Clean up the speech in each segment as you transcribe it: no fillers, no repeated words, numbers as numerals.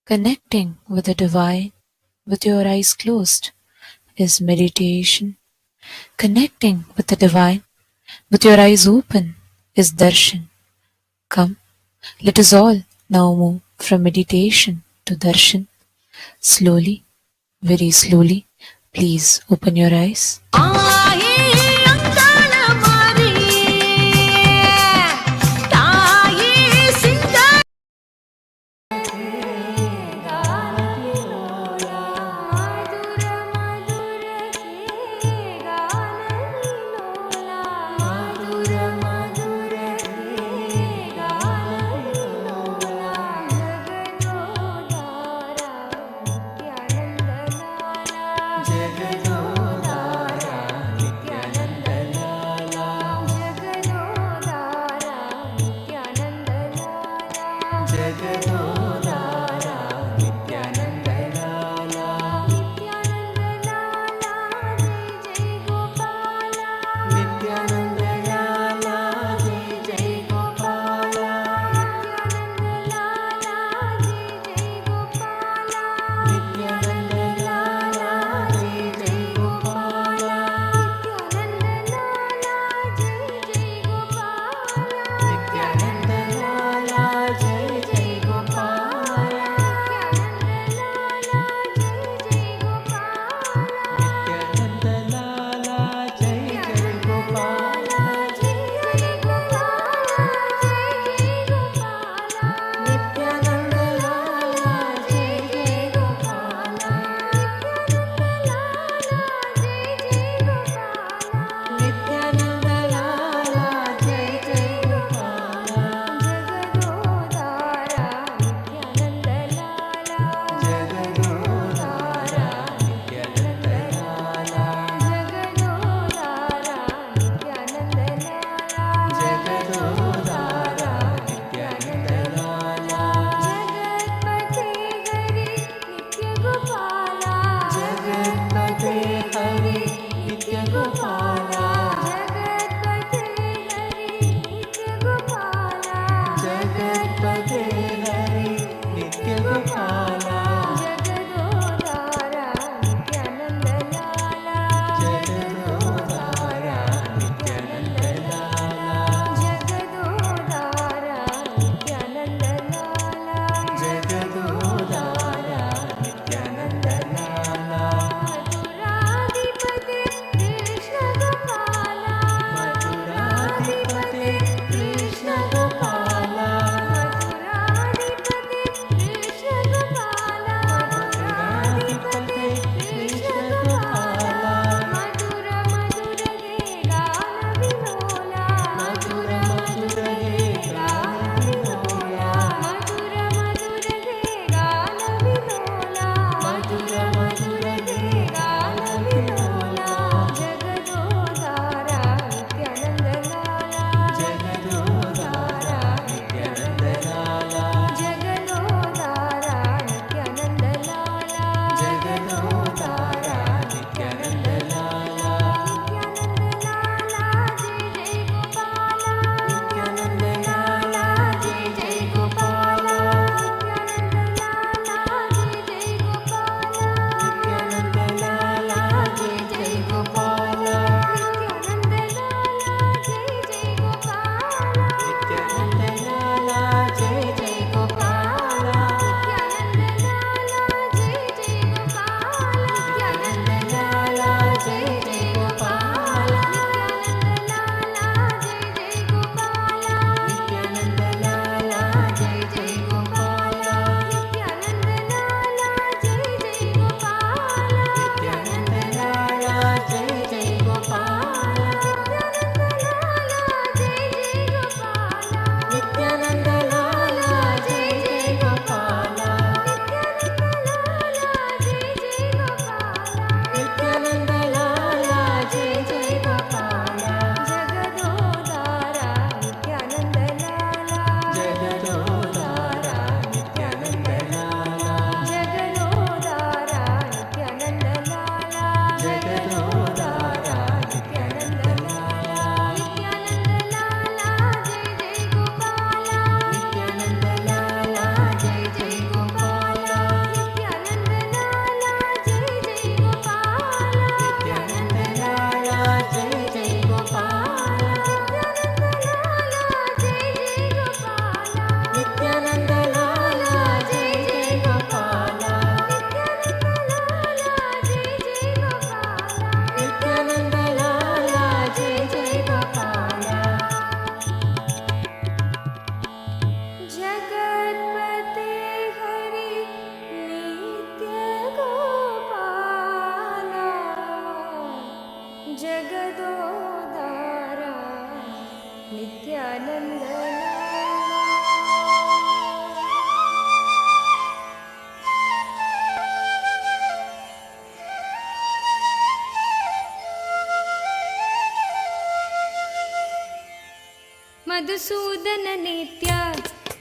Connecting with the divine with your eyes closed is meditation. Connecting with the divine with your eyes open is darshan. Come, let us all now move from meditation to darshan. Slowly, very slowly, please open your eyes. Madhusudan नित्य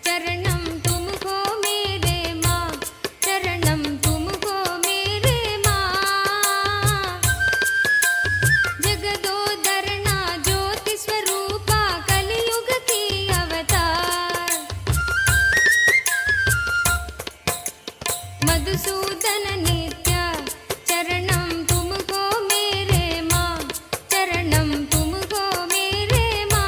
चरणम तुमको मेरे माँ, चरणम तुमको मेरे माँ। जगदोदरना ज्योति स्वरूपा कलियुग की अवतार। मधुसूदन नित्य चरणम तुमको मेरे माँ, चरणम तुमको मेरे माँ।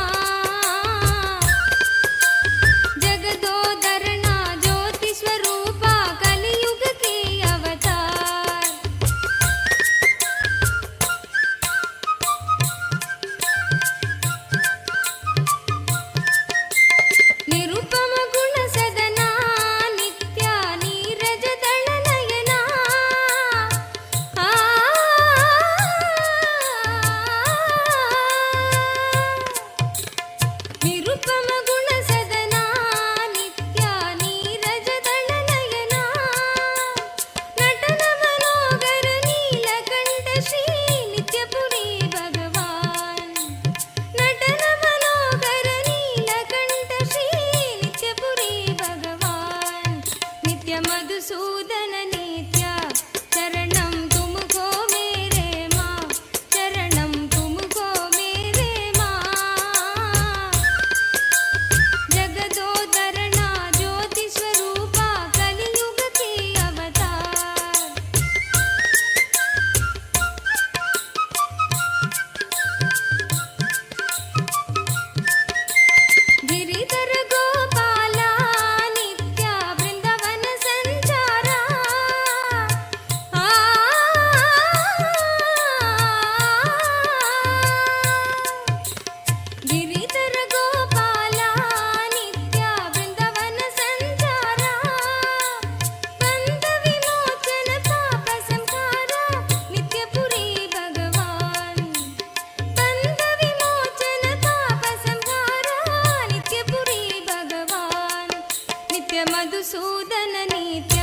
जगदोदरना ज्योति स्वरूपा कलियुग की अवतार। निरुपम गुण सदना नित्या नीरज दल नयना। आ निरुपम गुण सदना नित्या नीरज दल नयना। नटन मनोगर नीलकंठ श्री नित्यपुरी भगवान। नटन मनोगर नीलकंठ श्री नित्यपुरी भगवान। नित्य मधुसूदन नित्य चरणम तुमको मेरे माँ, चरणम तुमको मेरे माँ। जगदोदरना ज्योति स्वरूपा कलियुग की अवतार। गिरिधर गोपाला नित्या वृंदावन संचारा। आ गिरिधर गोपाला नित्या वृंदावन संचारा। बंध विमोचन पाप संहारा नित्यपुरी भगवान। बंध विमोचन पाप संहारा नित्यपुरी भगवान। नित्य मधुसूदन नित्य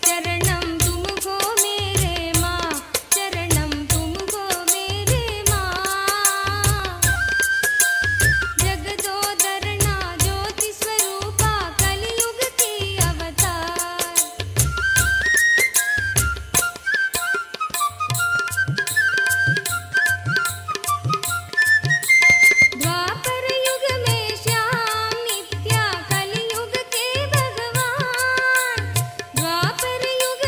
चरणम तुमको मेरे माँ, चरणम तुमको मेरे माँ। जगदोदरना ज्योति स्वरूपा कलियुग की अवतार। द्वापर युग में श्याम नित्या कलियुग के भगवान। द्वापर युग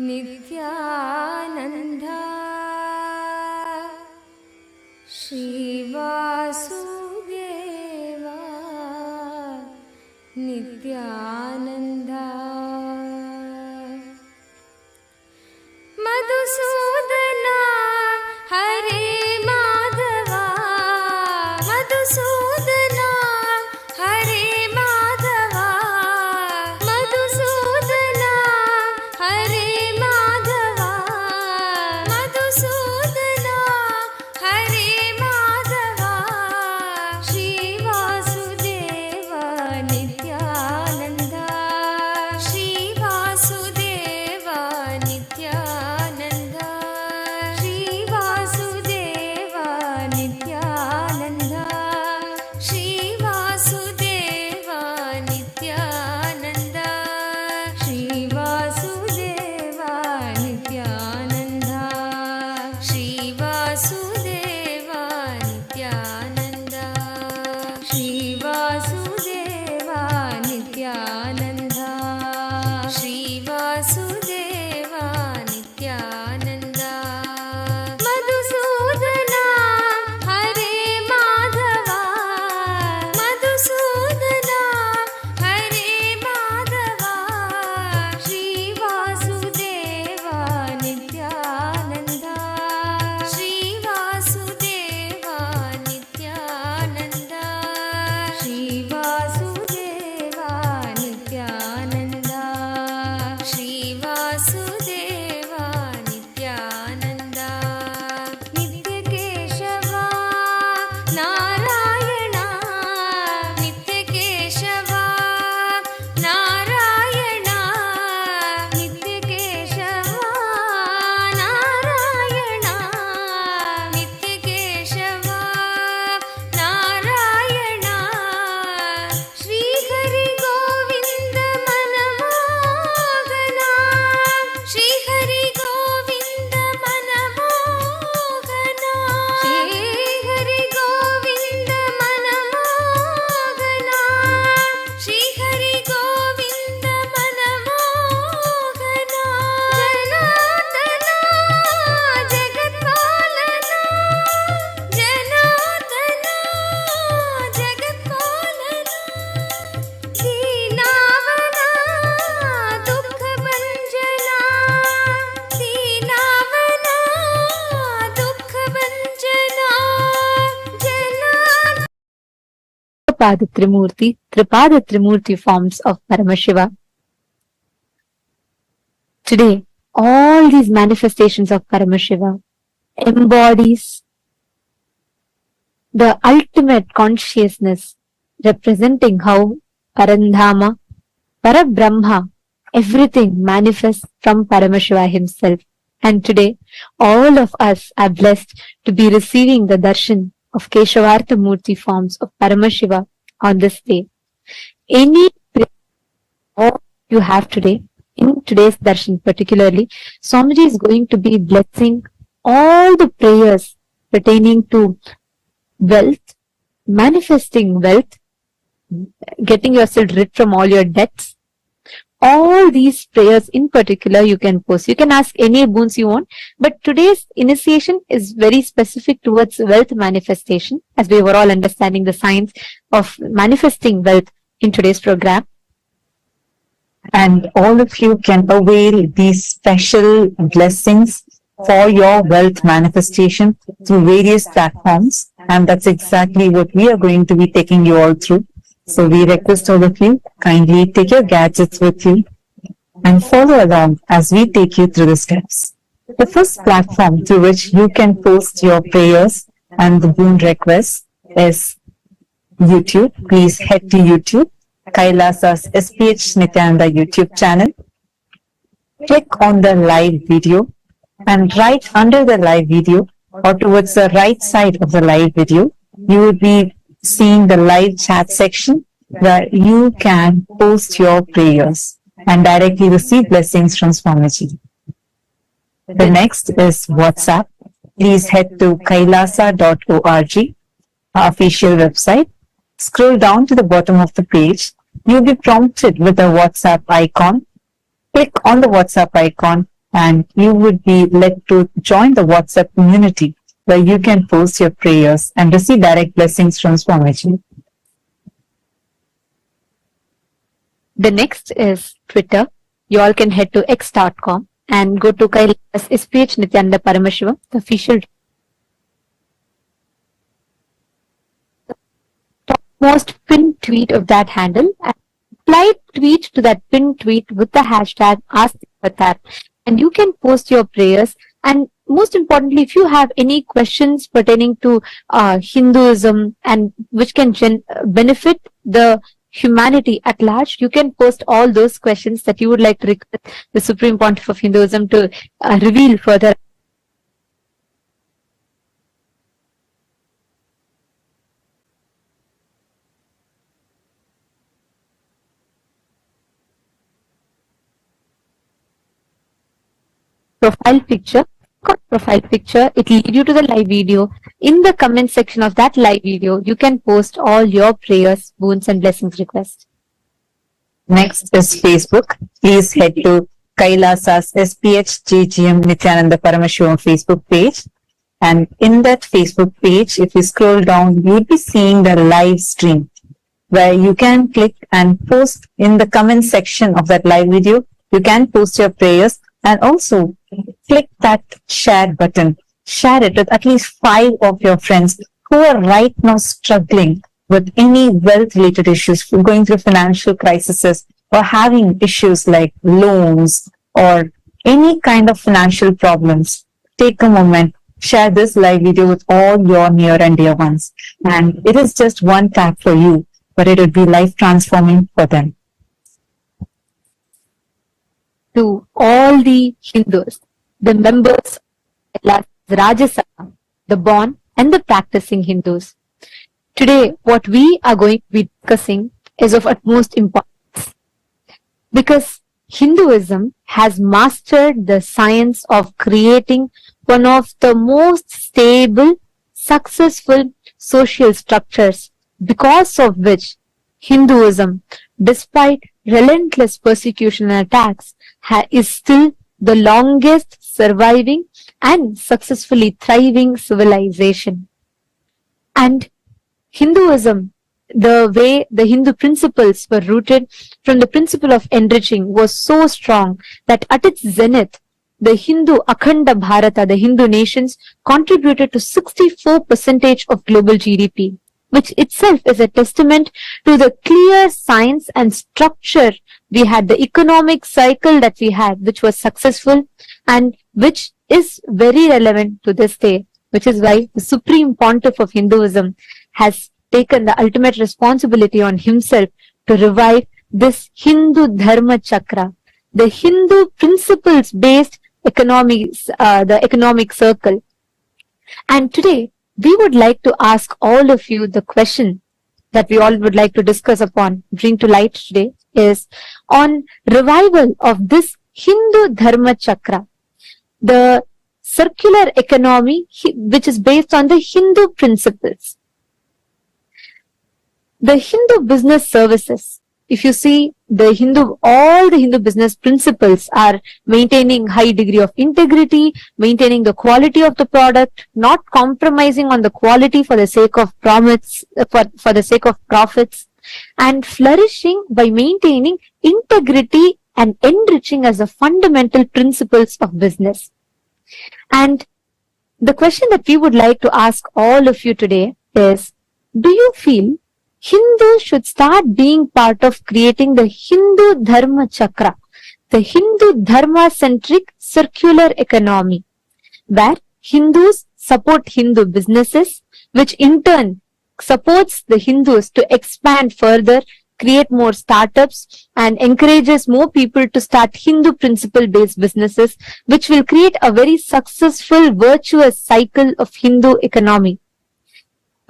नित्यानन्द श्रीवासुदेव नित्यानन्द मधुसूदना हरे माधवा मधुसूदना हरे माधवा मधुसूदना हरे माधवा मधुसूदना हरे माधवा श्रीवासुदेव नित्यानन्द श्रीवासुदेव नित्यानन्द श्रीवासुदेव नित्यानन्द श्रीवासुदेव नित्यानन्द श्रीवासुदेव नित्यानन्द श्रीवासुदेव नित्यानन्द श्रीवासुदेव नित्यानन्द श्रीवासुदेव नित्यानन्द मधुसूदना हरे माधवा मधुसूदना हरे माधवा श्रीवासुदेव नित्यानन्द श्रीवासुदेव नित्यानन्द श्रीवासुदेव नित्यानन्द श्रीवासुदेव नित्यानन्द नित्यकेशवा नारायण नित्यकेशवा नारायण नित्यकेशवा नारायण नित्यकेशवा नारायण श्रीहरि गोविन्द मनमोहना श्रीहरि गोविन्द मनमोहना श्रीहरि गोविन्द मनमोहना श्रीहरि गोविन्द मनमोहना जनार्दना जगत्पालना जनार्दना जगत्पालना दीनावना दुःखभञ्जना दीनावना दुःखभञ्जना जना Pada Trimurti, Tripada Trimurti forms of Paramashiva. Today, all these manifestations of Paramashiva embodies the ultimate consciousness, representing how Parandhama, Parabrahma, everything manifests from Paramashiva himself. And today, all of us are blessed to be receiving the darshan of Keshavartha Murti forms of Paramashiva on this day. Any prayer you have today, in today's darshan particularly, Swamiji is going to be blessing all the prayers pertaining to wealth, manifesting wealth, getting yourself rid from all your debts. All these prayers in particular you can post. You can ask any boons you want, but today's initiation is very specific towards wealth manifestation, as we were all understanding the science of manifesting wealth in today's program. And all of you can avail these special blessings for your wealth manifestation through various platforms. And that's exactly what we are going to be taking you all through. So we request all of you, kindly take your gadgets with you and follow along as we take you through the steps. The first platform through which you can post your prayers and the boon requests is YouTube. Please head to YouTube, KAILASA's SPH Nityananda YouTube channel. Click on the live video, and right under the live video or towards the right side of the live video, you will be seeing the live chat section where you can post your prayers and directly receive blessings from Swamiji. The next is WhatsApp. Please head to kailasa.org, our official website. Scroll down to the bottom of the page. You'll be prompted with a WhatsApp icon. Click on the WhatsApp icon and you would be led to join the WhatsApp community where you can post your prayers and receive direct blessings from Swamiji. The next is Twitter. You all can head to x.com and go to KAILASA SPH Nityananda Paramashivam, the official topmost pinned tweet of that handle, and reply tweet to that pinned tweet with the hashtag AskAvatar, and you can post your prayers. And most importantly, if you have any questions pertaining to Hinduism and which can benefit the humanity at large, you can post all those questions that you would like to request the Supreme Pontiff of Hinduism to reveal further. Profile picture. Profile picture, it will lead you to the live video. In the comment section of that live video, you can post all your prayers, boons and blessings requests. Next is Facebook. Please head to KAILASA's SPH GGM Nityananda Paramashivam Facebook page. And in that Facebook page, if you scroll down, you'll be seeing the live stream where you can click and post in the comment section of that live video. You can post your prayers and also click that share button. Share it with at least 5 of your friends who are right now struggling with any wealth related issues, going through financial crises or having issues like loans or any kind of financial problems. Take a moment, share this live video with all your near and dear ones. And it is just one tap for you, but it will be life transforming for them. To all the Hindus, the members of Rajya Sabha, the born and the practicing Hindus. Today, what we are going to be discussing is of utmost importance because Hinduism has mastered the science of creating one of the most stable, successful social structures, because of which Hinduism, despite relentless persecution and attacks, is still the longest surviving and successfully thriving civilization. And Hinduism, the way the Hindu principles were rooted from the principle of enriching, was so strong that at its zenith, the Hindu Akhanda Bharata, the Hindu nations, contributed to 64% of global GDP, which itself is a testament to the clear science and structure we had, the economic cycle that we had, which was successful and which is very relevant to this day, which is why the Supreme Pontiff of Hinduism has taken the ultimate responsibility on himself to revive this Hindu Dharma Chakra, the Hindu principles-based economics, the economic circle. And today, we would like to ask all of you the question that we all would like to discuss upon, bring to light today, is on revival of this Hindu Dharma Chakra, the circular economy which is based on the Hindu principles. The Hindu business services, if you see all the Hindu business principles are maintaining high degree of integrity, maintaining the quality of the product, not compromising on the quality for the sake of profits, for the sake of profits, and flourishing by maintaining integrity and enriching as the fundamental principles of business. And the question that we would like to ask all of you today is, do you feel Hindus should start being part of creating the Hindu Dharma Chakra, the Hindu Dharma-centric circular economy, where Hindus support Hindu businesses, which in turn supports the Hindus to expand further, create more startups, and encourages more people to start Hindu principle-based businesses, which will create a very successful, virtuous cycle of Hindu economy,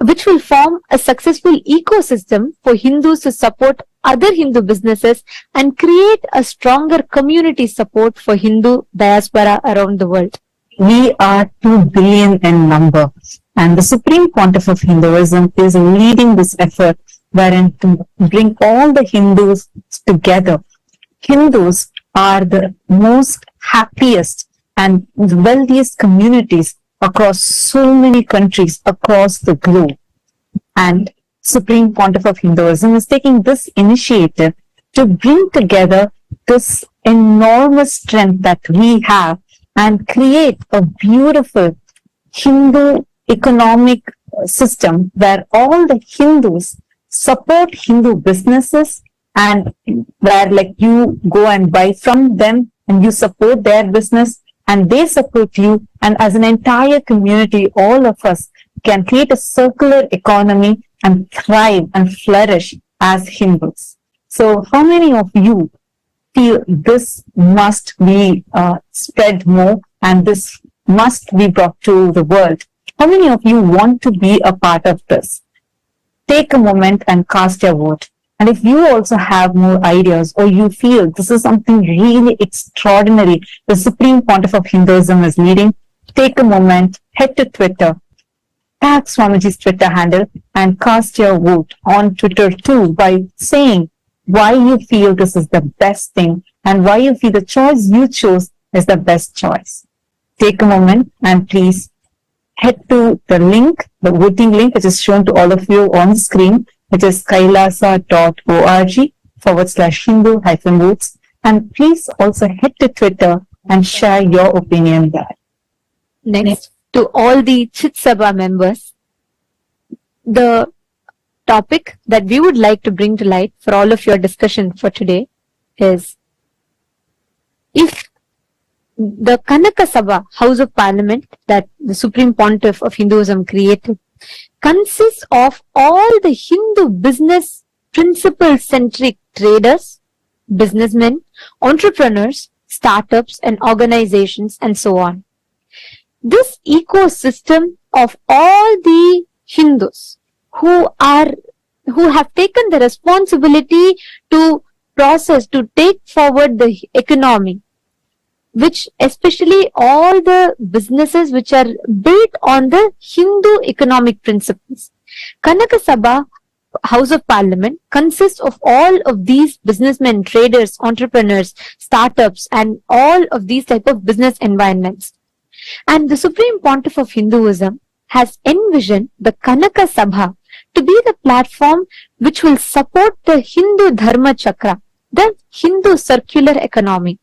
which will form a successful ecosystem for Hindus to support other Hindu businesses and create a stronger community support for Hindu diaspora around the world. We are 2 billion in number, and the Supreme Pontiff of Hinduism is leading this effort wherein to bring all the Hindus together. Hindus are the most happiest and wealthiest communities across so many countries across the globe. And Supreme Pontiff of Hinduism is taking this initiative to bring together this enormous strength that we have and create a beautiful Hindu economic system where all the Hindus support Hindu businesses, and where like you go and buy from them and you support their business and they support you, and as an entire community all of us can create a circular economy and thrive and flourish as Hindus. So how many of you feel this must be spread more and this must be brought to the world? How many of you want to be a part of this? Take a moment and cast your vote. And if you also have more ideas or you feel this is something really extraordinary the Supreme Pontiff of Hinduism is leading, take a moment, head to Twitter, tag Swamiji's Twitter handle and cast your vote on Twitter too by saying why you feel this is the best thing and why you feel the choice you chose is the best choice. Take a moment and please head to the link, the voting link, which is shown to all of you on the screen, which is kailasa.org/Hindu-votes. And please also head to Twitter and share your opinion there. Next, to all the Chit Sabha members, the topic that we would like to bring to light for all of your discussion for today is, if the Kanaka Sabha, House of Parliament, that the Supreme Pontiff of Hinduism created, consists of all the Hindu business principle-centric traders, businessmen, entrepreneurs, startups and organizations and so on. This ecosystem of all the Hindus who have taken the responsibility to process, to take forward the economy, which especially all the businesses which are built on the Hindu economic principles. Kanaka Sabha, House of Parliament, consists of all of these businessmen, traders, entrepreneurs, startups, and all of these type of business environments. And the Supreme Pontiff of Hinduism has envisioned the Kanaka Sabha to be the platform which will support the Hindu Dharma Chakra, the Hindu circular economy.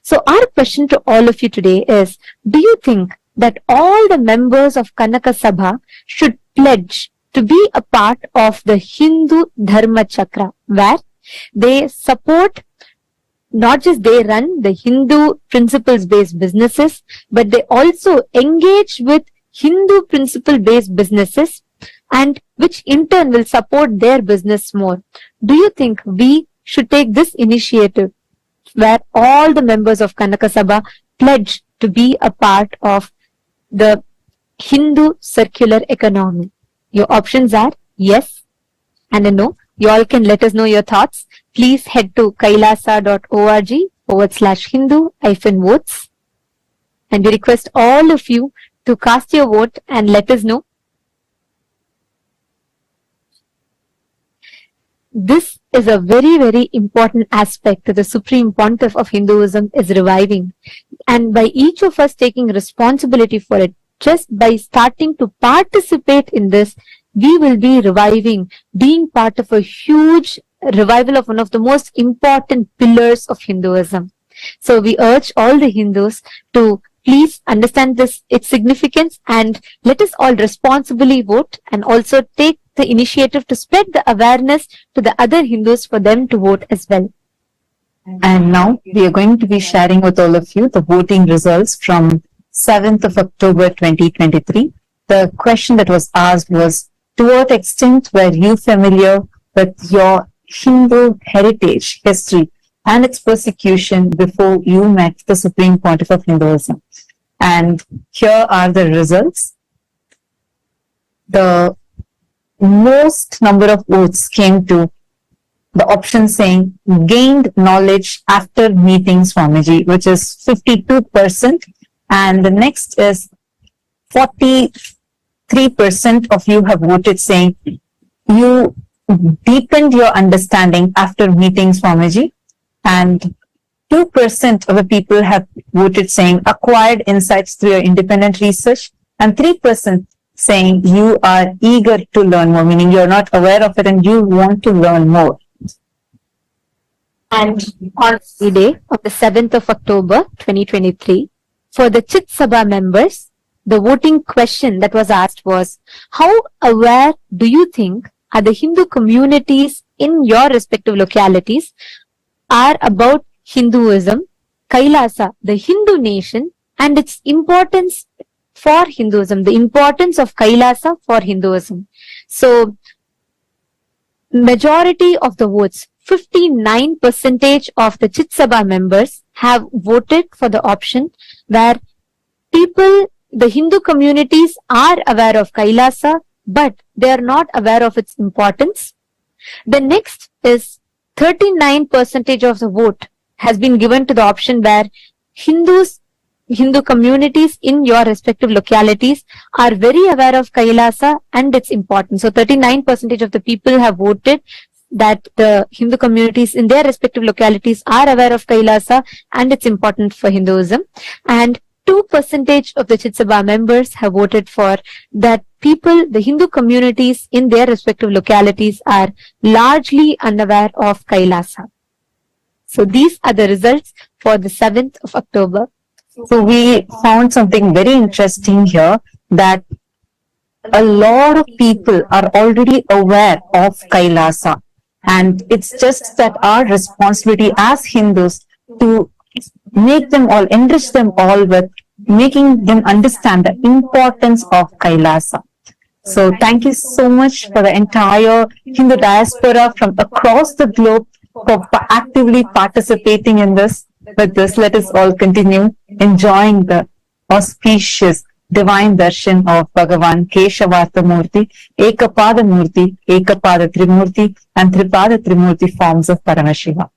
So our question to all of you today is, do you think that all the members of Kanaka Sabha should pledge to be a part of the Hindu Dharma Chakra, where they support, not just they run the Hindu principles-based businesses, but they also engage with Hindu principle-based businesses, and which in turn will support their business more? Do you think we should take this initiative where all the members of Kanaka Sabha pledge to be a part of the Hindu circular economy? Your options are yes and a no. You all can let us know your thoughts. Please head to kailasa.org/Hindu-votes. And we request all of you to cast your vote and let us know. This is a very, very important aspect that the Supreme Pontiff of Hinduism is reviving. And by each of us taking responsibility for it, just by starting to participate in this, we will be reviving, being part of a huge revival of one of the most important pillars of Hinduism. So we urge all the Hindus to please understand this, its significance, and let us all responsibly vote and also take the initiative to spread the awareness to the other Hindus for them to vote as well. And now we are going to be sharing with all of you the voting results from 7th of October 2023. The question that was asked was, to what extent were you familiar with your Hindu heritage, history, and its persecution before you met the Supreme Pontiff of Hinduism? And here are the results. The most number of votes came to the option saying gained knowledge after meeting Swamiji, which is 52%. And the next is 43% of you have voted saying you deepened your understanding after meeting Swamiji. And 2% of the people have voted saying acquired insights through your independent research, and 3% saying you are eager to learn more, meaning you're not aware of it and you want to learn more. And on the day of the 7th of October 2023, for the Chit Sabha members, the voting question that was asked was, how aware do you think are the Hindu communities in your respective localities are about Hinduism, Kailasa, the Hindu nation, and its importance for Hinduism, the importance of Kailasa for Hinduism. So, majority of the votes, 59% of the Chit Sabha members have voted for the option where people, the Hindu communities are aware of Kailasa, but they are not aware of its importance. The next is 39% of the vote has been given to the option where Hindu communities in your respective localities are very aware of Kailasa and its importance. So 39% of the people have voted that the Hindu communities in their respective localities are aware of Kailasa and its importance for Hinduism. And 2% of the Chit Sabha members have voted for that people, the Hindu communities in their respective localities are largely unaware of Kailasa. So these are the results for the 7th of October. So we found something very interesting here, that a lot of people are already aware of Kailasa, and it's just that our responsibility as Hindus to make them all, enrich them all with making them understand the importance of Kailasa. So thank you so much for the entire Hindu diaspora from across the globe for actively participating in this. With this, let us all continue enjoying the auspicious divine darshan of Bhagavan Keshavartha Murti, Ekapada Murti, Ekapada Trimurti, and Tripada Trimurti forms of Paramashiva.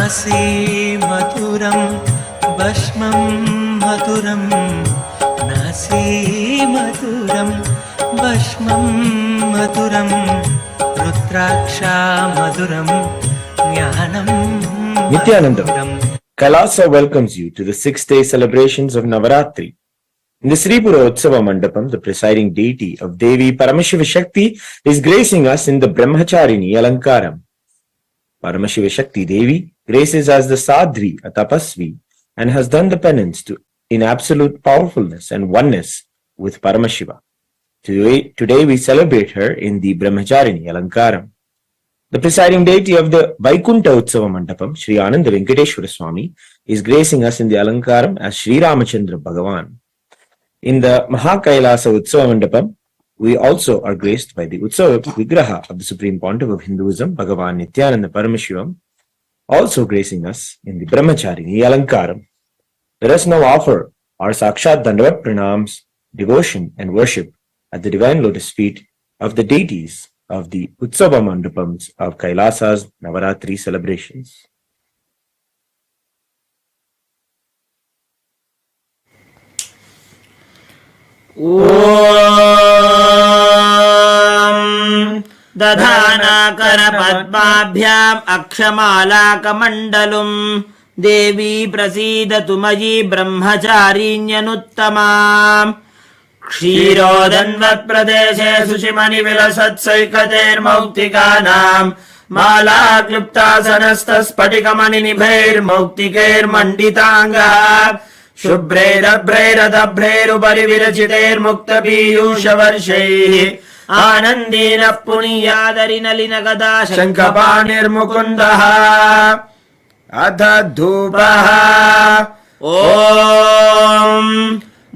नासी मधुरं भस्मं मधुरं नासी मधुरं भस्मं मधुरं रुद्राक्षा मधुरं ज्ञानं Nityanandam, Kailasa welcomes you to the 6-day celebrations of Navaratri. In the Sripura Utsava Mandapam, the presiding deity of Devi Paramashiva Shakti is gracing us in the Brahmacharini Alankaram. Paramashiva Shakti Devi graces as the Sadhvi, a tapasvi, and has done the penance in absolute powerfulness and oneness with Paramashiva. Today we celebrate her in the Brahmacharini Alankaram. The presiding deity of the Vaikunta Utsava Mandapam, Sri Ananda Venkateshwara Swami, is gracing us in the Alankaram as Sri Ramachandra Bhagavan. In the Mahakailasa Utsava Mandapam, we also are graced by the Utsava Vigraha of the Supreme Pontiff of Hinduism, Bhagavan Nityananda Paramashivam, also gracing us in the Brahmacharini Alankaram. Let us now offer our Sakshat Dandavat Pranams, devotion and worship at the divine lotus feet of the deities of the Utsava Mandapams of Kailasa's Navaratri celebrations. ॐ दधानाकरपद्माभ्याम् अक्षमालाकमण्डलुम् देवी प्रसीदतु मयि ब्रह्मचारिण्यनुत्तमाम् क्षीरोदन्वत्प्रदेशे शुचिमणिविलसत्सैकतेर्मौक्तिकानाम् मालाक्लुप्तासनस्तस्फटिकमणिनिभैर्मौक्तिकैर्मण्डिताङ्गः शुभ्रैरभ्रैरदभ्रैरुपरि विरचितैर्मुक्तपीयूषवर्षैः आनन्दीनः पुनीयादरिनलिनगदा शङ्खपाणिर्मुकुन्दः अथ धूपः ॐ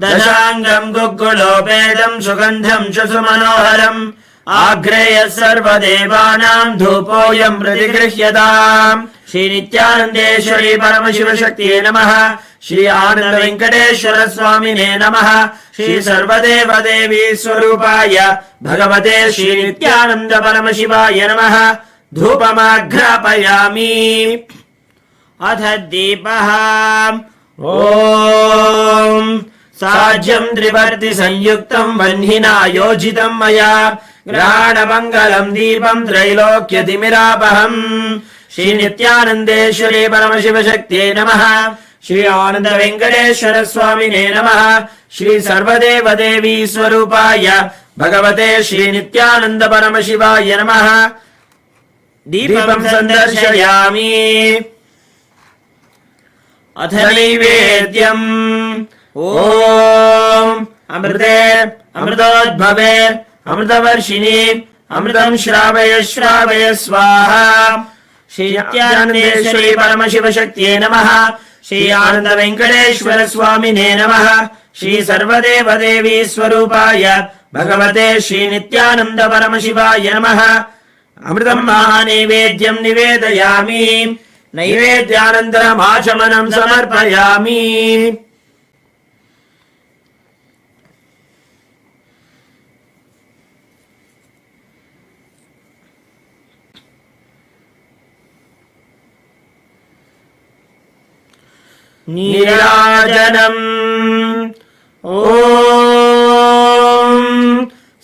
दशाङ्गम् गुग्गुलोपेदम् सुगन्धम् सुसुमनोहरम् आग्रेयः सर्वदेवानाम् धूपोऽयम् प्रतिगृह्यताम् श्रीनित्यानन्देश्वरी परमशिवशक्तिये नमः श्री आनन्द वेङ्कटेश्वर स्वामिने नमः श्री सर्वदेव देवी स्वरूपाय भगवते श्री नित्यानन्द परमशिवाय नमः धूपमाघ्रापयामि अथ दीपः ॐ साज्यम् त्रिवर्ति संयुक्तम् वह्निना योजितम् मया ग्रहाणमङ्गलम् दीपम् त्रैलोक्यतिमिरापहम् श्री नित्यानन्देश्वरी परमशिवशक्त्यै नमः श्री आनन्द वेङ्कटेश्वर स्वामिने नमः श्री सर्वदेव देवी स्वरूपाय भगवते श्री नित्यानन्द परमशिवाय नमः दीपम् सन्दर्शयामि अथ नैवेद्यम् ॐ अमृते अमृतोद्भवे अमृतवर्षिणि अमृतम् श्रावय श्रावय स्वाहा श्री नित्यानन्देश्वरी परमशिवशक्त्यै नमः श्री आनन्द वेङ्कटेश्वर स्वामिने नमः श्री सर्वदेव देवी स्वरूपाय भगवते श्री नित्यानन्द परमशिवाय नमः अमृतम् महानैवेद्यम् निवेदयामि नैवेद्यानन्तरम् आचमनम् समर्पयामि नीराजनम् ॐ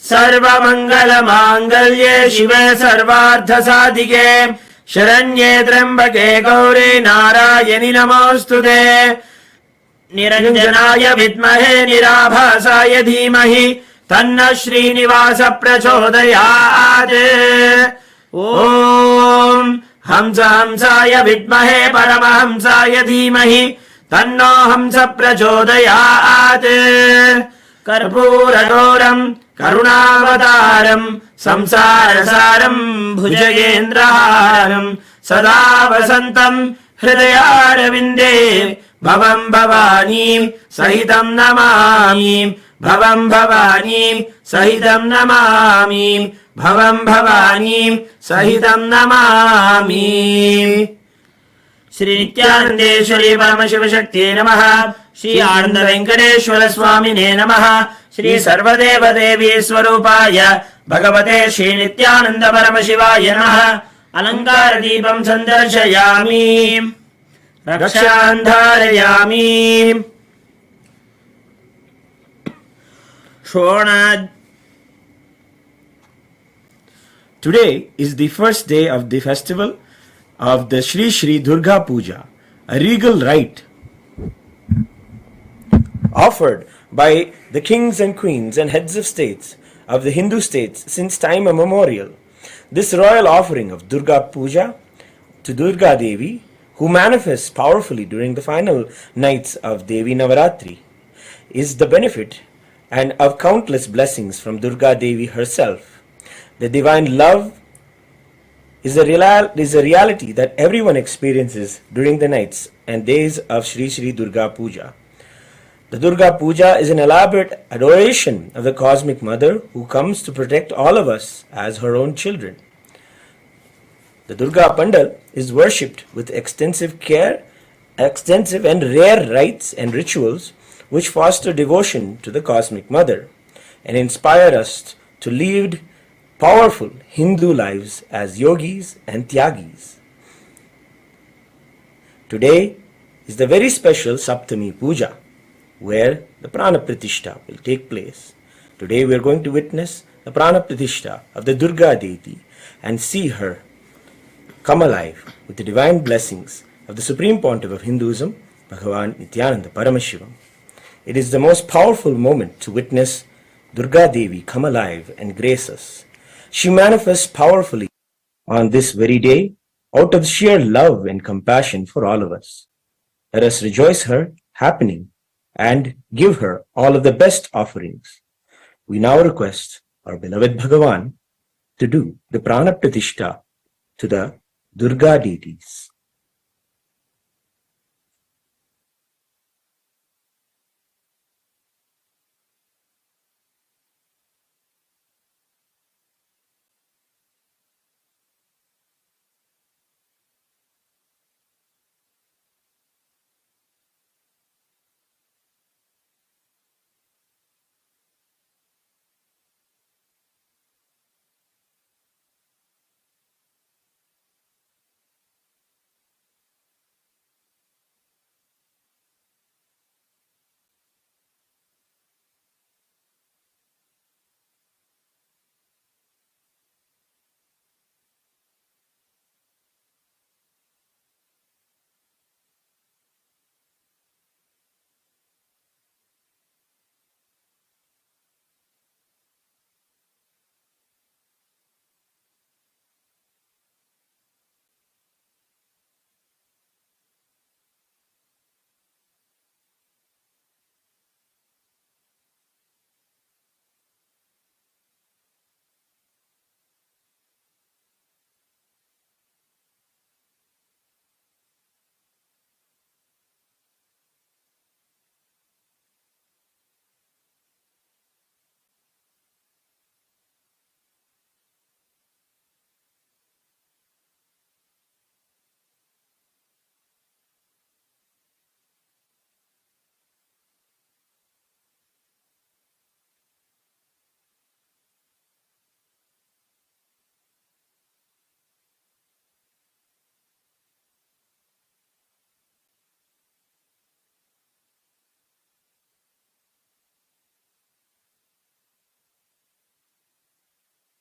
सर्वमङ्गलमाङ्गल्ये शिवे सर्वार्थसाधिके शरण्ये त्र्यम्बके गौरी नारायणि नमोऽस्तुते निरञ्जनाय विद्महे निराभासाय धीमहि तन्नः श्रीनिवास प्रचोदयात् ॐ हंसाय विद्महे परमहंसाय धीमहि तन्नो हंस प्रचोदयात् कर्पूरगौरम् करुणावतारम् संसारसारम् भुजगेन्द्रहारम् सदा वसन्तम् हृदयारविन्दे भवम् भवानीम् सहितम् नमामि भवम् भवानीम् सहितम् नमामि भवम् भवानीम् सहितम् नमामि श्री नित्यानन्देश्वरी परमशिवशक्त्यै नमः श्री आनन्द वेङ्कटेश्वर स्वामिने नमः श्री सर्वदेव देवी स्वरूपाय भगवते श्री नित्यानन्द परमशिवाय नमः अलङ्कार दीपम् सन्दर्शयामि रक्षान् धारयामि Today is the first day of the festival of the Shri Shri Durga Puja, a regal rite offered by the kings and queens and heads of states of the Hindu states since time immemorial. This royal offering of Durga Puja to Durga Devi, who manifests powerfully during the final nights of Devi Navaratri, is the benefit and of countless blessings from Durga Devi herself. The divine love is a reality that everyone experiences during the nights and days of Shri Shri Durga Puja. The Durga Puja is an elaborate adoration of the Cosmic Mother who comes to protect all of us as her own children. The Durga Pandal is worshipped with extensive and rare rites and rituals which foster devotion to the Cosmic Mother and inspire us to lead powerful Hindu lives as yogis and tyagis. Today is the very special Saptami Puja, where the Prana Pratishtha will take place. Today we are going to witness the Prana Pratishtha of the Durga deity and see her come alive with the divine blessings of the Supreme Pontiff of Hinduism, Bhagavan Nityananda Paramashivam. It is the most powerful moment to witness Durga Devi come alive and grace us. She manifests powerfully on this very day out of sheer love and compassion for all of us. Let us rejoice her happening and give her all of the best offerings. We now request our beloved Bhagavan to do the Prana Pratishtha to the Durga deities.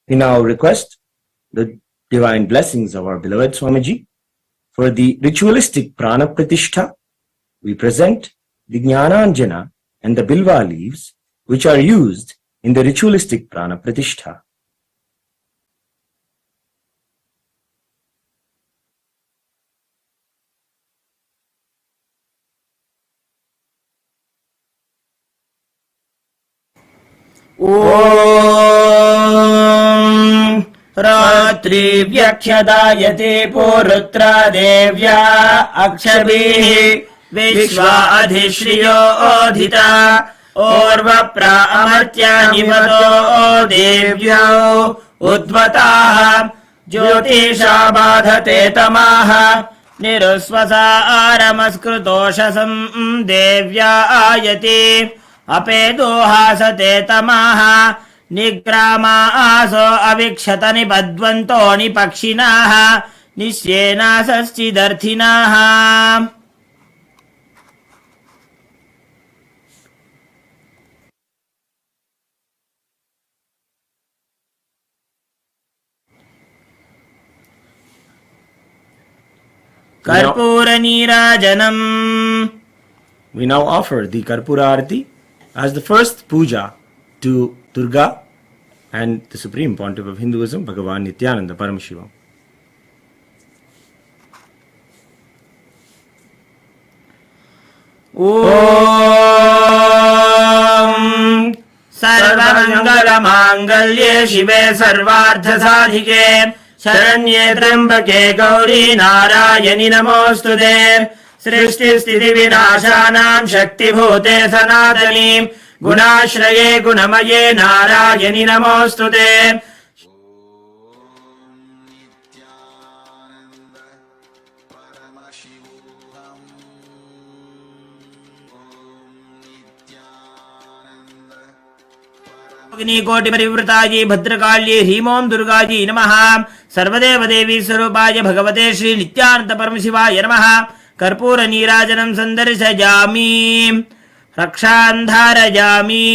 We now request the divine blessings of our beloved Swamiji. For the ritualistic Prana Pratishtha, we present the Jnananjana and the Bilva leaves, which are used in the ritualistic Prana Pratishtha. ॐ रात्रिव्यख्यदायते पुरुत्रा देव्या अक्षभिः विश्वा अधिश्रियो ओधिता ओर्वप्रा अमर्त्या निवतो देव्यो उद्वताः ज्योतिषा बाधते तमाः निरुस्वसारमस्कृतोषसम् देव्या Ayati अपेदोहासते तमाः निग्रामासो अविक्षत निबध्वन्तो निपक्षिणाः निश्येनासश्चिदर्थिनाः Karpura Neerajanam. We now offer the Karpura Arati as the first puja to Durga and the Supreme Pontiff of Hinduism, Bhagavan Nityananda Paramashiva. Om Sarvamangalamangallye Shive Sarvarthasadhike Sharanye Trambake Gauri Narayani Namostute Srishti Sthiti Vinashanam Shakti Bhute Sanatani Gunashraye Gunamaye Narayani Namostute. कोटि परिवृतायै भद्रकाल्ये ह्रीमों दुर्गायै नमः। सर्वदेव देवी स्वरूपाय भगवते श्री नित्यानंद परमशिवाय नमः। कर्पूर नीराजनं सन्दर्शयामि रक्षान्धारयामि।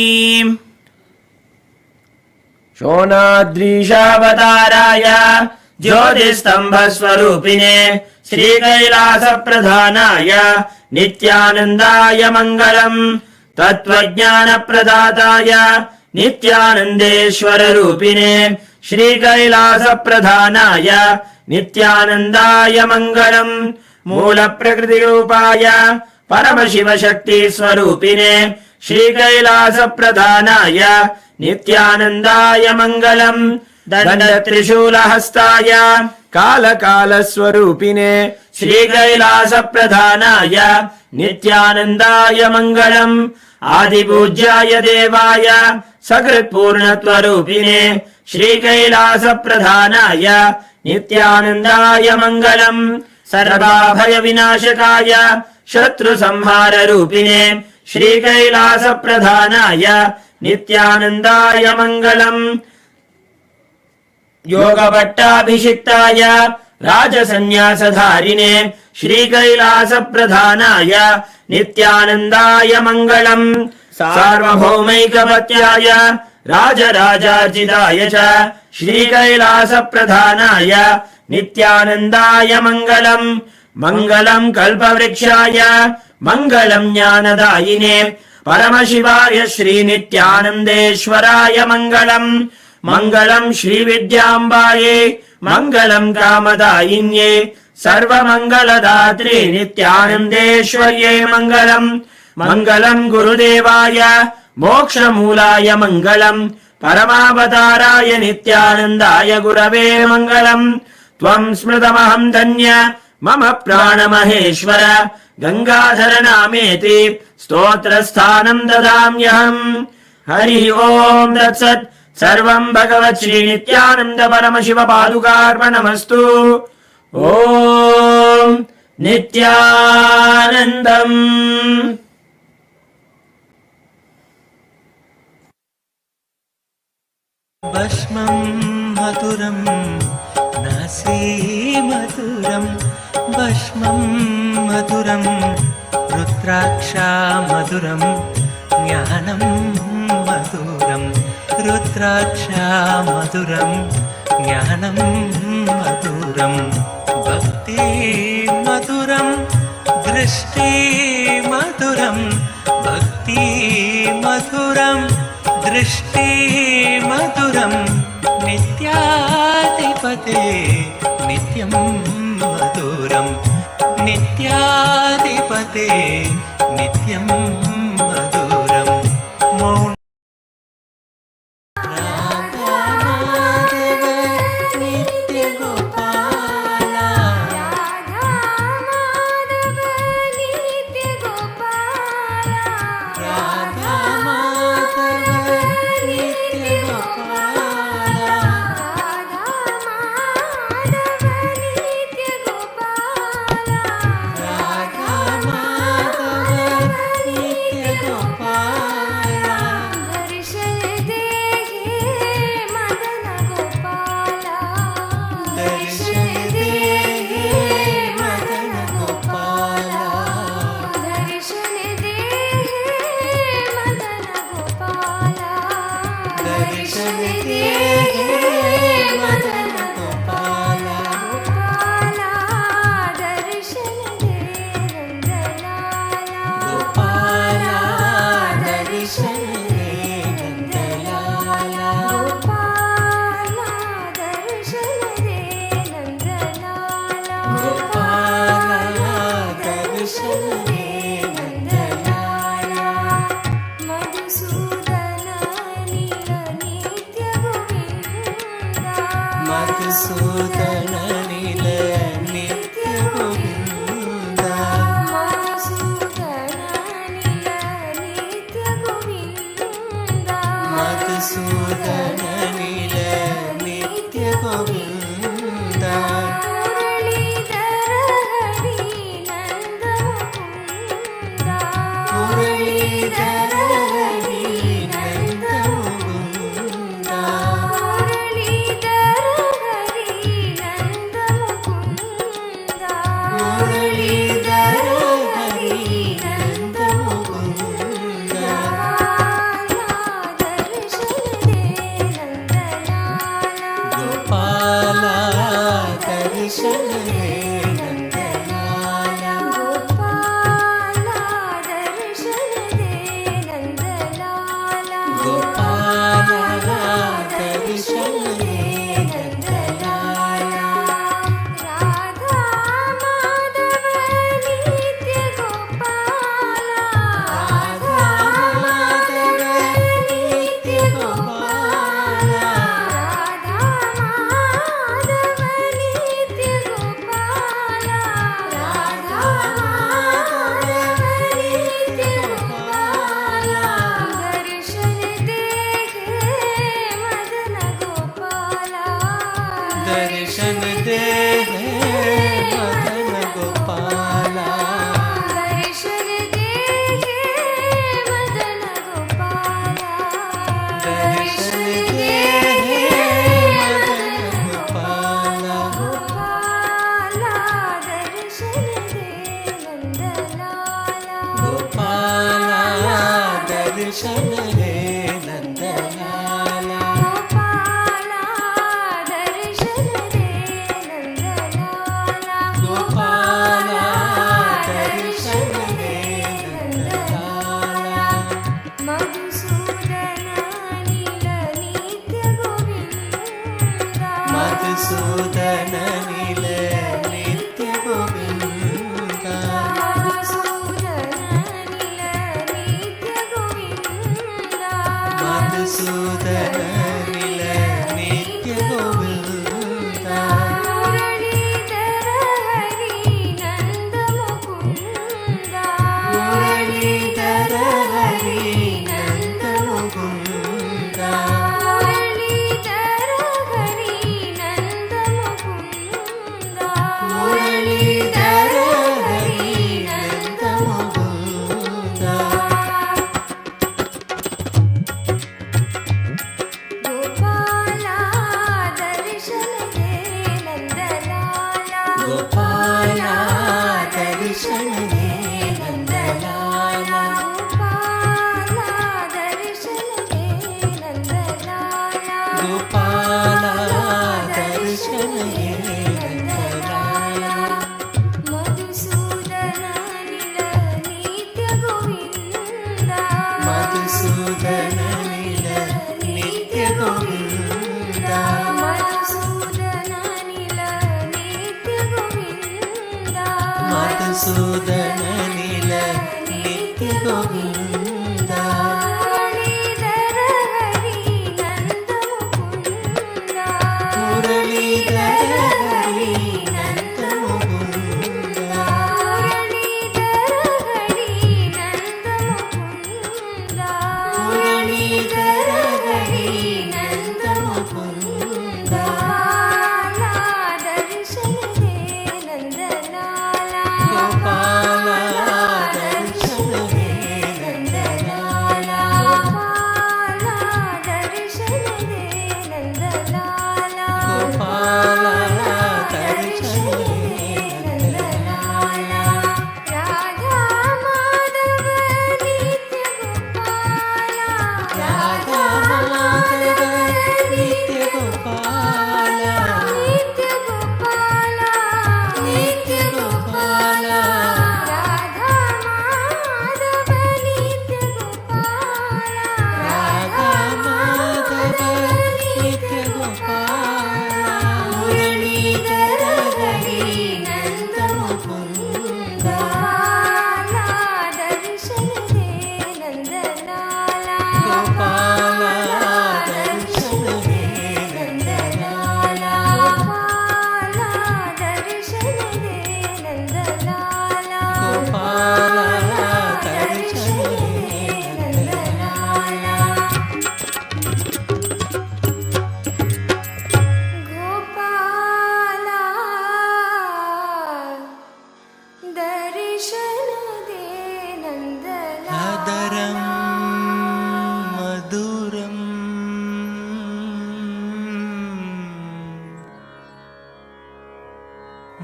शोणाद्रीशावताराय ज्योतिस्तम्भस्वरूपिणे श्रीकैलासप्रधानाय नित्यानन्दाय मङ्गलम्। तत्त्वज्ञानप्रदाताय नित्यानन्देश्वर रूपिणे श्रीकैलासप्रधानाय नित्यानन्दाय मङ्गलम्। मूलप्रकृतिरूपाय परमशिवशक्तिस्वरूपिणे श्रीकैलासप्रधानाय नित्यानन्दाय मङ्गलम्। दण्डत्रिशूलहस्ताय कालकालस्वरूपिणे श्रीकैलासप्रधानाय नित्यानन्दाय मङ्गलम्। आदिपूज्याय देवाय सकृत्पूर्णत्वरूपिणे श्रीकैलासप्रधानाय नित्यानन्दाय मङ्गलम्। सर्वाभयविनाशकाय शत्रुसंहाररूपिणे श्रीकैलासप्रधानाय नित्यानन्दाय मङ्गलम्। योगभट्टाभिषिक्ताय राजसन्न्यासधारिणे श्रीकैलासप्रधानाय नित्यानन्दाय मङ्गलम्। सार्वभौमैकपत्याय राजराजार्जिताय च श्रीकैलासप्रधानाय नित्यानन्दाय मङ्गलम्। मङ्गलम् कल्पवृक्षाय मङ्गलम् ज्ञानदायिने परमशिवाय श्रीनित्यानन्देश्वराय मङ्गलम्। मङ्गलम् श्रीविद्याम्बायै मङ्गलम् कामदायिन्ये सर्वमङ्गलदात्रे नित्यानन्देश्वर्यै मङ्गलम्। मङ्गलम् गुरुदेवाय मोक्षमूलाय मङ्गलम्। परमावताराय नित्यानन्दाय गुरवे मङ्गलम्। त्वम् स्मृतमहम् धन्य मम प्राणमहेश्वर गङ्गाधर नामेति स्तोत्रस्थानम् ददाम्यहम्। हरिः ओम् तत्सत्। सर्वम् भगवत् श्री नित्यानन्द परमशिव पादुकार्पणमस्तु। ॐ नित्यानन्दम्। भस्मं मधुरं नासी मधुरं भस्मं मधुरं रुद्राक्षा मधुरं ज्ञानं मधुरं रुद्राक्षा मधुरं ज्ञानं मधुरं भक्ति मधुरं दृष्टि मधुरं भक्ति मधुरं दृष्टि मधुरं नित्याधिपते नित्यं मधुरं नित्याधिपते नित्यं मधुरं मौन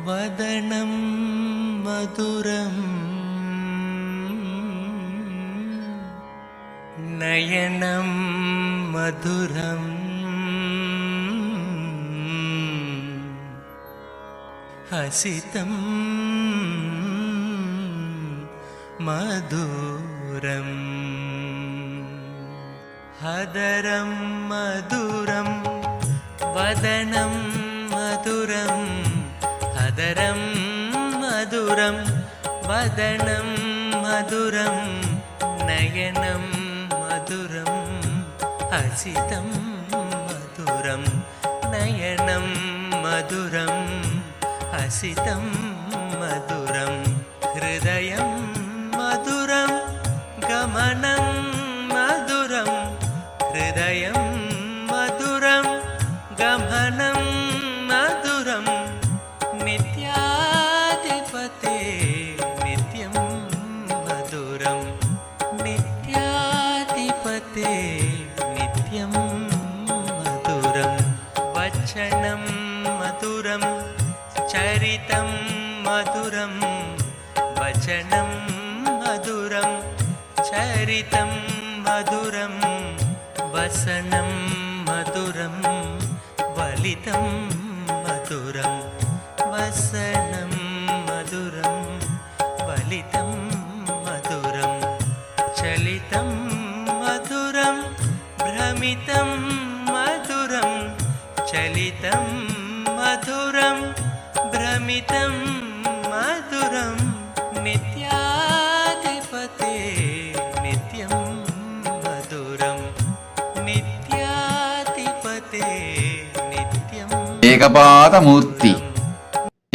वदनं मधुरम् नयनं मधुरम् हसितं मधुरम् हदरं मधुरं वदनं मधुरं हदरं मधुरं वदनं मधुरं नयनं मधुरं हसितं मधुरं नयनं मधुरं हसितं मधुरं हृदयं मधुरं गमनं मधुरं हृदयं मधुरं गमनं मधुरं नित्याधिपते नित्यं मधुरं नित्याधिपते नित्यं मधुरं वचनं मधुरं चरितं मधुरं वचनं मधुरं चरितं मधुरं वसनं मधुरं वलितं मधुरं वसनं मधुरं वलितं मधुरं चलितं मधुरं भ्रमितं मधुरं चलितं मधुरं भ्रमितं मधुरं नित्याधिपते नित्यं मधुरं नित्याधिपते नित्यं ఏకపాదమూర్తి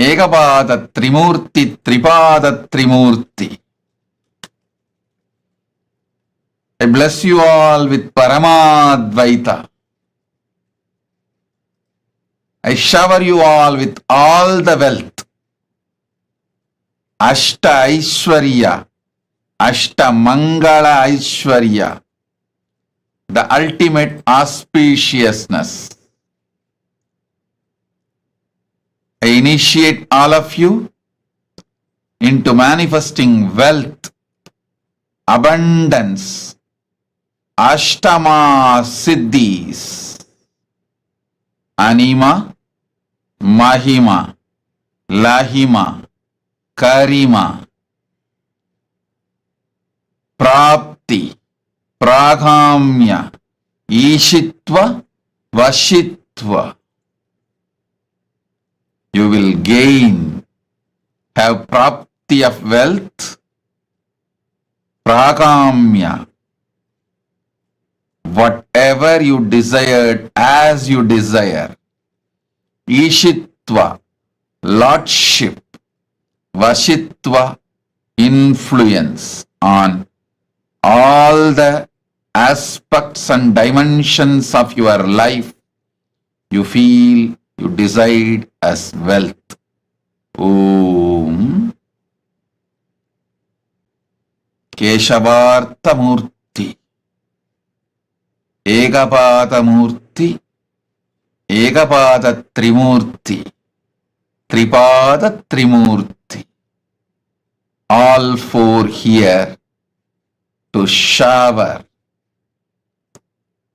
ఏకపాద త్రిమూర్తి త్రిపాద త్రిమూర్తి. I bless you all with Paramadvaita. I shower you all with all the wealth. Ashta Aishwarya, Ashta Mangala Aishwarya, the ultimate auspiciousness. I initiate all of you into manifesting wealth, abundance, Ashtama Siddhis, Anima, Mahima, Lahima, Karima, Prapti, Pragamya, Ishitva, Vashitva. You will gain, have prapti of wealth, pragamya, whatever you desired as you desire, ishitva, lordship, vashitva, influence on all the aspects and dimensions of your life you feel you decide as wealth. Om Keshavartha Murti, Ekapada Murti, Ekapada Trimurti, Tripada Trimurti. All four here to shower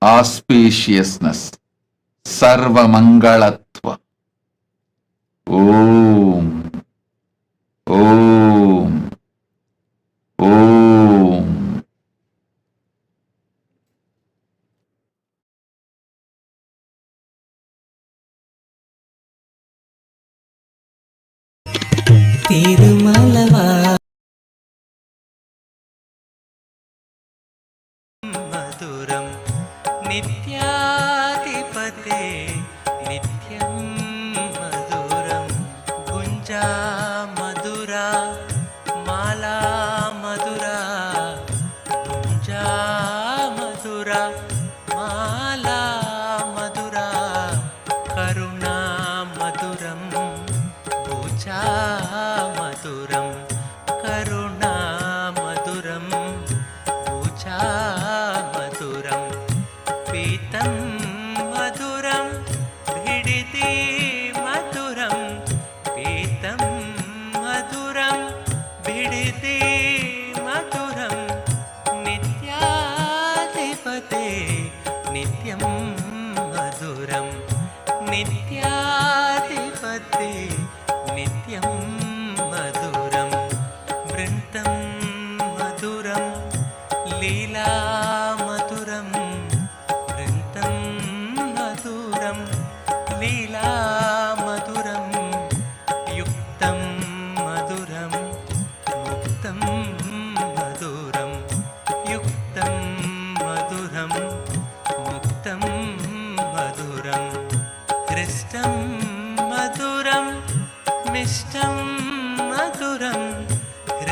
auspiciousness, Sarva Mangalatva. Om, Om, Om. तिरुमलवा मधुरं नित्याधिपते नित्यं मधुरं गुञ्जा मधुरा माला मधुरा गुञ्जा मधुरा माला मधुरा करुणा मधुरं पूजा मधुरं करुणा मधुरं पूजा मधुरं पीतं मधुरं भिडिति मधुरं पीतं मधुरं भिडिति मधुरं नित्याधिपते नित्यं मधुरं नित्याधिपते नित्यं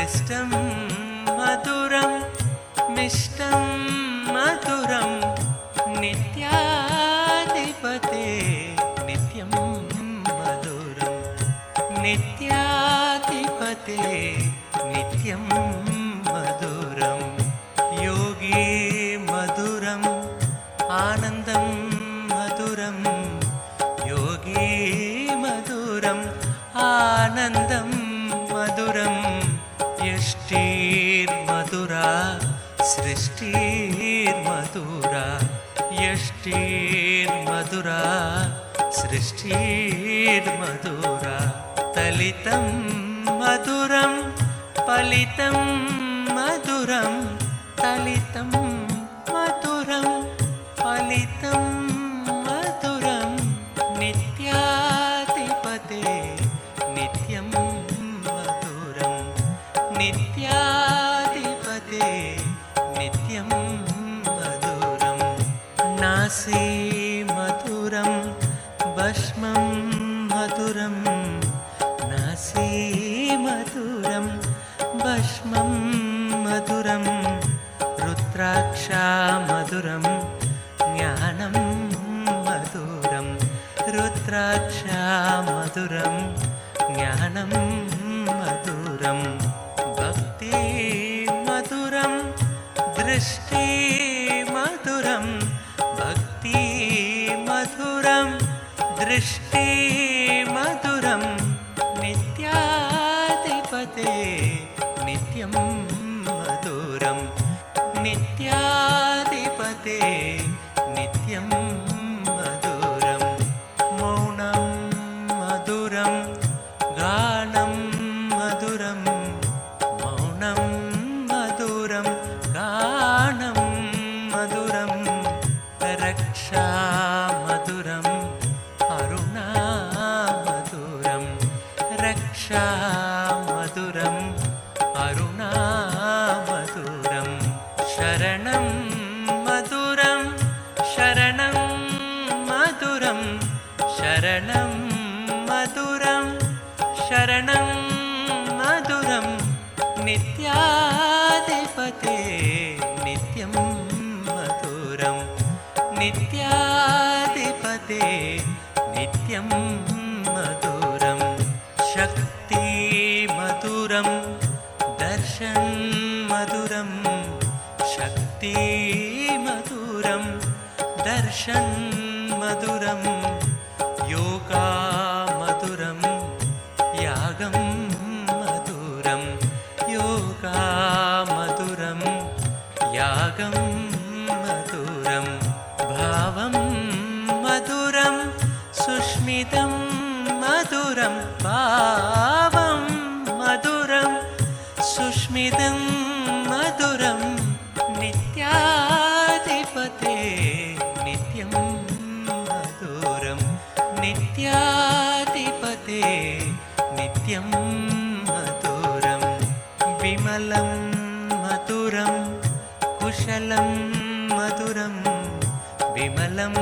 क्लिष्टं मधुरं मिष्टं मधुरं नित्याधिपते नित्यं मधुरं नित्याधिपते नित्यं मधुरं योगी मधुरम् आनन्दं मधुरं योगी मधुरम् आनन्दं मधुरं यष्टिर्मधुरा सृष्टिर्मधुरा यष्टिर्मधुरा सृष्टिर्मधुरा तलितं मधुरं फलितं मधुरं तलितं मधुरं फलितं मधुरं नित्याधिपते नित्यं मधुरं नित्याधिपते नित्यं मधुरं नासी मधुरं भस्मं मधुरं नासी मधुरं भस्मं मधुरं रुद्राक्षा मधुरं ज्ञानं मधुरं रुद्राक्षा मधुरं ज्ञानं मधुरं भक्ति मधुरं दृष्टि मधुरं भक्ति मधुरं दृष्टि मधुरं नित्याधिपते नित्यं मधुरं नित्याधिपते नित्यं मधुरं मौनं मधुरं गानं मधुरं मौनं मधुरं गानं मधुरं रक्षा मधुरं अरुणा मधुरं रक्षा मधुरं अरुणा मधुरं शरणं मधुरं शरणं मधुरं शरणं मधुरं शरणं मधुरं नित्याधिपते नित्यं मधुरं नित्याधिपते नित्यं मधुरं शक्ति मधुरं दर्शन मधुरं शक्ति मधुरं दर्शन मधुरं योगा मधुरं यागं मधुरं योगा मधुरं यागं मधुरं भावं मधुरं सुष्मितं मधुरं भावं मधुरं सुष्मितं मधुरं नित्याधिपते नित्यं मधुरं नित्याधिपते नित्यं मधुरं विमलं मधुरं कुशलं मधुरं विमलं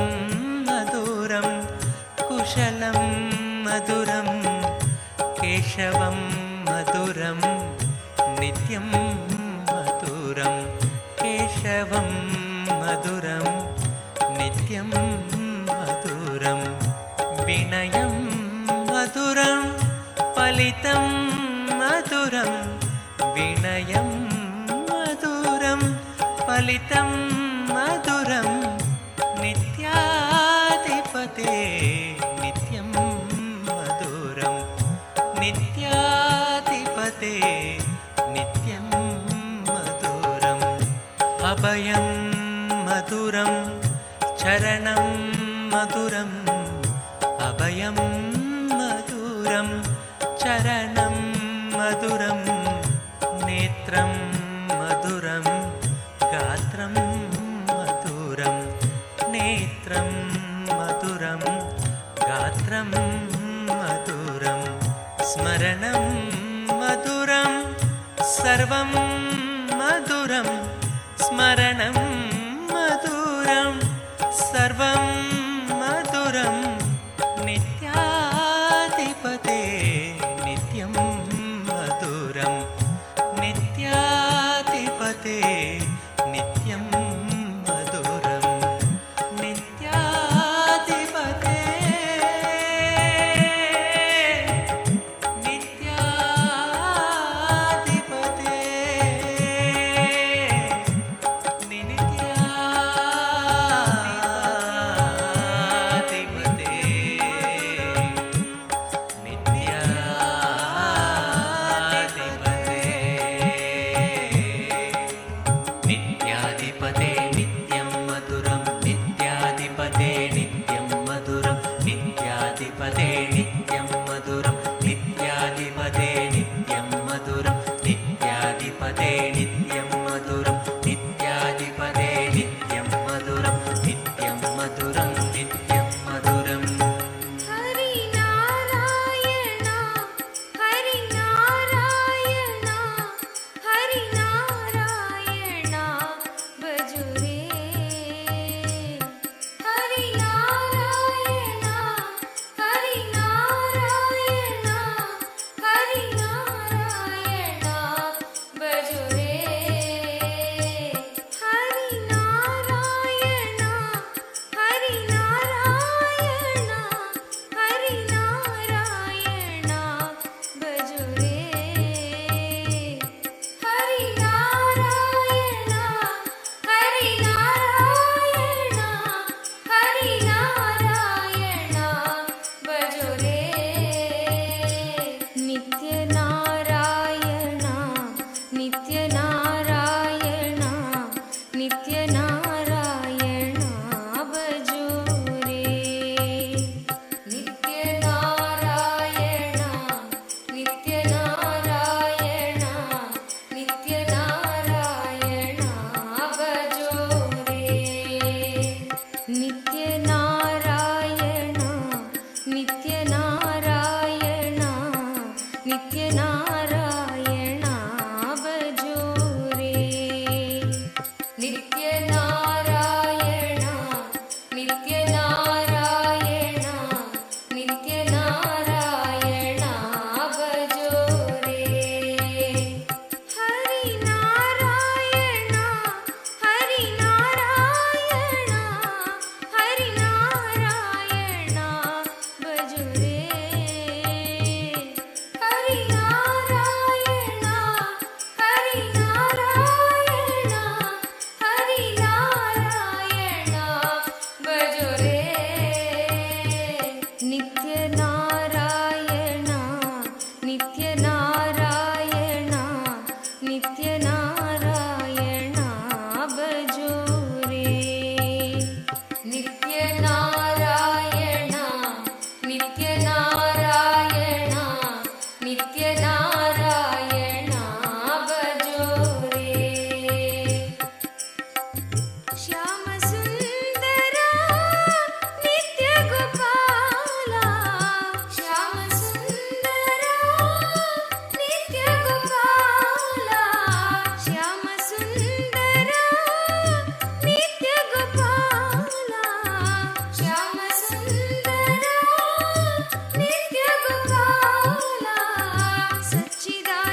मधुरं कुशलं मधुरं केशवं मधुरं नित्यं मधुरं केशवं मधुरं नित्यं मधुरं विनयं मधुरं फलितं मधुरं विनयं मधुरं फलितं मधुरं नित्याधिपते नित्यं मधुरं नित्याधिपते नित्यं मधुरम् अभयं मधुरं चरणं मधुरम् अभयं मधुरं चरणं मधुरं नेत्रं मधुरं गात्रं मधुरं नेत्रं मधुरं गात्रं मधुरं स्मरणं मधुरं सर्वं मधुरं स्मरणं मधुरं सर्वं मधुरं नित्याधिपते नित्यं मधुरं नित्याधिपते नित्यं मधुरं नित्याधिपते नित्याधिपते नित्याधिपते नित्यं मधुरं नित्याधिपते नित्यं मधुरं नित्याधिपते नित्यं मधुरं नित्याधिपते नित्यं मधुरं नित्याधिपते नित्यं मधुरं नित्याधिपते नित्यं मधुरं नित्यं मधुरं नित्यं मधुरम् हरि नारायण हरि नारायण हरि नारायण भजुरे हरि नारायण हरि नारायण हरि नारायण भजुरे हरि नारायण हरि नारायण हरि नारायण भजुरे हरि नारायण हरि नारायण हरि नारायण भजुरे नित्य नारायण नित्य नारायण नित्य नारायण भजुरे नित्य नारायण नित्य नारायण नित्य नारायण भजुरे नित्य नारायण नित्य नारायण नित्य नारायण भजुरे नित्य नारायण नित्य नारायण नित्य नारायण भजुरे हरि नारायण हरि नारायण हरि नारायण भजुरे हरि नारायण हरि नारायण हरि नारायण भजुरे नित्य नारायण नित्य नारायण नित्य नारायण भजुरे नित्य नारायण नित्य नारायण नित्य नारायण भजुरे श्याम सुंदरा नित्य गोपाला श्याम सुंदरा नित्य गोपाला श्याम सुंदरा नित्य गोपाला श्याम सुंदरा नित्य गोपाला सच्चिदानंद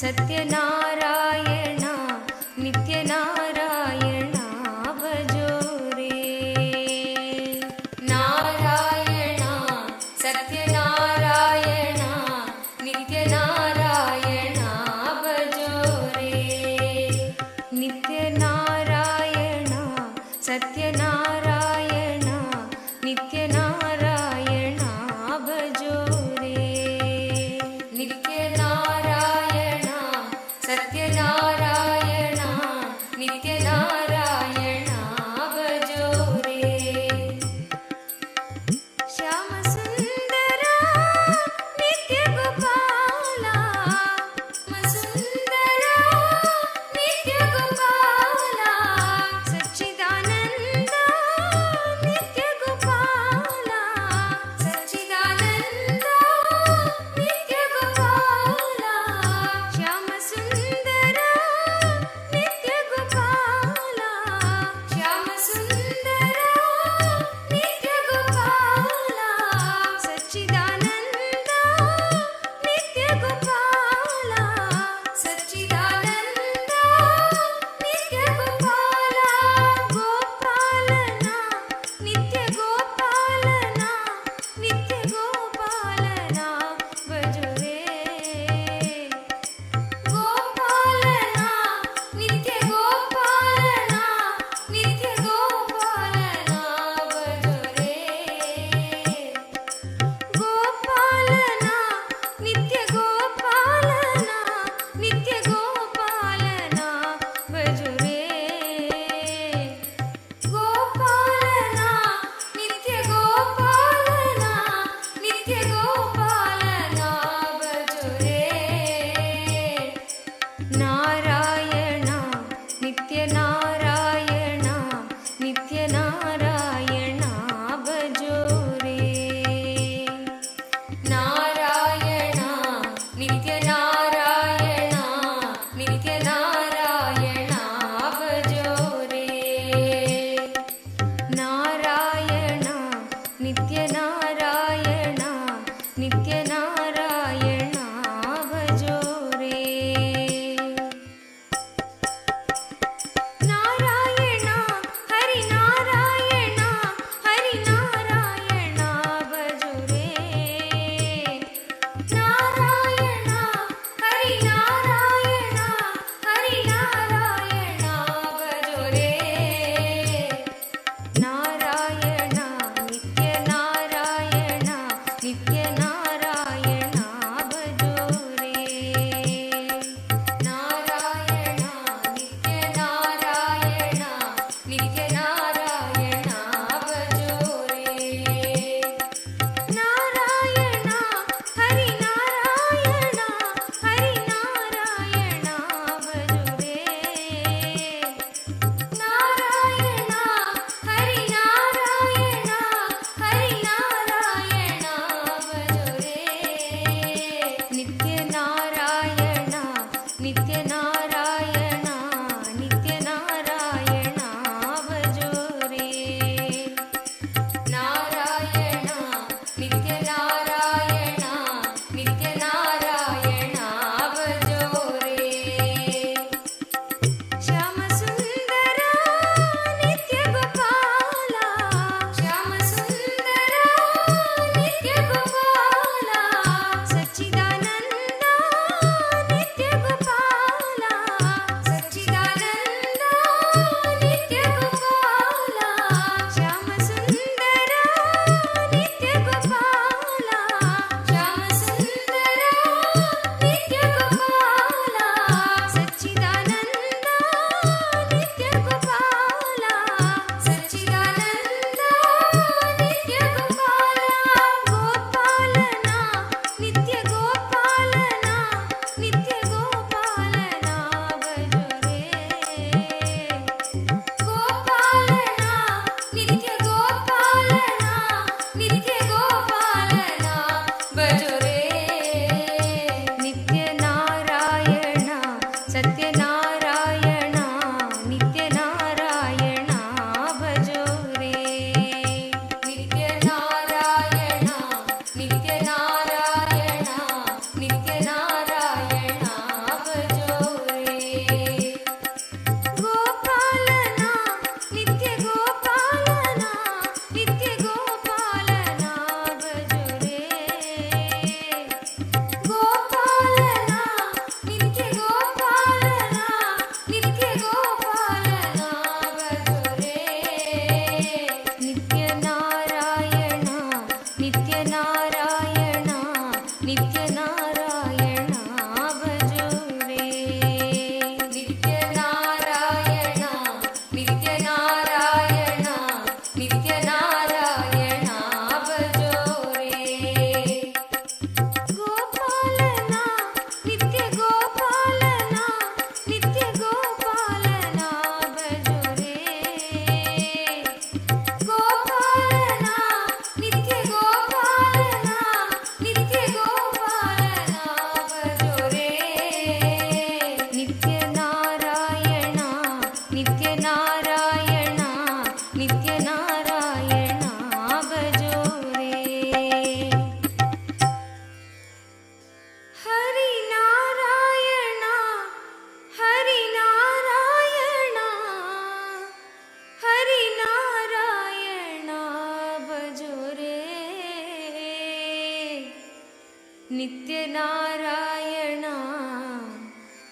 सत्यनारायण नित्यनारायण भजो रे नारायण सत्यनारायण नित्यनारायण भजो रे नित्यनारायण सत्यनारायण नित्यनारायण भजो रे नित्यनारायण सत्य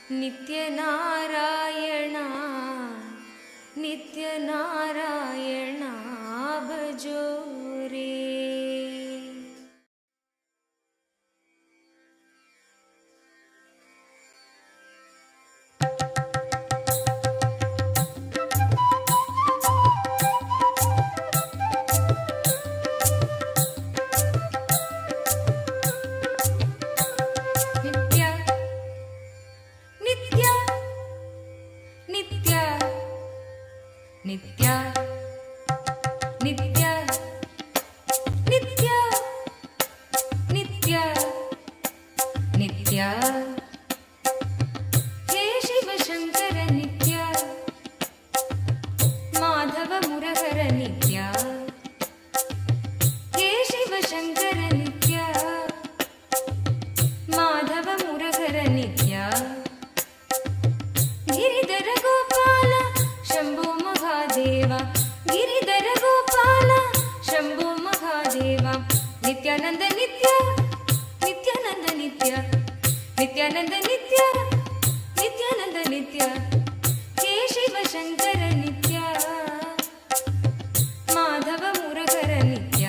नित्यनारायणा नित्यनारायणा भजो रे। नित्या नित्या नित्या नित्या नित्या हे शिव शंकर नित्या माधव मुरहर नित्या हे शिव शंकर नित्या माधव मुरहर नित्या गिरिधर गोपाल शंभो महादेवा गिरिधर गोपाल शंभो महादेवा नित्यानंद नित्य नित्यानंद नित्य नित्यानंद नित्य नित्यानंद नित्य हे शिव शंकर नित्य माधव मुरहर नित्य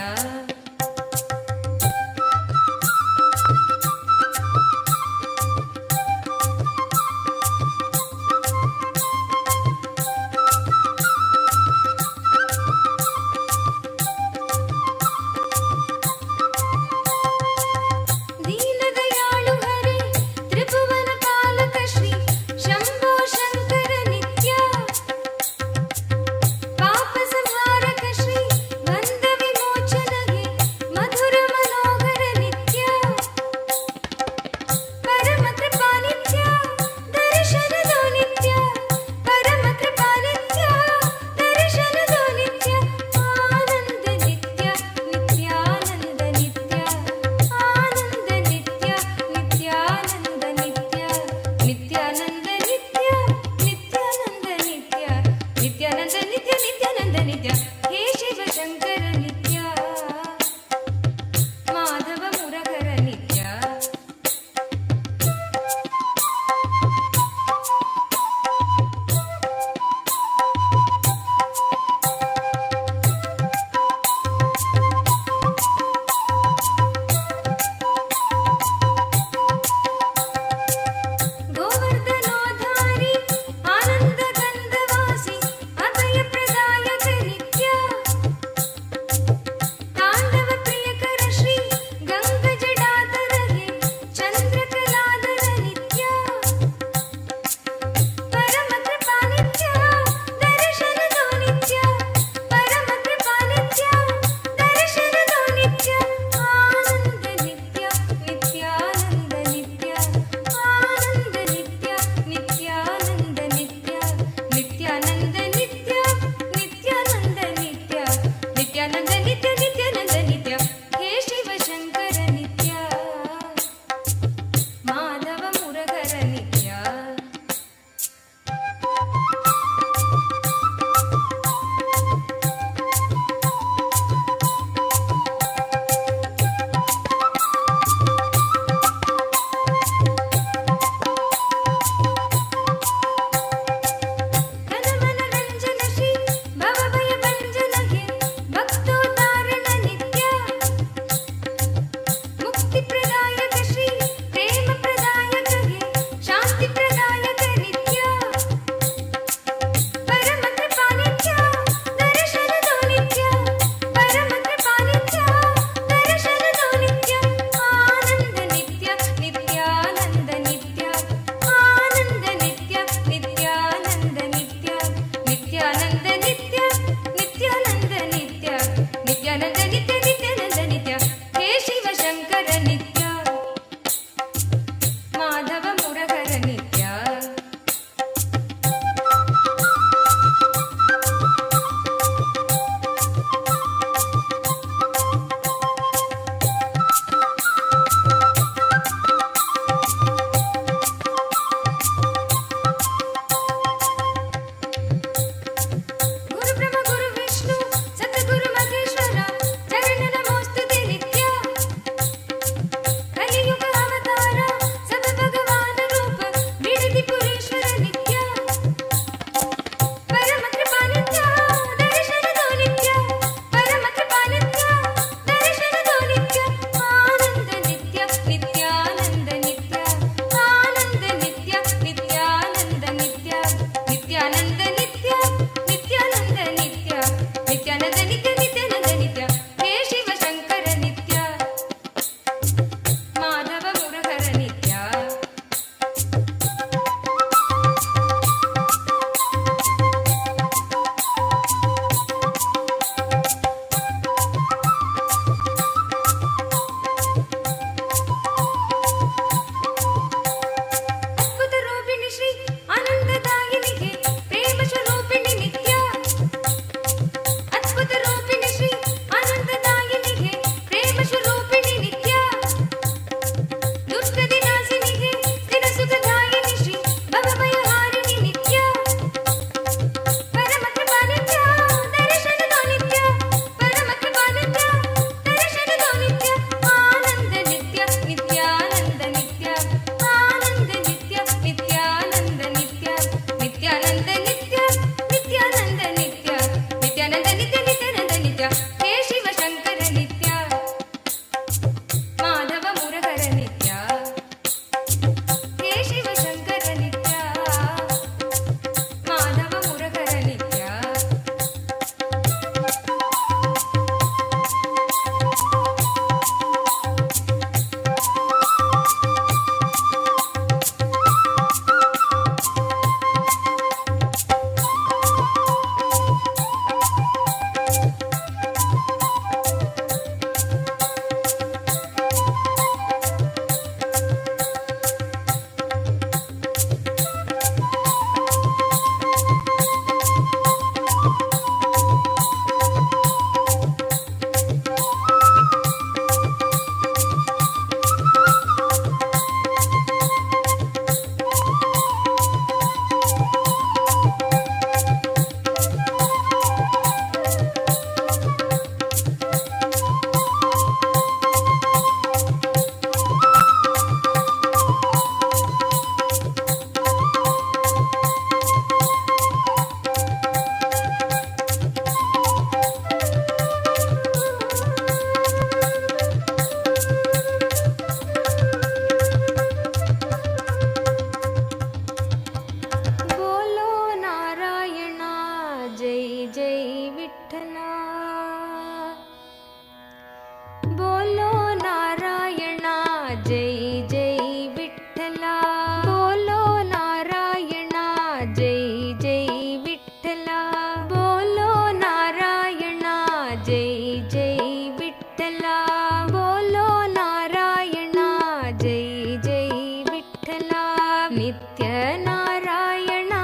नारायणा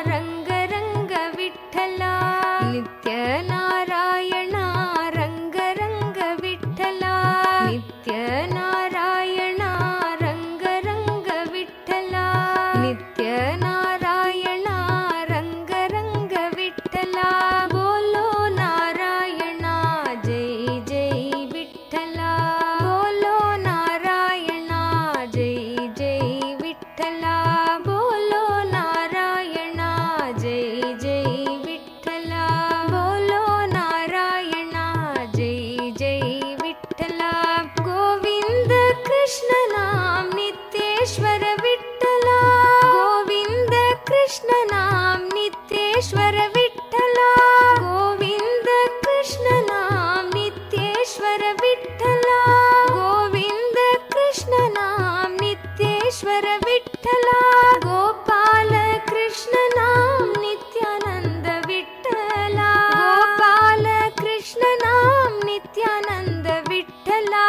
रंग रंग विठ्ठला नित्य नारायणा रंग रंग विठ्ठला नित्य नारायणा रंग रंग विठ्ठला नित्य नारायणा रंग रंग विठ्ठला बोलो नारायणा जय जय विठ्ठला बोलो नारायणा जय जय विठ्ठला बोलो नारायणा जय जय विठ्ठला बोलो नारायणा जय जय विठ्ठला गोविंद कृष्ण नाम नित्येश्वर विठ्ठला गोविंद कृष्ण नाम नित्येश्वर विठ्ठला गोविंद कृष्ण नाम नित्येश्वर विठ्ठला गोविंद कृष्ण नाम नित्येश्वर विठ्ठला गोपाल कृष्ण नाम नित्यानंद विठ्ठला गोपाल कृष्ण नाम नित्यानंद विठ्ठला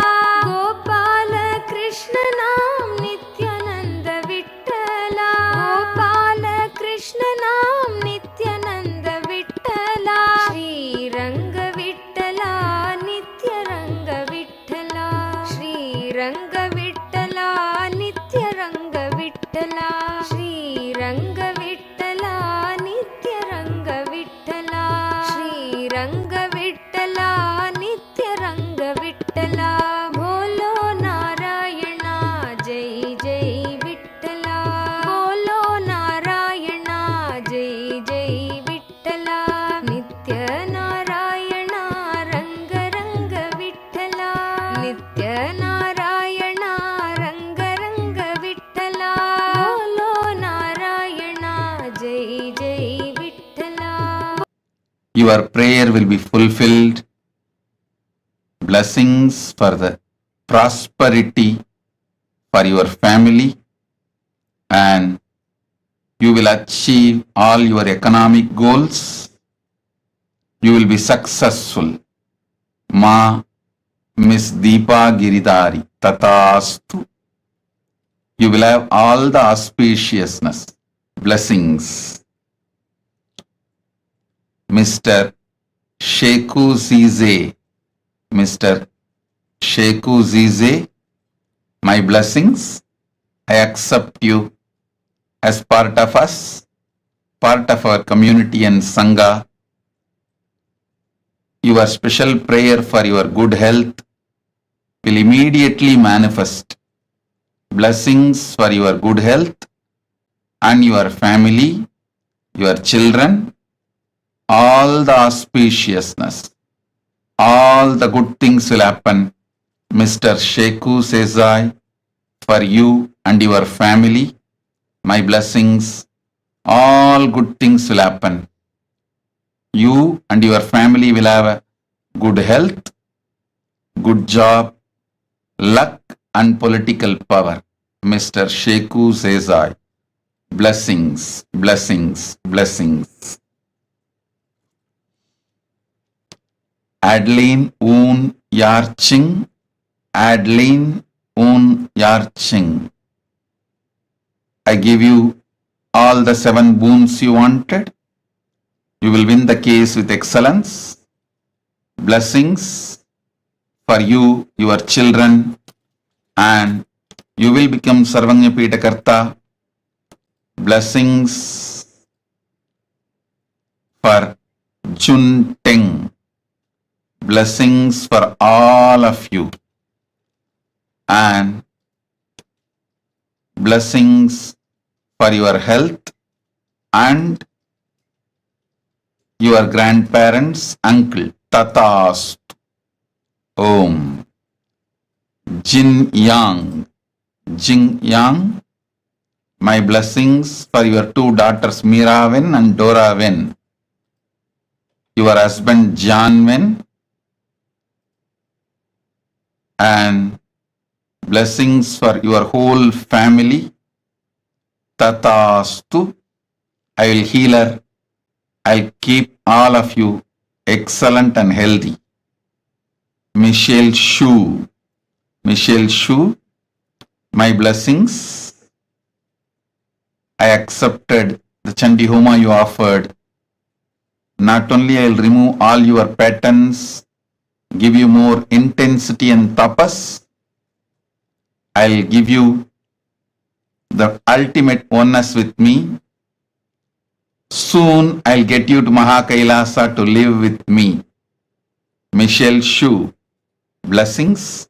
गोपाल कृष्ण नाम नित्यानंद विठ्ठला गोपाल कृष्ण नाम नित्यानंद विठ्ठला श्रीरंग विठ्ठला नित्यरंग विठ्ठला श्रीरंग विठ्ठला नित्यरंग विठ्ठला श्रीरंग विठ्ठला नित्यरंग विठ्ठला श्रीरंग विठ्ठला नित्यरंग विठ्ठला बोलो नारायणा जय जय विठ्ठला बोलो नारायणा जय जय विठ्ठला नित्य नारायणा रंग रंग विठ्ठला नित्य नारायणा रंग रंग विठ्ठला बोलो नारायणा जय जय Vitthala Your prayer will be fulfilled. Blessings for the prosperity for your family, and you will achieve all your economic goals. You will be successful. Ma Miss Deepa Giridhari Tatastu. You will have all the auspiciousness, blessings. Mr. Sheku Zize, Mr. Sheku Zize, my blessings. I accept you as part of us, part of our community and Sangha. Your special prayer for your good health will immediately manifest. Blessings for your good health and your family, your children, all the auspiciousness, all the good things will happen. Mr. Sheku says for you and your family, my blessings, all good things will happen. You and your family will have a good health, good job, luck and political power. Mr. Sheku says blessings, blessings, blessings. Adeline Un Yarching, Adeline Un Yarching. I give you all the 7 boons you wanted. You will win the case with excellence. Blessings for you, your children, and you will become Sarvanya Pitakarta. Blessings for Chun Teng. Blessings for all of you, and blessings for your health and your grandparents, uncle. Tatast. Om. Jin Yang. Jin Yang. My blessings for your 2 daughters, Meera Wen and Dora Wen. Your husband, John Wen. And blessings for your whole family. Tatastu. I will heal her. I'll keep all of you excellent and healthy. Michelle Shu. Michelle Shu, my blessings. I accepted the Chandi Homa you offered. Not only I will remove all your patterns, give you more intensity and tapas, I will give you the ultimate oneness with me. Soon I'll get you to Mahakailasa to live with me. Michelle Shu, blessings.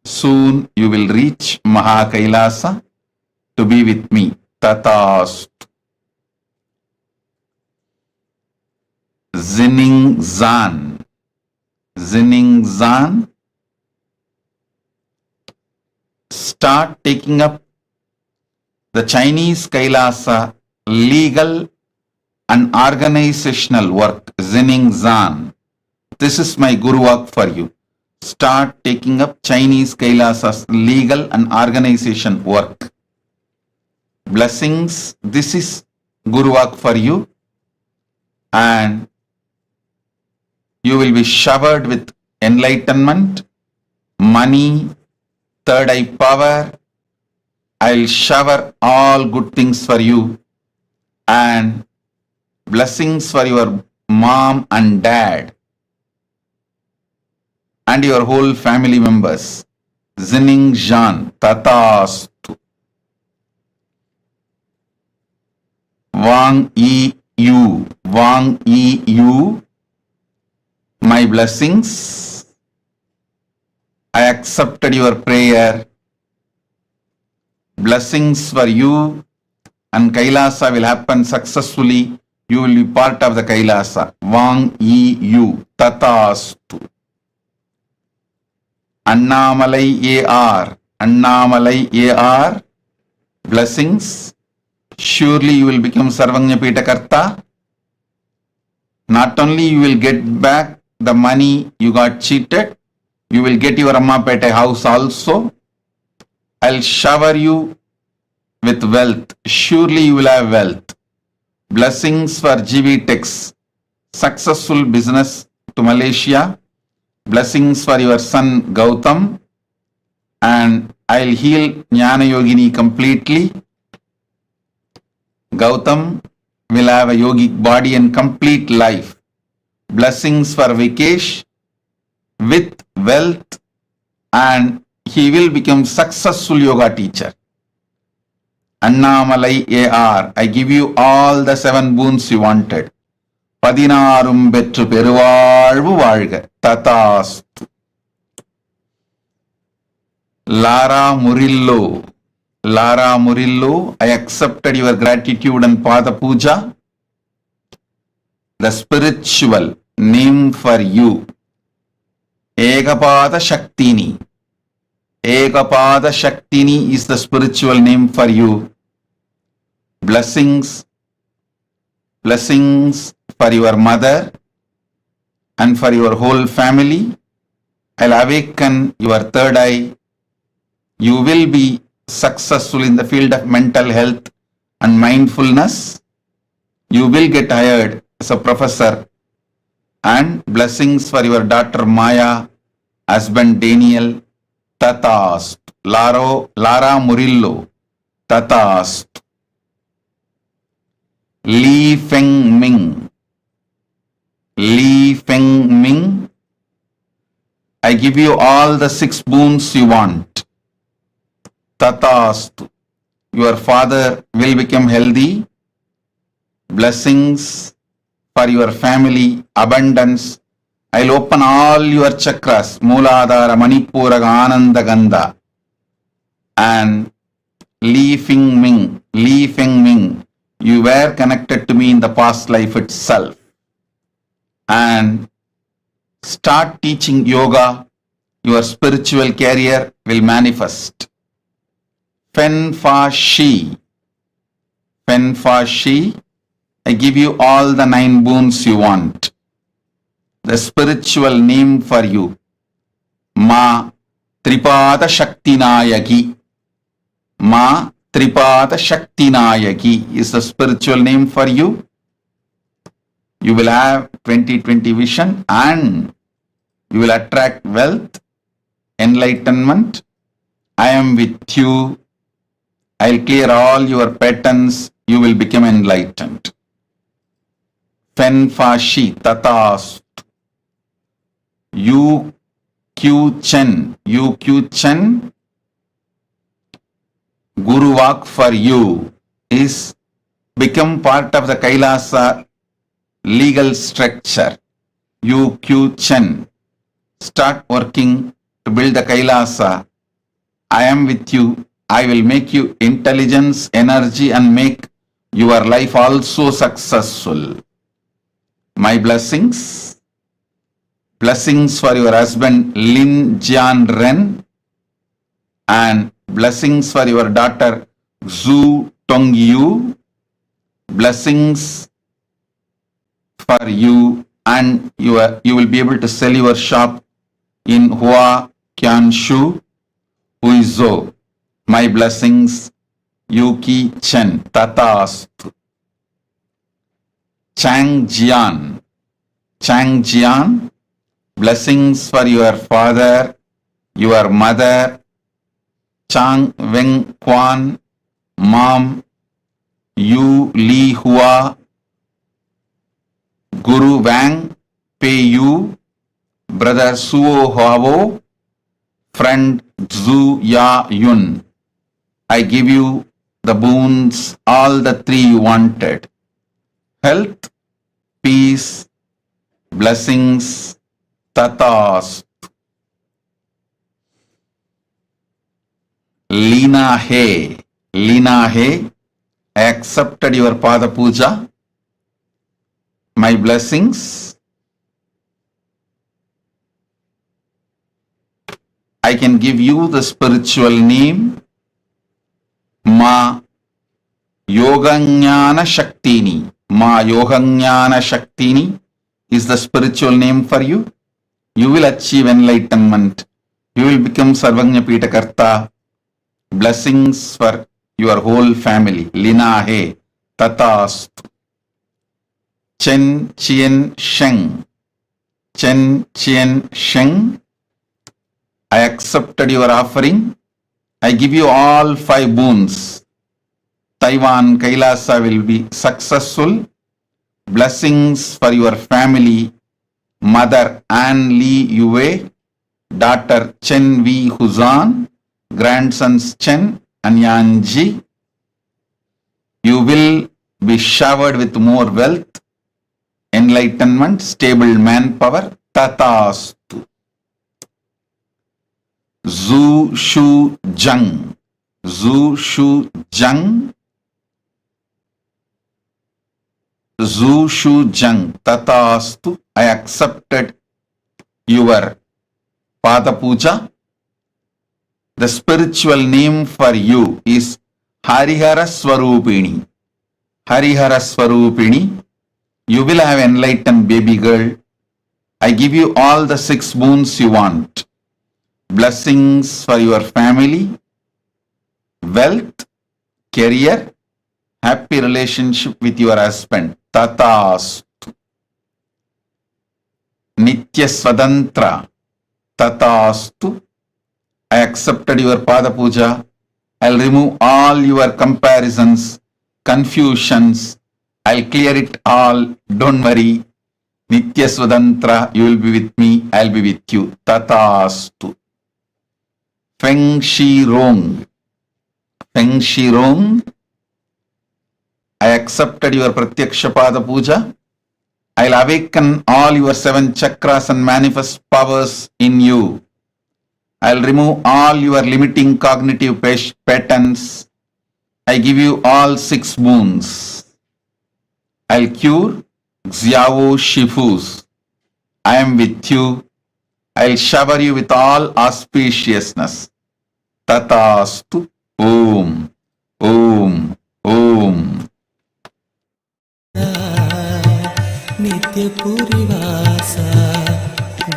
Soon you will reach Mahakailasa to be with me. Tatas. Zinning Zan. Zinning Zan. Start taking up the Chinese Kailasa legal and organizational work. Zinning Zan. This is my Guru work for you. Start taking up Chinese Kailasa's legal and organization work. Blessings. This is Guru work for you. And you will be showered with enlightenment, money, third eye power. I'll shower all good things for you and blessings for your mom and dad and your whole family members. Zinning Jan, Tatastu. Wang Yi Yu, Wang Yi Yu, my blessings. I accepted your prayer. Blessings for you, and Kailasa will happen successfully. You will be part of the Kailasa. Wang Yi Yu, Tatastu. Annamalai AR, Annamalai AR, blessings. Surely you will become Sarvanyapita Karta. Not only you will get back the money you got cheated, you will get your Ammapete house also. I'll shower you with wealth. Surely you will have wealth. Blessings for GV Techs. Successful business to Malaysia. Blessings for your son Gautam. And I'll heal Jnana Yogini completely. Gautam will have a yogic body and complete life. Blessings for Vikesh with wealth, and he will become successful yoga teacher. Annamalai AR, I give you all the 7 boons you wanted. Padinarum betru peruvalvu valga. Tatastu. Lara Murillo. Lara Murillo, I accepted your gratitude and Pada Puja. The spiritual name for you. Ekapada Shaktini. Ekapada Shaktini is the spiritual name for you. Blessings. Blessings for your mother and for your whole family. I'll awaken your third eye. You will be successful in the field of mental health and mindfulness. You will get hired as a professor. And blessings for your daughter Maya, husband Daniel. Tatast. Lara Murillo. Tatast. Li Feng Ming. Li Feng Ming. I give you all the 6 boons you want. Tatastu. Your father will become healthy. Blessings for your family, abundance. I'll open all your chakras, Mooladhara, Manipura, Ananda, Gandha. And Li Feng Ming, Li Feng Ming, you were connected to me in the past life itself. And start teaching yoga, your spiritual career will manifest. Fen Fa Shi. Fen Fa Shi. I give you all the 9 boons you want. The spiritual name for you. Ma Tripada Shaktinayaki. Ma Tripada Shaktinayaki is the spiritual name for you. You will have 20/20 vision and you will attract wealth, enlightenment. I am with you. I'll clear all your patterns, you will become enlightened. Fen Fa Shi Tatast. Yu Q Chen. Yu Q Chen. Guru Vak for you is become part of the Kailasa legal structure. You Q Chen. Start working to build the Kailasa. I am with you. I will make you intelligence, energy, and make your life also successful. My blessings. Blessings for your husband Lin Jian Ren, and blessings for your daughter Zhu Tong Yu. Blessings for you, and you will be able to sell your shop in Hua Qianshu, Huizhou. My blessings, Yuki Chen, Tatastu. Chang Jian. Chang Jian, blessings for your father, your mother, Chang Weng Quan, mom, Yu Li Hua, Guru Wang Pei Yu, brother Suo Huavo, friend Zhu Ya Yun. I give you the boons, all the three you wanted. Health, peace, blessings, tatas. Lina He, Lina He, I accepted your Pada Puja. My blessings. I can give you the spiritual name, Ma Yoganyana Shaktini. Ma Yoganyana Shaktini is the spiritual name for you. You will achieve enlightenment. You will become Sarvagnya Pitakarta. Blessings for your whole family. Lina He, Tatastu. Chen Chien Sheng. Chen Chien Sheng. I accepted your offering. I give you all 5 boons. Taiwan Kailasa will be successful. Blessings for your family. Mother Anne Lee Yue, daughter Chen V Huzan, grandsons Chen and Yanji. You will be showered with more wealth, enlightenment, stable manpower. Tatastu. Zhu Shu Zhang. Zhu Shu Zhang. Zhu Shu Zhang. Tatastu. I accepted your Pada Puja. The spiritual name for you is Harihara Swarupini. Harihara Swarupini. You will have enlightened baby girl. I give you all the 6 boons you want. Blessings for your family, wealth, career, happy relationship with your husband. Tatastu. Nitya Swatantra. Tatastu. I accepted your Pada Puja. I'll remove all your comparisons, confusions. I'll clear it all. Don't worry. Nitya Swatantra, you will be with me. I'll be with you. Tatastu. Feng Shi Rong. Feng Shi Rong. I accepted your Pratyaksha Pada Puja. I'll awaken all your 7 chakras and manifest powers in you. I'll remove all your limiting cognitive patterns. I give you all 6 boons. I'll cure Xiao Shifus. I am with you. I'll shower you with all auspiciousness. Tatastu. Om. Om. Om. Nityapurivasa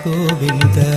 Govinda.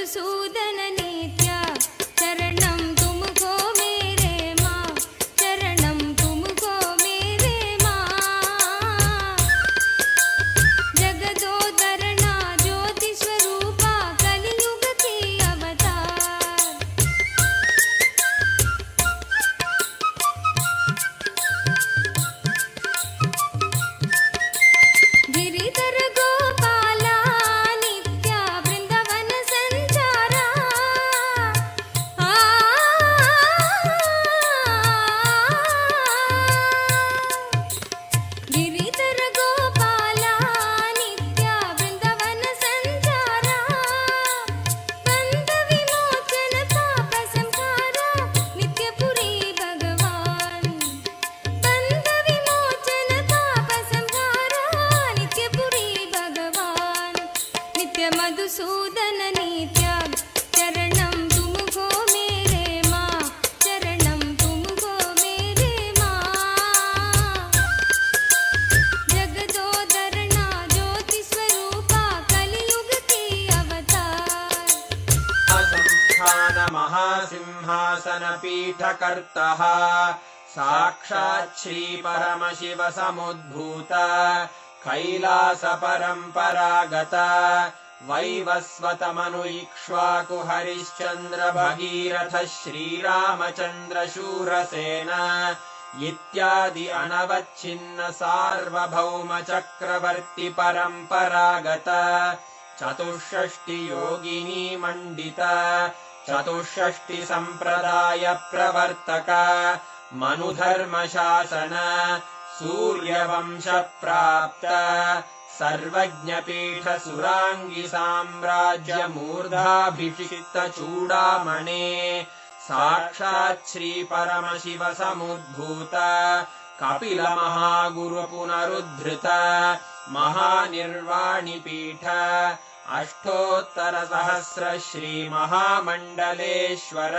Madhusudan नित्य चरणं तुमको मेरे माँ चरणं तुमको मेरे माँ जगदोदरणा ज्योति स्वरूपा कलियुग की अवतार गिरिधर गोपाला नित्य वृंदावन संचारा आ गिरिधर गोपाला नित्य वृंदावन संचारा बंध विमोचन पाप संहारा नित्यपुरी भगवान बंध विमोचन पाप संहारा नित्यपुरी भगवान नित्य मधुसूदन नित्य चरणं तुमको मेरे माँ चरणं तुमको मेरे माँ जगदोदरणा ज्योति स्वरूपा कलियुग की अवतार संस्थान महासिंहासन पीठकर्तः साक्षात् श्री परमशिव समुद्भूत कैलास परम्परागत वैवस्वत मनु इक्ष्वाकु हरिश्चन्द्र भगीरथ श्रीरामचन्द्र शूरसेन इत्यादि अनवच्छिन्न सार्वभौम चक्रवर्ति परम्परागत चतुष्षष्टि योगिनी मंडित चतुष्षष्टि संप्रदाय प्रवर्तक मनुधर्म शासन सूर्यवंश प्राप्त सर्वज्ञ पीठ सुरांगी साम्राज्य मूर्धाभिषिक्त चूडामणे साक्षात् श्री परमशिव समुद्भूत कपिल महागुरु पुनरुद्धृत महानिर्वाणि पीठ अष्टोत्तर सहस्र श्री महामंडलेश्वर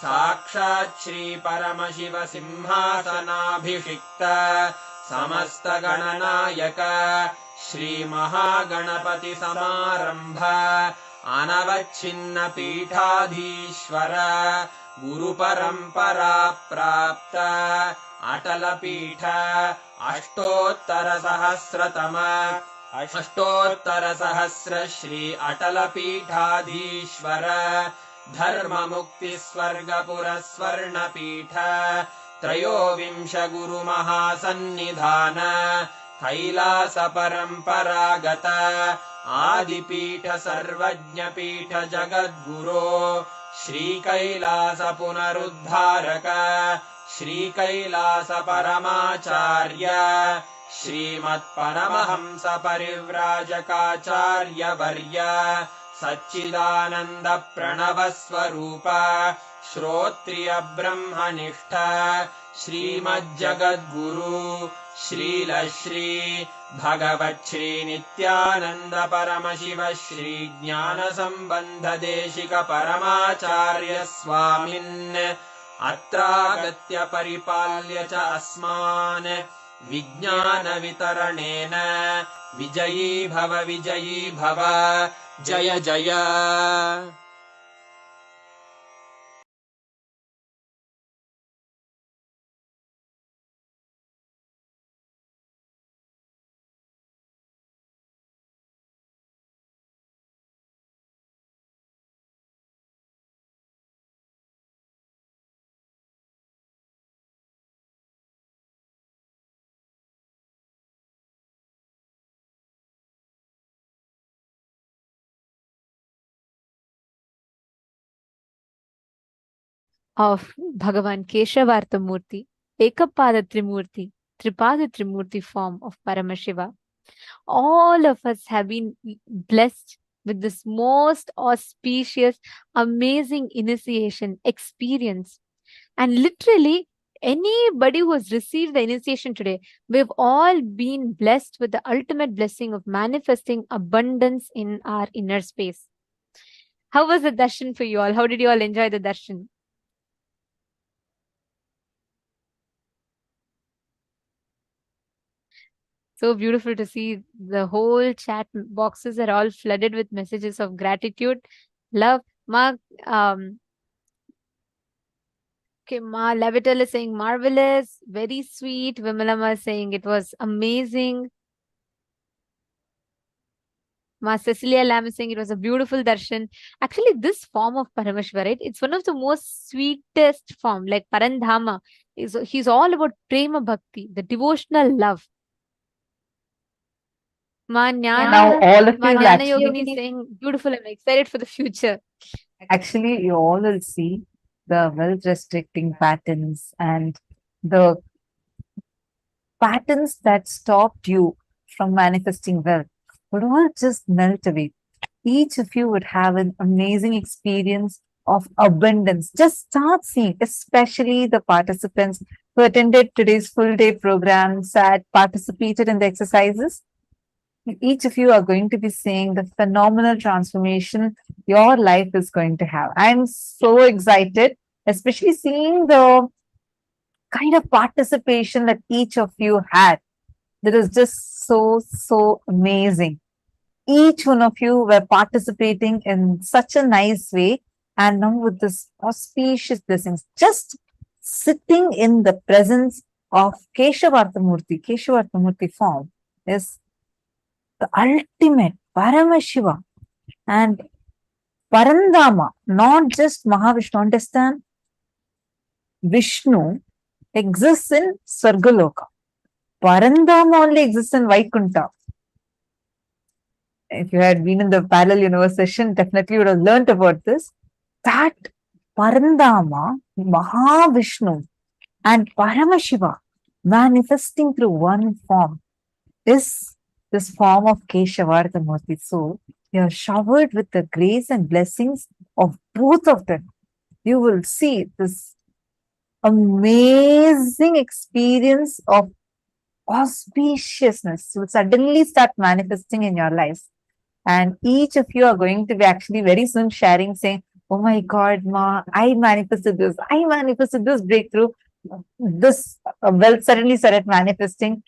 साक्षात् श्री परमशिव सिंहासनाभिषिक्त समस्त गणनायक श्री महागणपति समारंभ अनवच्छिन्न पीठाधीश्वर गुरु परंपरा प्राप्त अटल पीठ अष्टोत्तर सहस्र श्री अटल पीठाधीश्वर धर्म मुक्ति स्वर्गपुर स्वर्ण पीठ त्रयोविंश गुरु महासन्निधान कैलास परंपरागत आदिपीठ सर्वज्ञ पीठ जगद्गुरो श्री कैलास पुनरुद्धारक श्री कैलास परमाचार्य श्रीमत्परमहंस परिव्राजकाचार्य वर्य सच्चिदानंद प्रणव स्वरूप श्रोत्रिय ब्रह्मनिष्ठ श्रीमज्जगद्गुरु श्रील श्री भगवत् श्री नित्यानंद परमशिव श्री ज्ञान संबंध देशिक परमाचार्य स्वामिन् अत्रागत्य परिपाल्य च अस्मान् विज्ञान वितरणेन विजयी भव जय जय of Bhagavan Keshavartha Murti, Ekapada Trimurti, Tripada Trimurti form of Paramashiva. All of us have been blessed with this most auspicious, amazing initiation experience. And literally, anybody who has received the initiation today, we've all been blessed with the ultimate blessing of manifesting abundance in our inner space. How was the darshan for you all? How did you all enjoy the darshan? So beautiful to see the whole chat boxes are all flooded with messages of gratitude. Love. Ma, okay, Ma Levital is saying marvelous, very sweet. Vimalama is saying it was amazing. Ma Cecilia Lam is saying it was a beautiful darshan. Actually, this form of Parameshwar, right? It's one of the most sweetest form, like Parandhama. He's all about prema bhakti, the devotional love. Ma Now, Jnana, all of Ma you will Jnana actually, Yogini is saying beautiful. I'm excited for the future. actually, you all will see the wealth restricting patterns and the patterns that stopped you from manifesting wealth would all just melt away. Each of you would have an amazing experience of abundance. Just start seeing, especially the participants who attended today's full day program, sat, participated in the exercises. Each of you are going to be seeing the phenomenal transformation your life is going to have. I'm so excited, especially seeing the kind of participation that each of you had. That is just so amazing. Each one of you were participating in such a nice way, and now with this auspicious blessings, just sitting in the presence of Keshavartha Murti form is the ultimate Paramashiva and Parandama, not just Mahavishnu. Understand? Vishnu exists in Svargaloka. Parandama only exists in Vaikunta. If you had been in the parallel universe session, definitely you would have learnt about this. That Parandama, Mahavishnu, and Paramashiva manifesting through one form is this form of Keshavartha Murti. So you are showered with the grace and blessings of both of them. You will see this amazing experience of auspiciousness will suddenly start manifesting in your lives. And each of you are going to be actually very soon sharing, saying, "Oh my God, Ma, I manifested this. I manifested this breakthrough. This wealth suddenly started manifesting."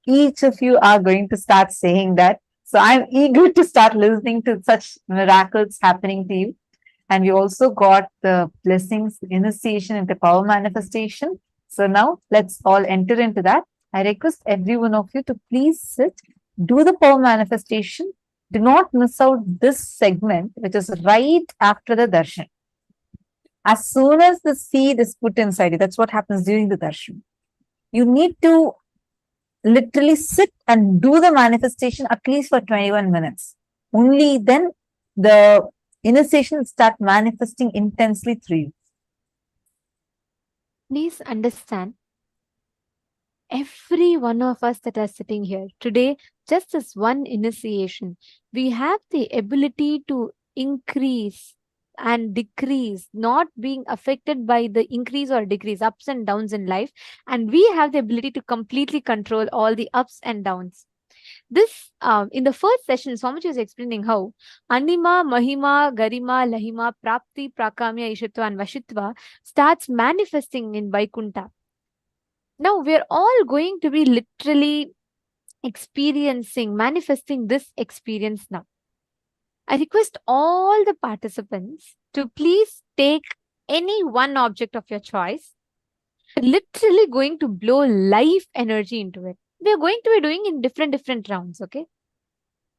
Each of you are going to start saying that. So I'm eager to start listening to such miracles happening to you. And we also got the blessings, initiation into power manifestation. So now let's all enter into that. I request every one of you to please sit, do the power manifestation. Do not miss out this segment, which is right after the darshan. As soon as the seed is put inside you, that's what happens during the darshan. You need to literally sit and do the manifestation at least for 21 minutes. Only then the initiation will start manifesting intensely through you. Please understand, every one of us that are sitting here today, just as one initiation, we have the ability to increase and decrease, not being affected by the increase or decrease, ups and downs in life. And we have the ability to completely control all the ups and downs. This, in the first session, Swamiji was explaining how Anima, Mahima, Garima, Lahima, Prapti, Prakamya, Ishitva, and Vashitva starts manifesting in Vaikunta. Now we're all going to be literally experiencing, manifesting this experience now. I request all the participants to please take any one object of your choice. Literally going to blow life energy into it. We are going to be doing in different rounds, okay?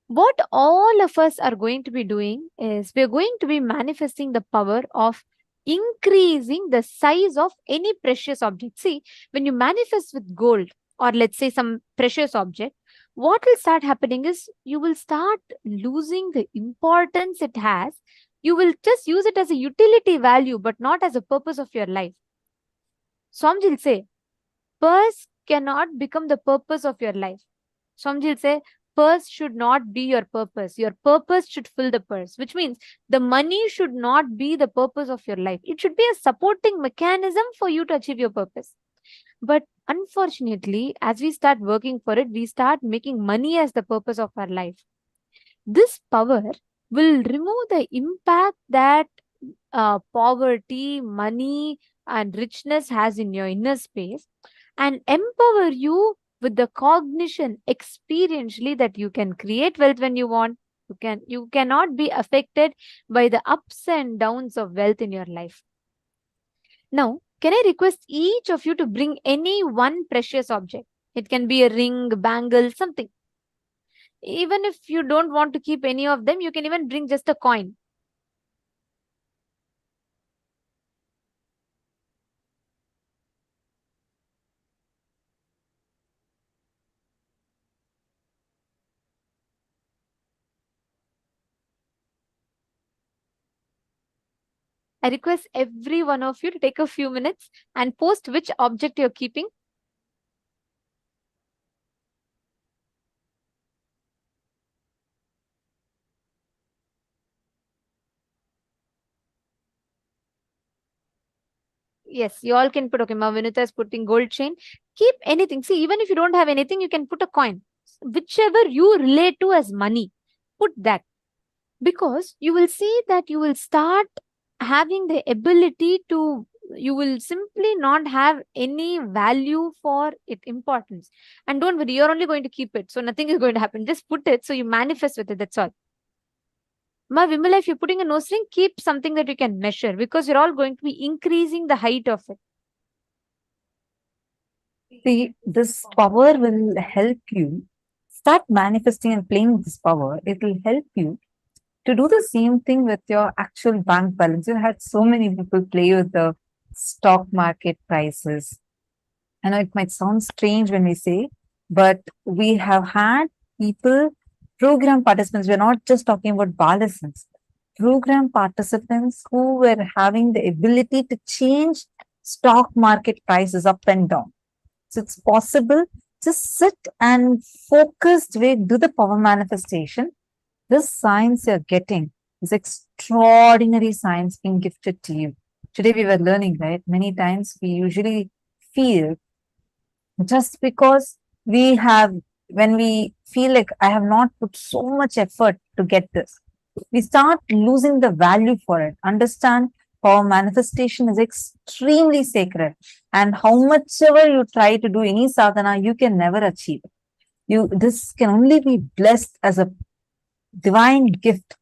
What all of us are going to be doing is we're going to be manifesting the power of increasing the size of any precious object. See, when you manifest with gold or let's say some precious object, what will start happening is you will start losing the importance it has. You will just use it as a utility value, but not as a purpose of your life. Swamiji will say, purse cannot become the purpose of your life. Swamiji will say, purse should not be your purpose. Your purpose should fill the purse, which means the money should not be the purpose of your life. It should be a supporting mechanism for you to achieve your purpose. But unfortunately, as we start working for it, we start making money as the purpose of our life. This power will remove the impact that poverty, money, and richness has in your inner space and empower you with the cognition experientially that you can create wealth when you want, You cannot be affected by the ups and downs of wealth in your life. Now, can I request each of you to bring any one precious object? It can be a ring, bangle, something. Even if you don't want to keep any of them, you can even bring just a coin. I request every one of you to take a few minutes and post which object you're keeping. Yes, you all can put, okay, Vinita is putting gold chain. Keep anything. See, even if you don't have anything, you can put a coin. Whichever you relate to as money, put that. Because you will see that you will start having the ability to, you will simply not have any value for it, importance. And don't worry, you're only going to keep it. So nothing is going to happen. Just put it so you manifest with it. That's all. Ma Vimala, if you're putting a nose ring, keep something that you can measure because you're all going to be increasing the height of it. See, this power will help you start manifesting and playing with this power. It will help you to do the same thing with your actual bank balance. You had so many people play with the stock market prices. I know it might sound strange when we say, but we have had people, program participants, we're not just talking about balance, program participants who were having the ability to change stock market prices up and down. So it's possible. Just sit and focused way, do the power manifestation. This science you're getting is extraordinary science being gifted to you. Today we were learning, right? Many times we usually feel just because we have, when we feel like I have not put so much effort to get this, we start losing the value for it. Understand, power manifestation is extremely sacred, and how much ever you try to do any sadhana, you can never achieve it. This can only be blessed as a divine gift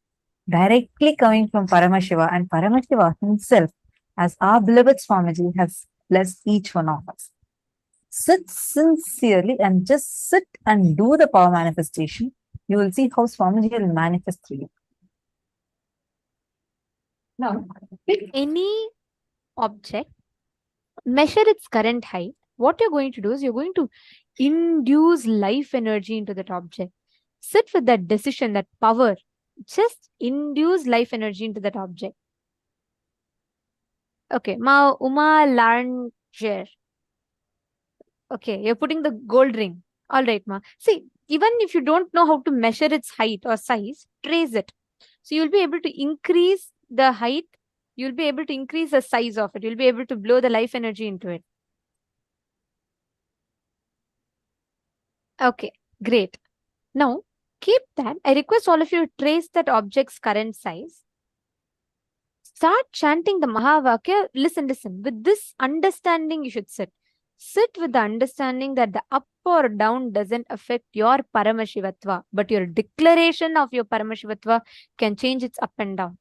directly coming from Paramashiva, and Paramashiva himself, as our beloved Swamiji, has blessed each one of us. Sit sincerely and just sit and do the power manifestation. You will see how Swamiji will manifest through you. Now, Pick any object, measure its current height. What you're going to do is you're going to induce life energy into that object. Sit with that decision, that power. Just induce life energy into that object. Okay, Ma Uma Larnger. Okay, you're putting the gold ring. All right, Ma. See, even if you don't know how to measure its height or size, trace it. So you'll be able to increase the height. You'll be able to increase the size of it. You'll be able to blow the life energy into it. Okay, great. Now, keep that. I request all of you to trace that object's current size. Start chanting the Mahavakya. Listen. With this understanding, you should sit. Sit with the understanding that the up or down doesn't affect your Paramashivatva, but your declaration of your Paramashivatva can change its up and down.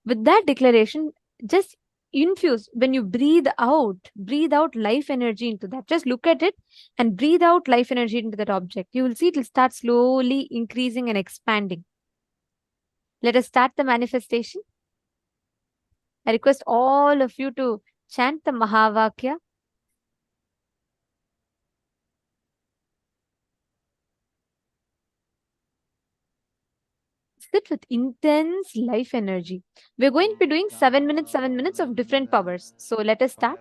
With that declaration, just infuse, when you breathe out life energy into that. Just look at it and breathe out life energy into that object. You will see it will start slowly increasing and expanding. Let us start the manifestation. I request all of you to chant the Mahavakya. Sit with intense life energy. We're going to be doing 7 minutes of different powers. So let us start.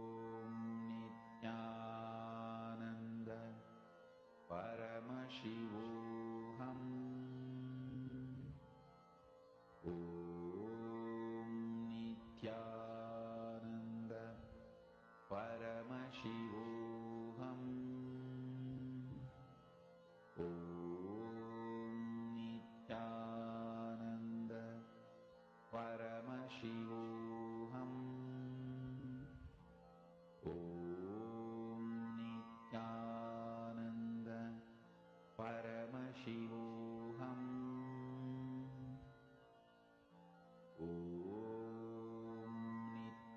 Shivoham. Om Nityananda Paramashivoham. Om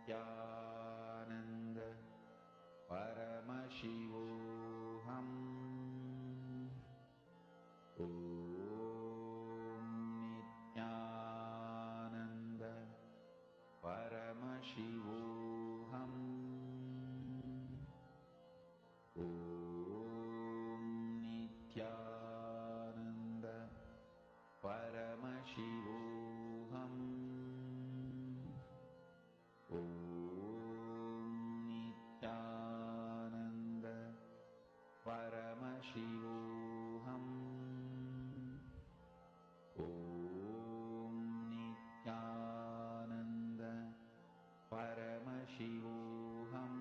Nityananda Paramashivoham. Om Nityananda Paramashivoham. Om Nityananda Paramashivoham. Om Nityananda Paramashivoham.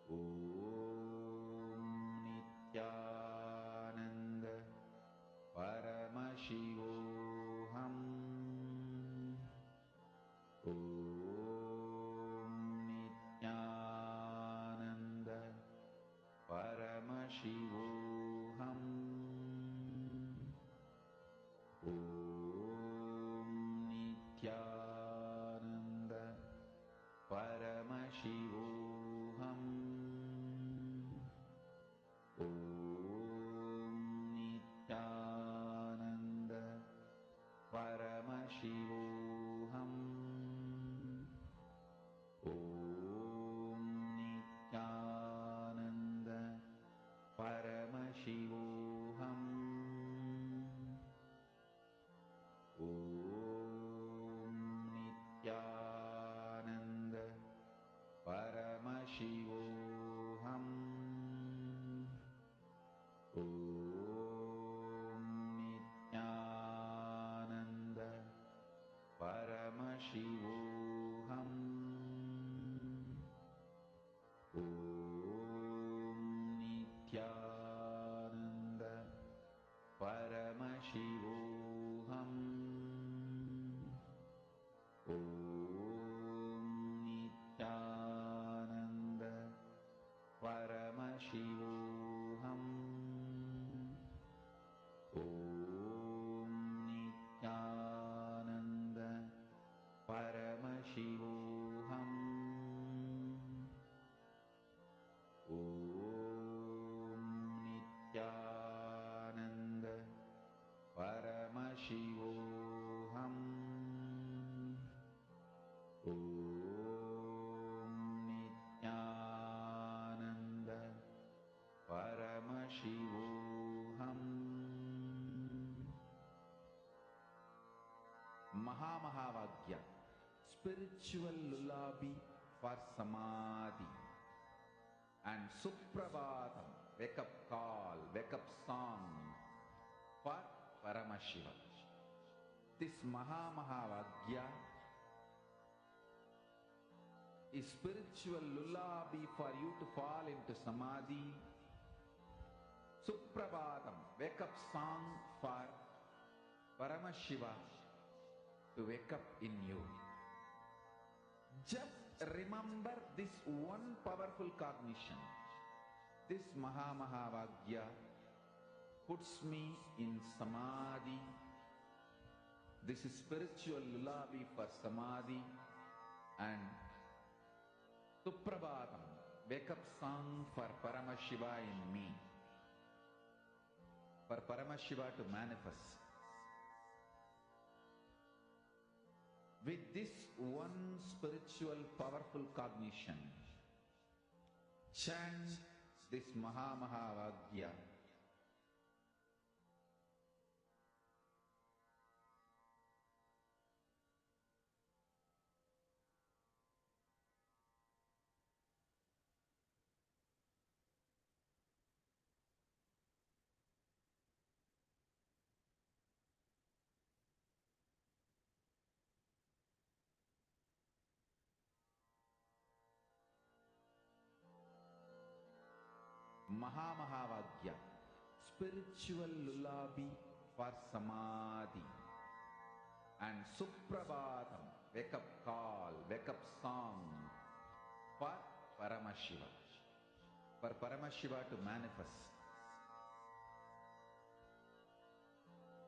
Om Nityananda Paramashivoham. Om Nityananda Paramashivoham. Om Nityananda Paramashivoham. Om Nityananda Paramashivoham. Om Nityananda Paramashivoham. Om Nityananda Paramashivoham. Om Nityananda Paramashivoham. Om Nityananda Paramashivoham. Om Nityananda Paramashivoham. Om Nityananda Paramashivoham. Om Nityananda Paramashivoham. Om Nityananda Paramashivoham. Om Nityananda Paramashivoham. Mahamahavaagya, spiritual lullaby for Samadhi, and Suprabhatam, wake up call, wake up song for Paramashiva. This Mahamahavaagya is spiritual lullaby for you to fall into Samadhi. Suprabhatam, wake up song for Paramashiva to wake up in you. Just remember this one powerful cognition. This Mahamahavaagya puts me in Samadhi. This is spiritual lullaby for Samadhi. And Suprabhatam, wake up song for Paramashiva in me. For Paramashiva to manifest. With this one spiritual powerful cognition, chant this Mahamahavaagya. Mahamahavaagya, spiritual lullaby for Samadhi, and Suprabhatam, wake up call, wake up song for Paramashiva. For Paramashiva to manifest.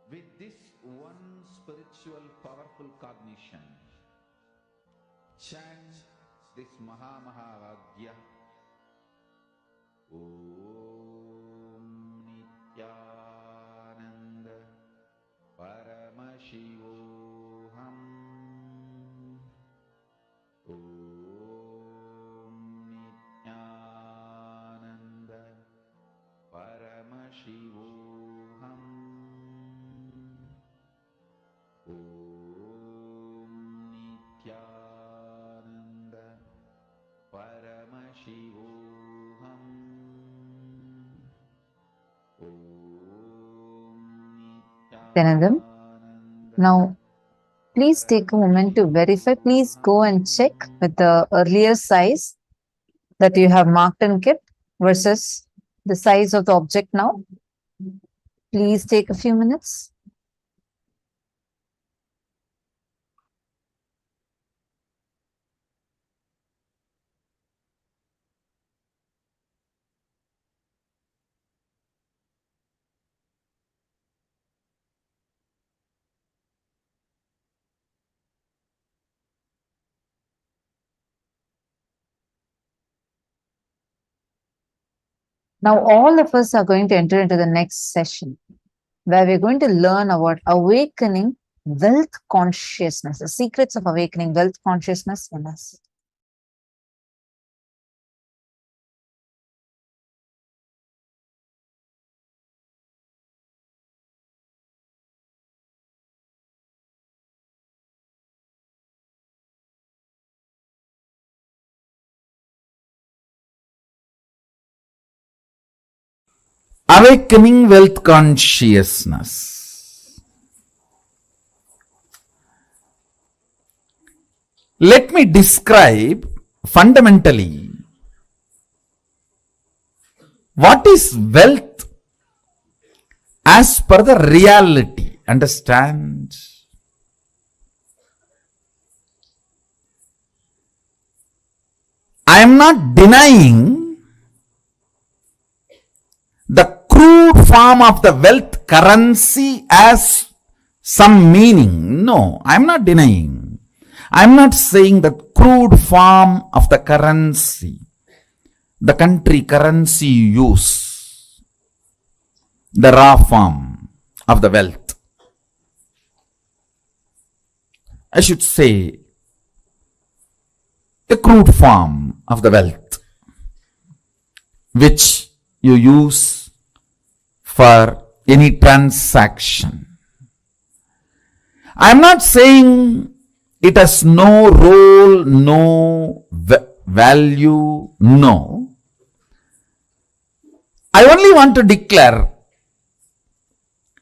With this one spiritual powerful cognition, chant this Mahavagya. Om Nityananda Paramashivoham. Om Nityananda Paramashivoham. Om Nityananda Paramashivoham. Dhananjam. Now, please take a moment to verify. Please go and check with the earlier size that you have marked and kept versus the size of the object now. Please take a few minutes. Now, all of us are going to enter into the next session where we're going to learn about awakening wealth consciousness, the secrets of awakening wealth consciousness in us. Awakening wealth consciousness. Let me describe fundamentally what is wealth as per the reality. Understand? I am not denying the crude form of the wealth currency as some meaning. No, I am not denying. I am not saying that crude form of the currency, the country currency you use, the raw form of the wealth. I should say the crude form of the wealth which you use for any transaction. I am not saying it has no role, no value, no. I only want to declare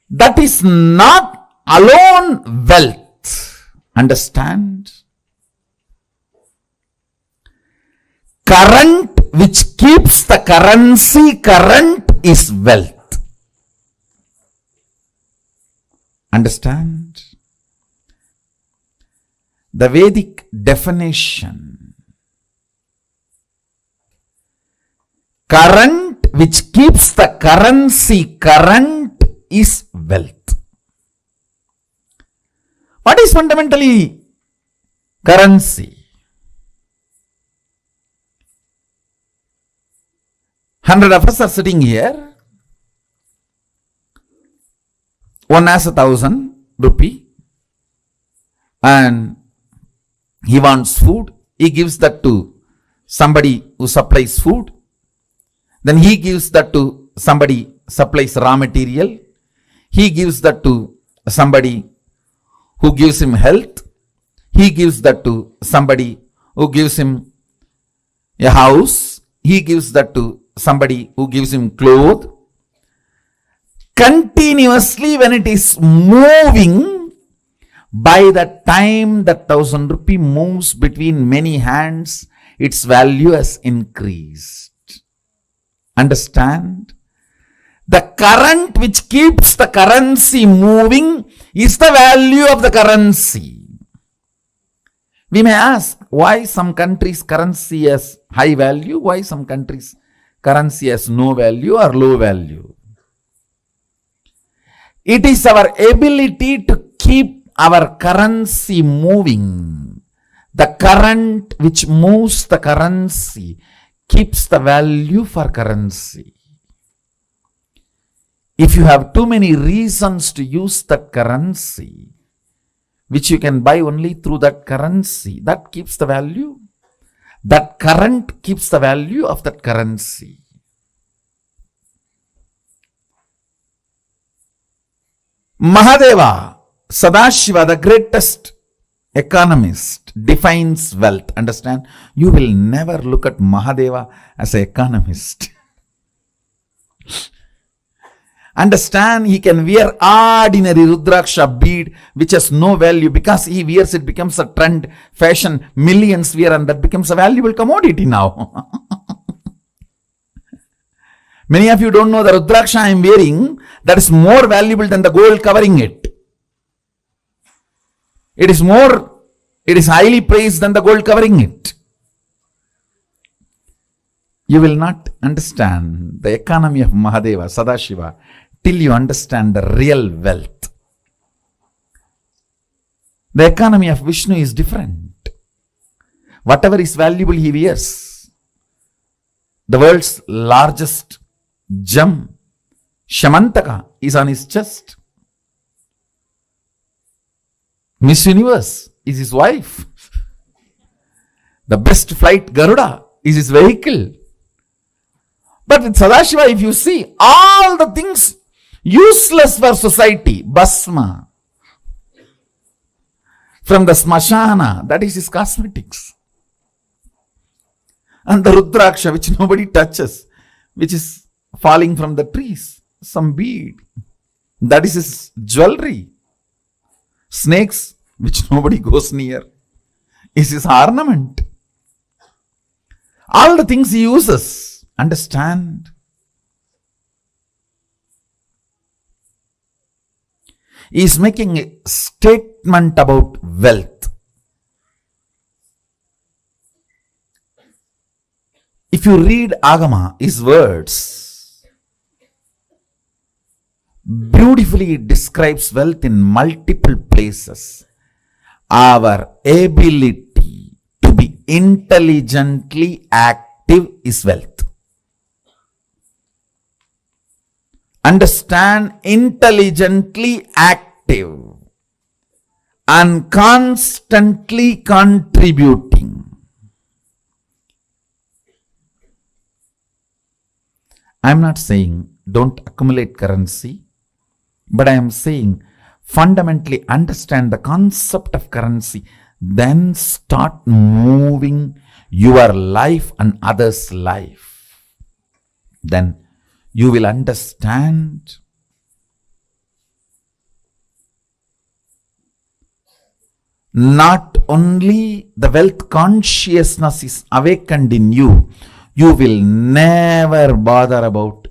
that is not alone wealth. Understand? Current which keeps the currency current is wealth. Understand? The Vedic definition. Current which keeps the currency current is wealth. What is fundamentally currency? 100 of us are sitting here. One has 1,000 rupee and he wants food. He gives that to somebody who supplies food. Then he gives that to somebody supplies raw material. He gives that to somebody who gives him health. He gives that to somebody who gives him a house. He gives that to somebody who gives him clothes. Continuously when it is moving, by the time that 1,000 rupee moves between many hands, its value has increased. Understand? The current which keeps the currency moving is the value of the currency. We may ask why some countries' currency has high value, why some countries' currency has no value or low value. It is our ability to keep our currency moving. The current which moves the currency keeps the value for currency. If you have too many reasons to use that currency, which you can buy only through that currency, that keeps the value. That current keeps the value of that currency. Mahadeva, Sadashiva, the greatest economist, defines wealth. Understand? You will never look at Mahadeva as an economist. Understand, he can wear ordinary Rudraksha bead which has no value. Because he wears it, becomes a trend, fashion, millions wear, and that becomes a valuable commodity now. Many of you don't know the Rudraksha I am wearing, that is more valuable than the gold covering it. It is highly praised than the gold covering it. You will not understand the economy of Mahadeva, Sadashiva, till you understand the real wealth. The economy of Vishnu is different. Whatever is valuable he wears. The world's largest gem, Shamantaka, is on his chest. Miss Universe is his wife. The best flight, Garuda, is his vehicle. But with Sadashiva, if you see, all the things useless for society, Basma, from the Smashana, that is his cosmetics. And the Rudraksha, which nobody touches, which is falling from the trees, some bead, that is his jewelry. Snakes, which nobody goes near, is his ornament. All the things he uses, understand. He is making a statement about wealth. If you read Agama, his words, beautifully it describes wealth in multiple places. Our ability to be intelligently active is wealth. Understand, intelligently active and constantly contributing. I am not saying don't accumulate currency, but I am saying fundamentally understand the concept of currency, then start moving your life and others' life. Then you will understand not only the wealth consciousness is awakened in you, you will never bother about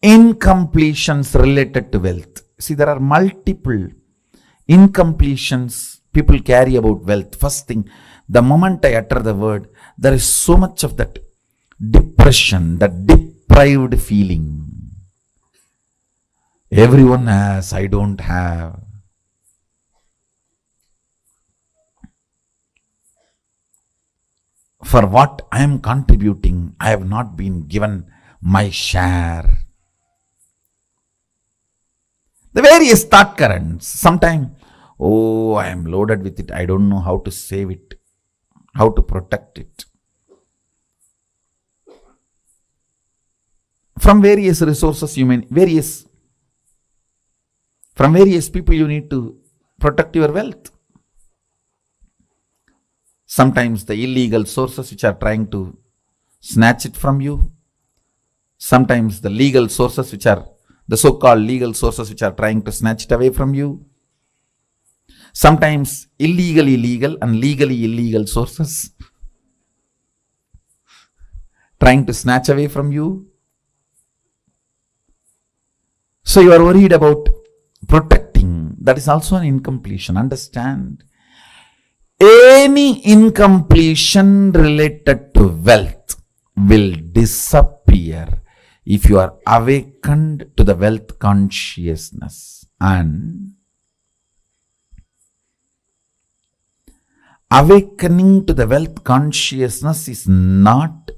incompletions related to wealth. See, there are multiple incompletions people carry about wealth. First thing, the moment I utter the word, there is so much of that depression, that deprived feeling. Everyone has, I don't have. For what I am contributing, I have not been given my share. The various thought currents. Sometimes, oh, I am loaded with it. I don't know how to save it, how to protect it. From various resources, from various people, you need to protect your wealth. Sometimes the illegal sources which are trying to snatch it from you. Sometimes the legal sources which are the so-called legal sources which are trying to snatch it away from you. Sometimes illegally legal and legally illegal sources. trying to snatch away from you. So you are worried about protecting. That is also an incompletion. Understand? Any incompletion related to wealth will disappear if you are awakened to the wealth consciousness. And awakening to the wealth consciousness is not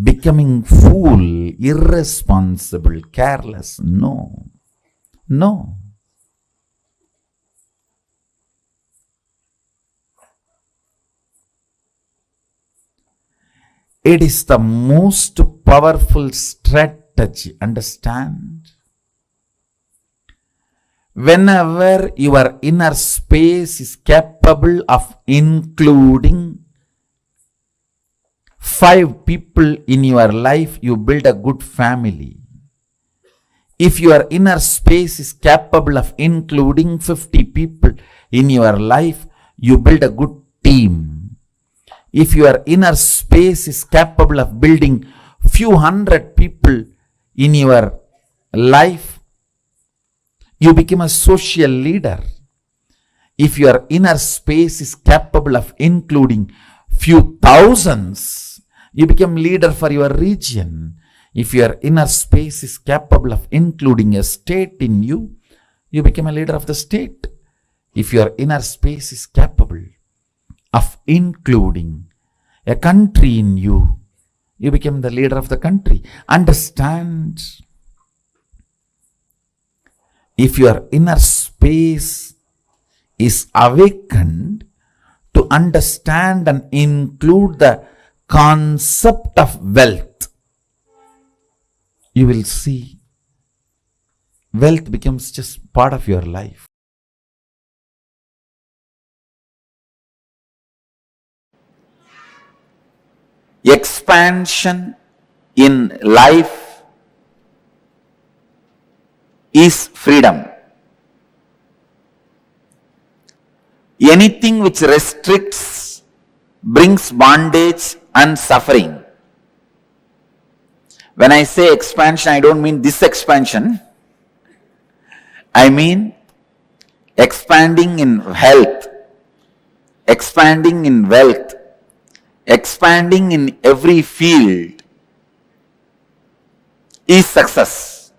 becoming fool, irresponsible, careless. No. No. It is the most powerful strategy. Understand? Whenever your inner space is capable of including 5 people in your life, you build a good family. If your inner space is capable of including 50 people in your life, you build a good team. If your inner space is capable of building few hundred people in your life, you become a social leader. If your inner space is capable of including few thousands, you become leader for your region. If your inner space is capable of including a state in you, you become a leader of the state. If your inner space is capable of including a country in you, you become the leader of the country. Understand? If your inner space is awakened to understand and include the concept of wealth, you will see wealth becomes just part of your life. Expansion in life is freedom. Anything which restricts brings bondage and suffering. When I say expansion, I don't mean this expansion. I mean expanding in health, expanding in wealth, expanding in every field is success.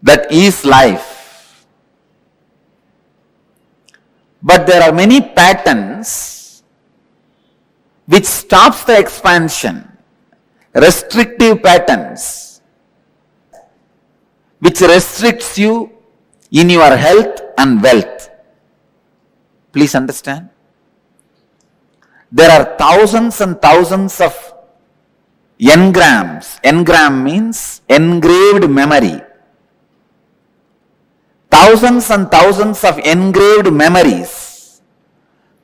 That is life. But there are many patterns which stops the expansion, restrictive patterns, which restricts you in your health and wealth. Please understand. There are thousands and thousands of engrams. Engram means engraved memory. Thousands and thousands of engraved memories,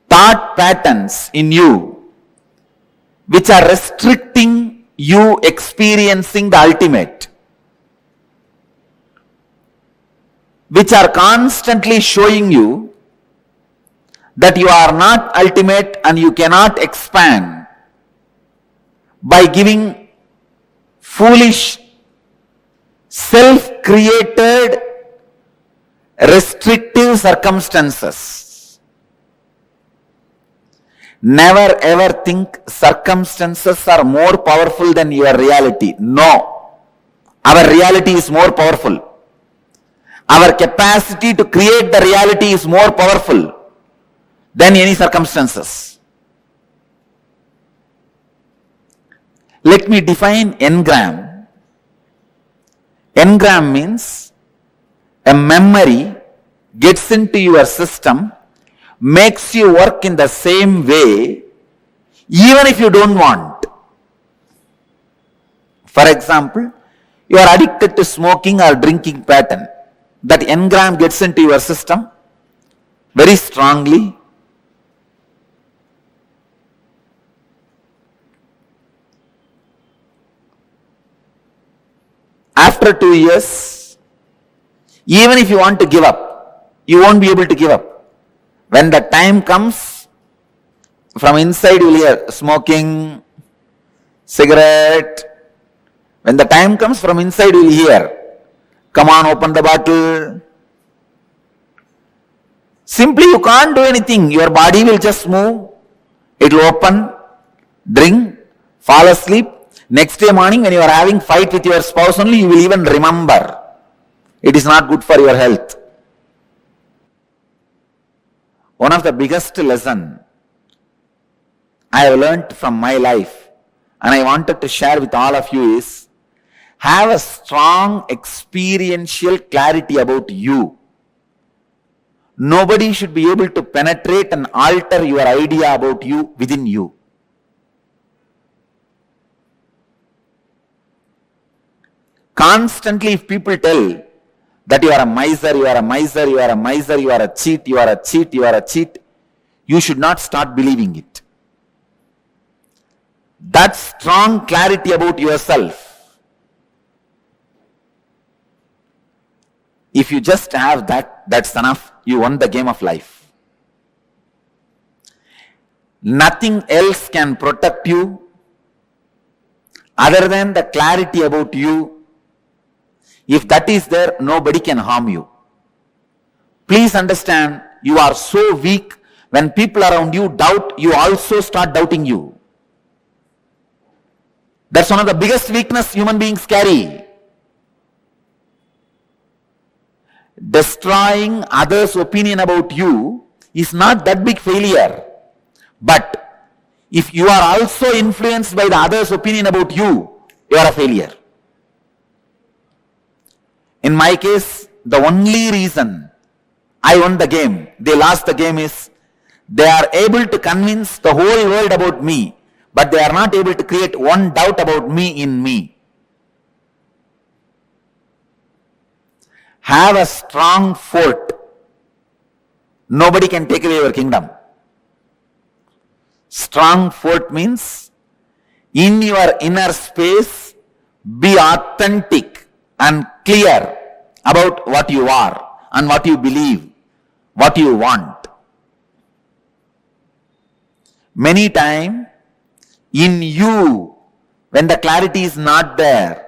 thought patterns in you, which are restricting you experiencing the ultimate, which are constantly showing you that you are not ultimate and you cannot expand by giving foolish, self-created, restrictive circumstances. Never ever think circumstances are more powerful than your reality. No. Our reality is more powerful. Our capacity to create the reality is more powerful than any circumstances. Let me define engram. Engram means a memory gets into your system, makes you work in the same way, even if you don't want. For example, you are addicted to smoking or drinking pattern. That engram gets into your system very strongly. After 2 years, even if you want to give up, you won't be able to give up. When the time comes, From inside you will hear smoking, cigarette. When the time comes, from inside you will hear, come on, open the bottle. Simply you can't do anything. Your body will just move. It will open, drink, fall asleep. Next day morning when you are having fight with your spouse only, you will even remember. It is not good for your health. One of the biggest lesson I have learnt from my life and I wanted to share with all of you is, have a strong experiential clarity about you. Nobody should be able to penetrate and alter your idea about you within you. Constantly, if people tell that you are a miser, you are a miser, you are a miser, you are a cheat, you are a cheat, you are a cheat, you should not start believing it. That strong clarity about yourself, if you just have that, that's enough. You won the game of life. Nothing else can protect you other than the clarity about you. If that is there, nobody can harm you. Please understand, you are so weak. When people around you doubt, you also start doubting you. That's one of the biggest weakness human beings carry. Destroying others' opinion about you is not that big failure. But if you are also influenced by the others' opinion about you, you are a failure. In my case, the only reason I won the game, they lost the game, is they are able to convince the whole world about me, but they are not able to create one doubt about me in me. Have a strong fort. Nobody can take away your kingdom. Strong fort means, in your inner space, be authentic and clear about what you are and what you believe, what you want. Many times, in you, when the clarity is not there,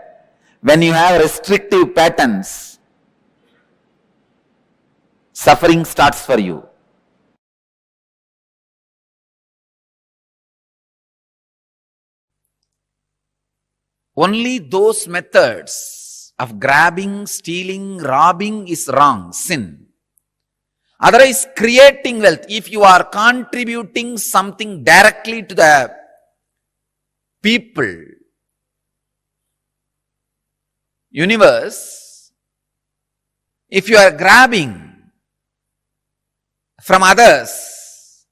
when you have restrictive patterns, suffering starts for you. Only those methods of grabbing, stealing, robbing is wrong, sin. Otherwise, creating wealth, if you are contributing something directly to the people, universe, if you are grabbing from others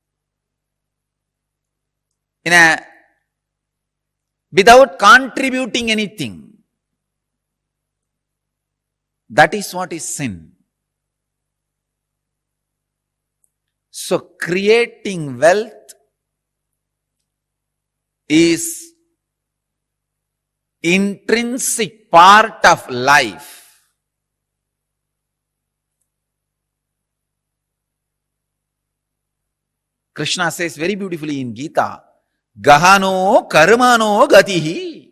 without contributing anything, that is what is sin. So creating wealth is intrinsic part of life. Krishna says very beautifully in Gita, Gahano karmano gatihi.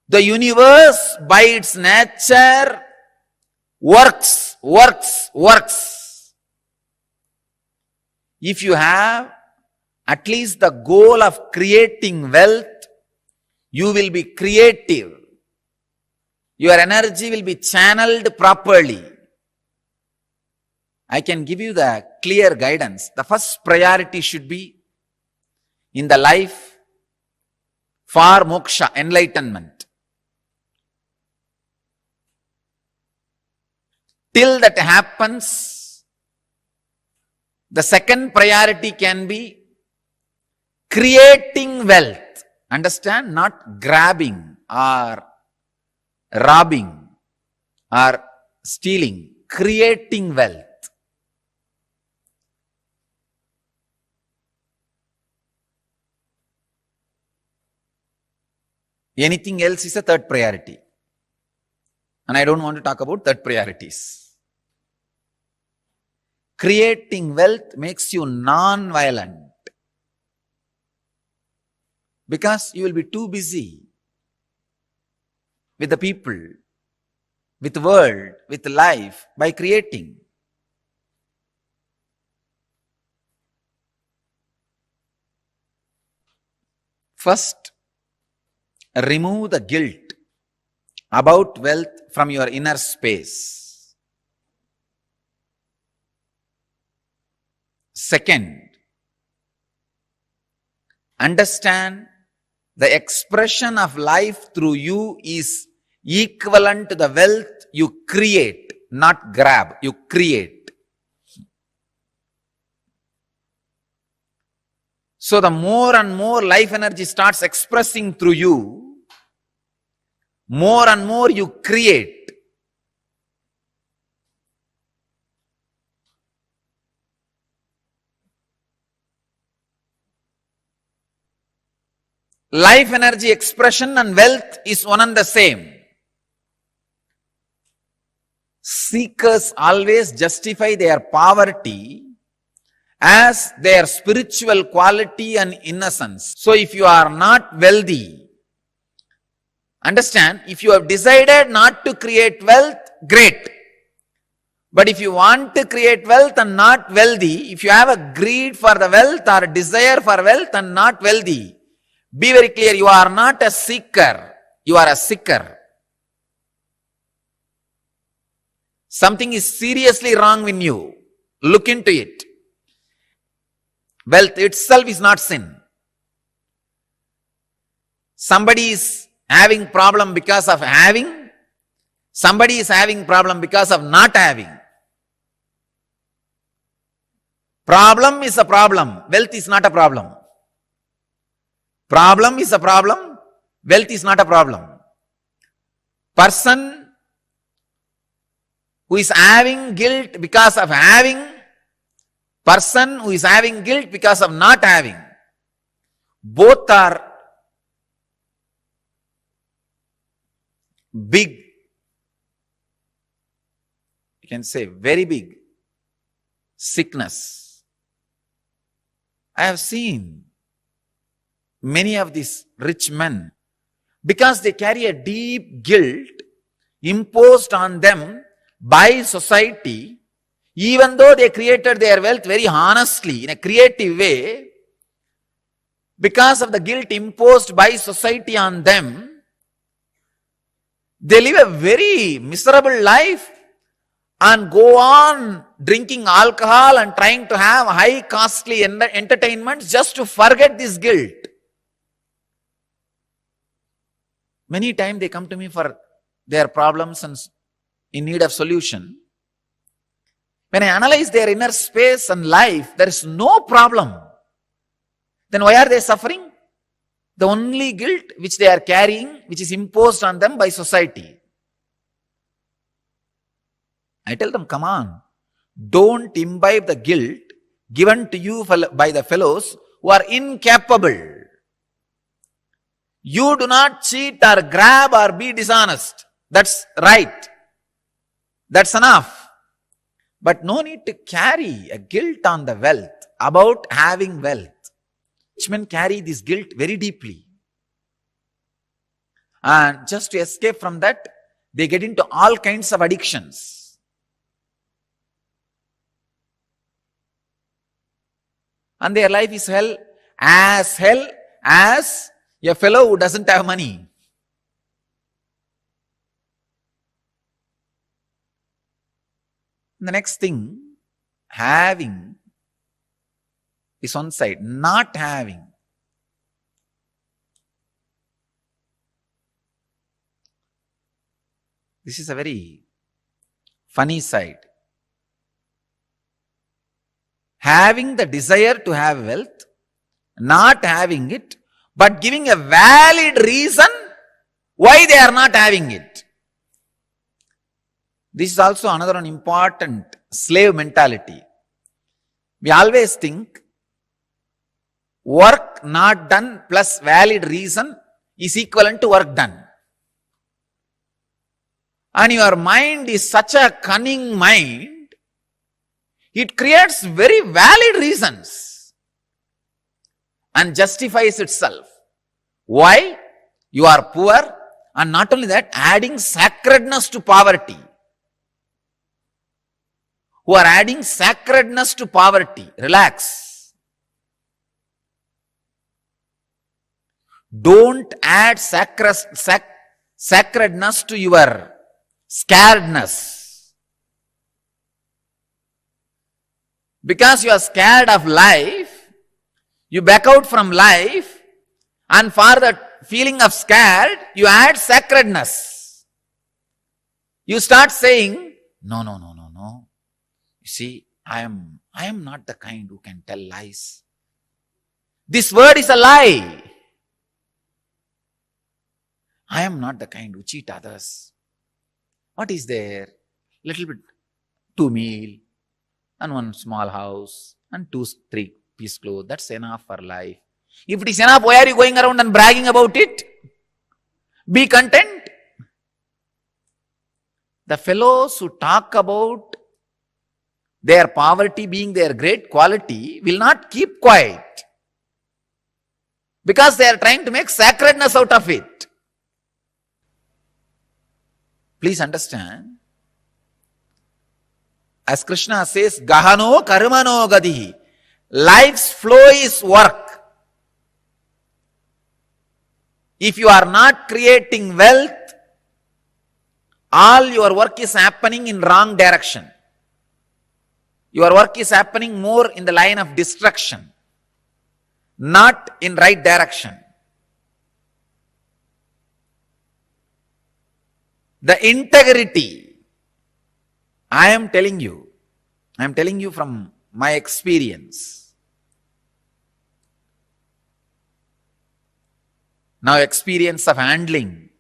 The universe by its nature works. If you have at least the goal of creating wealth, you will be creative. Your energy will be channeled properly. I can give you the clear guidance. The first priority should be in the life for moksha, enlightenment. Till that happens, the second priority can be creating wealth. Understand? Not grabbing or robbing or stealing. Creating wealth. Anything else is a third priority. And I don't want to talk about third priorities. Creating wealth makes you non-violent because you will be too busy with the people, with the world, with life by creating. First, remove the guilt about wealth from your inner space. Second, understand the expression of life through you is equivalent to the wealth you create, not grab, you create. So the more and more life energy starts expressing through you, more and more you create. Life energy expression and wealth is one and the same. Seekers always justify their poverty as their spiritual quality and innocence. So if you are not wealthy, understand, if you have decided not to create wealth, great. But if you want to create wealth and not wealthy, if you have a greed for the wealth or a desire for wealth and not wealthy, be very clear, you are not a seeker, you are a seeker. Something is seriously wrong with you. Look into it. Wealth itself is not sin. Somebody is having problem because of having. Somebody is having problem because of not having. Problem is a problem. Wealth is not a problem. Problem is a problem. Wealth is not a problem. Person who is having guilt because of having, person who is having guilt because of not having, both are big, you can say very big sickness. I have seen many of these rich men, because they carry a deep guilt imposed on them by society, even though they created their wealth very honestly, in a creative way, because of the guilt imposed by society on them, they live a very miserable life and go on drinking alcohol and trying to have high costly entertainments just to forget this guilt. Many times they come to me for their problems and in need of solution. When I analyze their inner space and life, there is no problem. Then why are they suffering? The only guilt which they are carrying, which is imposed on them by society. I tell them, come on, don't imbibe the guilt given to you by the fellows who are incapable. You do not cheat or grab or be dishonest. That's right. That's enough. But no need to carry a guilt on the wealth, about having wealth. Rich men carry this guilt very deeply. And just to escape from that, they get into all kinds of addictions. And their life is hell as a fellow who doesn't have money. The next thing, having is one side, not having. This is a very funny side. Having the desire to have wealth, not having it, but giving a valid reason why they are not having it. This is also another important slave mentality. We always think work not done plus valid reason is equivalent to work done. And your mind is such a cunning mind, It creates very valid reasons and justifies itself. Why? You are poor, and not only that, adding sacredness to poverty. Who are adding sacredness to poverty. Relax. Don't add sacredness to your scaredness. Because you are scared of life, you back out from life, and for the feeling of scared, you add sacredness. You start saying, no. You see, I am not the kind who can tell lies. This word is a lie. I am not the kind who cheat others. What is there? Little bit, 2 meal, and 1 small house, and 2, 3 piece clothes. That's enough for life. If it is enough, why are you going around and bragging about it? Be content. The fellows who talk about their poverty being their great quality will not keep quiet, because they are trying to make sacredness out of it. Please understand, as Krishna says, Gahano karmano gadihi. Life's flow is work. If you are not creating wealth, all your work is happening in wrong direction. Your work is happening more in the line of destruction, not in right direction. The integrity, I am telling you from my experience. Now, experience of handling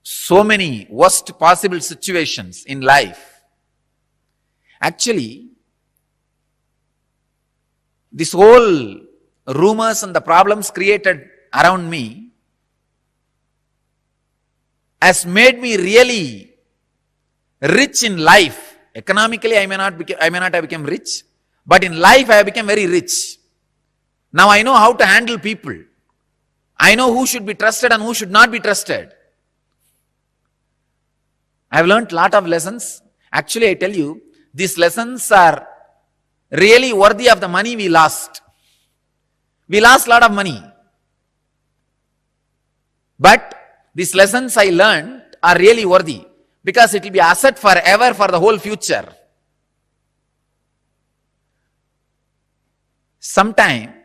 so many worst possible situations in life. Actually, this whole rumors and the problems created around me has made me really rich in life. Economically, I may not have become rich, but in life I have become very rich. Now I know how to handle people. I know who should be trusted and who should not be trusted. I have learned a lot of lessons. Actually, I tell you, these lessons are really worthy of the money we lost. We lost a lot of money. But these lessons I learned are really worthy, because it will be asset forever for the whole future. Sometime,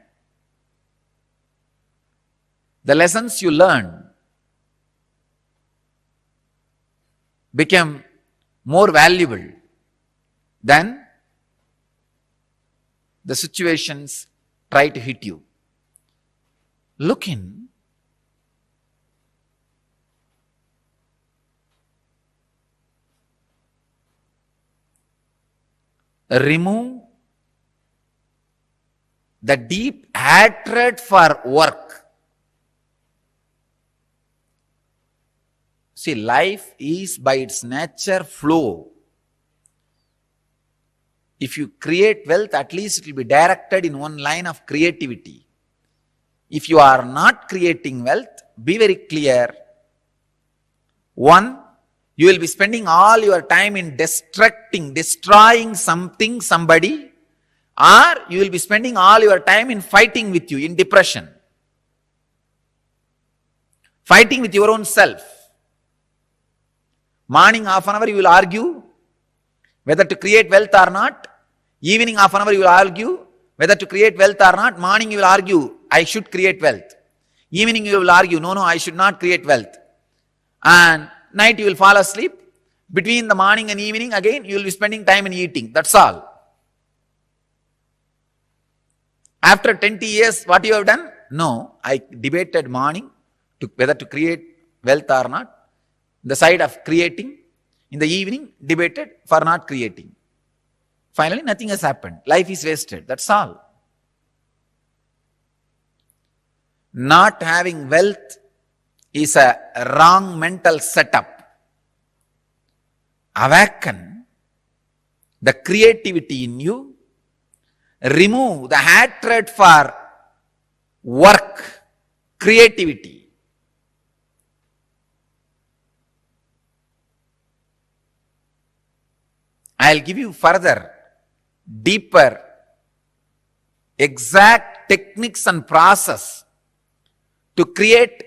the lessons you learn become more valuable than the situations try to hit you. Look in. Remove the deep hatred for work. See, life is by its nature flow. If you create wealth, at least it will be directed in one line of creativity. If you are not creating wealth, be very clear. One, you will be spending all your time in destroying something, somebody, or you will be spending all your time in fighting with you, in depression. Fighting with your own self. Morning half an hour you will argue whether to create wealth or not. Evening half an hour you will argue whether to create wealth or not. Morning you will argue, I should create wealth. Evening you will argue, no, I should not create wealth. And night you will fall asleep. Between the morning and evening, again you will be spending time in eating. That's all. After 20 years, what you have done? No, I debated morning whether to create wealth or not. The side of creating. In the evening, debated for not creating. Finally, nothing has happened. Life is wasted. That's all. Not having wealth is a wrong mental setup. Awaken. the creativity in you. Remove the hatred for work, creativity. I'll give you further, deeper, exact techniques and process to create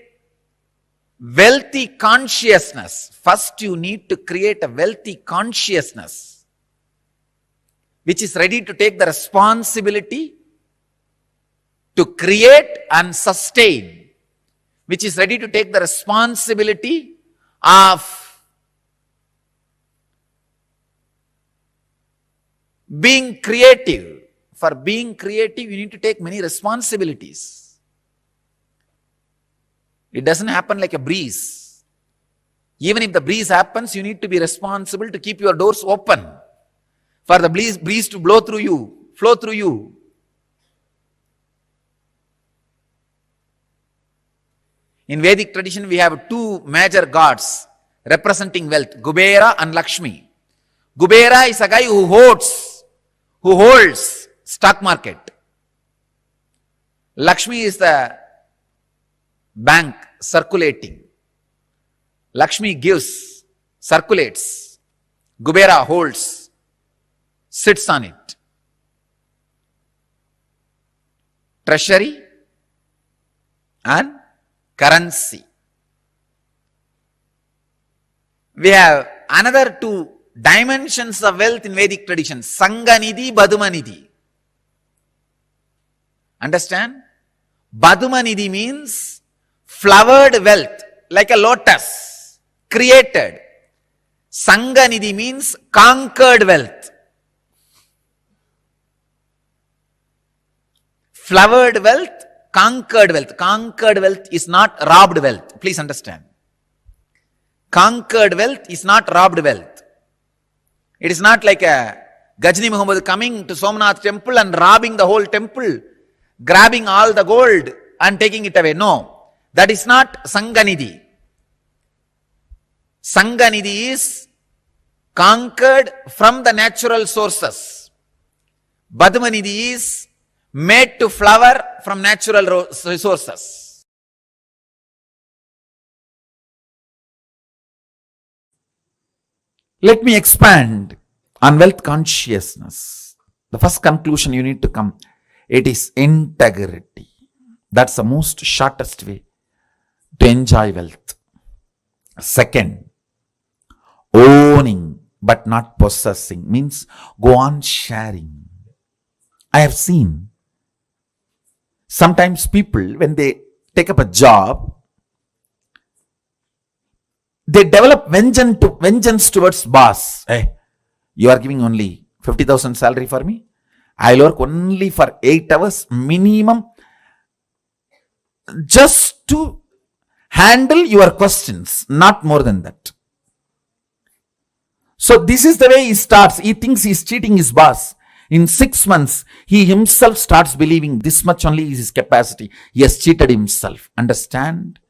wealthy consciousness. First, you need to create a wealthy consciousness which is ready to take the responsibility to create and sustain, which is ready to take the responsibility of being creative. For being creative, you need to take many responsibilities. It doesn't happen like a breeze. Even if the breeze happens, you need to be responsible to keep your doors open for the breeze to blow through you, flow through you. In Vedic tradition, we have two major gods representing wealth, Kubera and Lakshmi. Kubera is a guy who holds stock market. Lakshmi is the bank circulating. Lakshmi gives, circulates. Kubera holds, sits on it. Treasury and currency. We have another two dimensions of wealth in Vedic tradition, Sanganidhi, Badumanidhi. Understand? Badumanidhi means flowered wealth, like a lotus, created. Sanganidhi means conquered wealth. Flowered wealth, conquered wealth. Conquered wealth is not robbed wealth. Please understand. Conquered wealth is not robbed wealth. It is not like a Gajni Muhammad coming to Somnath temple and robbing the whole temple, grabbing all the gold and taking it away. No, that is not Sanganidhi. Sanganidhi is conquered from the natural sources. Badmanidhi is made to flower from natural resources. Let me expand on wealth consciousness. The first conclusion you need to come, it is integrity. That's the most shortest way to enjoy wealth. Second, owning but not possessing means go on sharing. I have seen sometimes people, when they take up a job, they develop vengeance towards boss. Hey, you are giving only 50,000 salary for me. I'll work only for 8 hours minimum just to handle your questions, not more than that. So this is the way he starts. He thinks he's cheating his boss. In 6 months, he himself starts believing this much only is his capacity. He has cheated himself. Understand?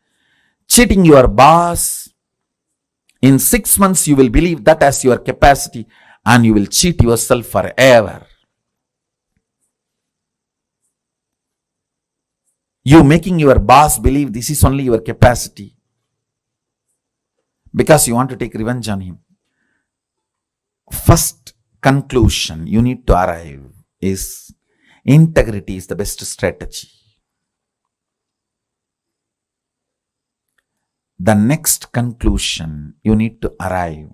Cheating your boss. In 6 months, you will believe that as your capacity and you will cheat yourself forever. You making your boss believe this is only your capacity because you want to take revenge on him. First conclusion you need to arrive is integrity is the best strategy. The next conclusion you need to arrive,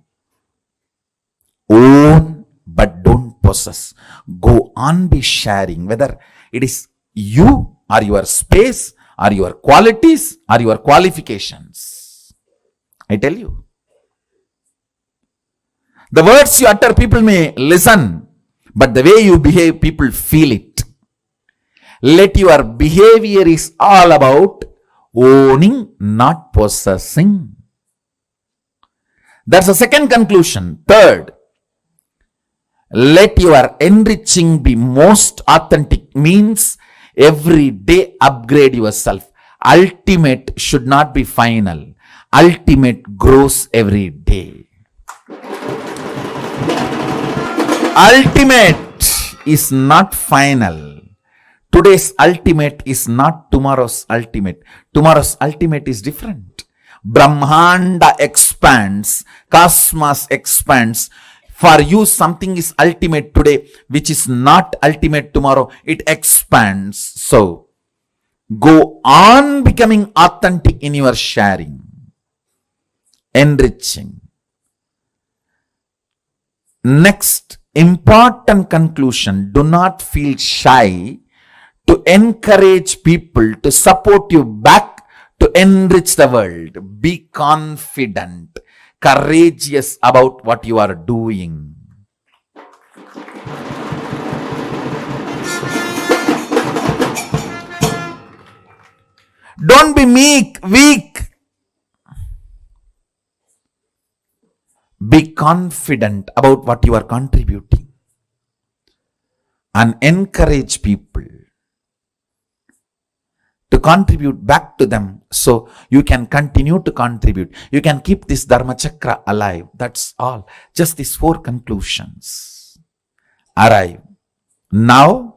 own but don't possess. Go on be sharing, whether it is you or your space or your qualities or your qualifications. I tell you, the words you utter, people may listen, but the way you behave, people feel it. Let your behavior is all about owning, not possessing. That's the second conclusion. Third, let your enriching be most authentic, means every day upgrade yourself. Ultimate should not be final. Ultimate grows every day. Ultimate is not final. Today's ultimate is not tomorrow's ultimate. Tomorrow's ultimate is different. Brahmanda expands, cosmos expands. For you, something is ultimate today, which is not ultimate tomorrow. It expands. So, go on becoming authentic in your sharing, enriching. Next, important conclusion. Do not feel shy to encourage people to support you back to enrich the world. Be confident, courageous about what you are doing. Don't be weak. Be confident about what you are contributing and encourage people to contribute back to them so you can continue to contribute. You can keep this Dharma Chakra alive. That's all. Just these 4 conclusions arrive. Now,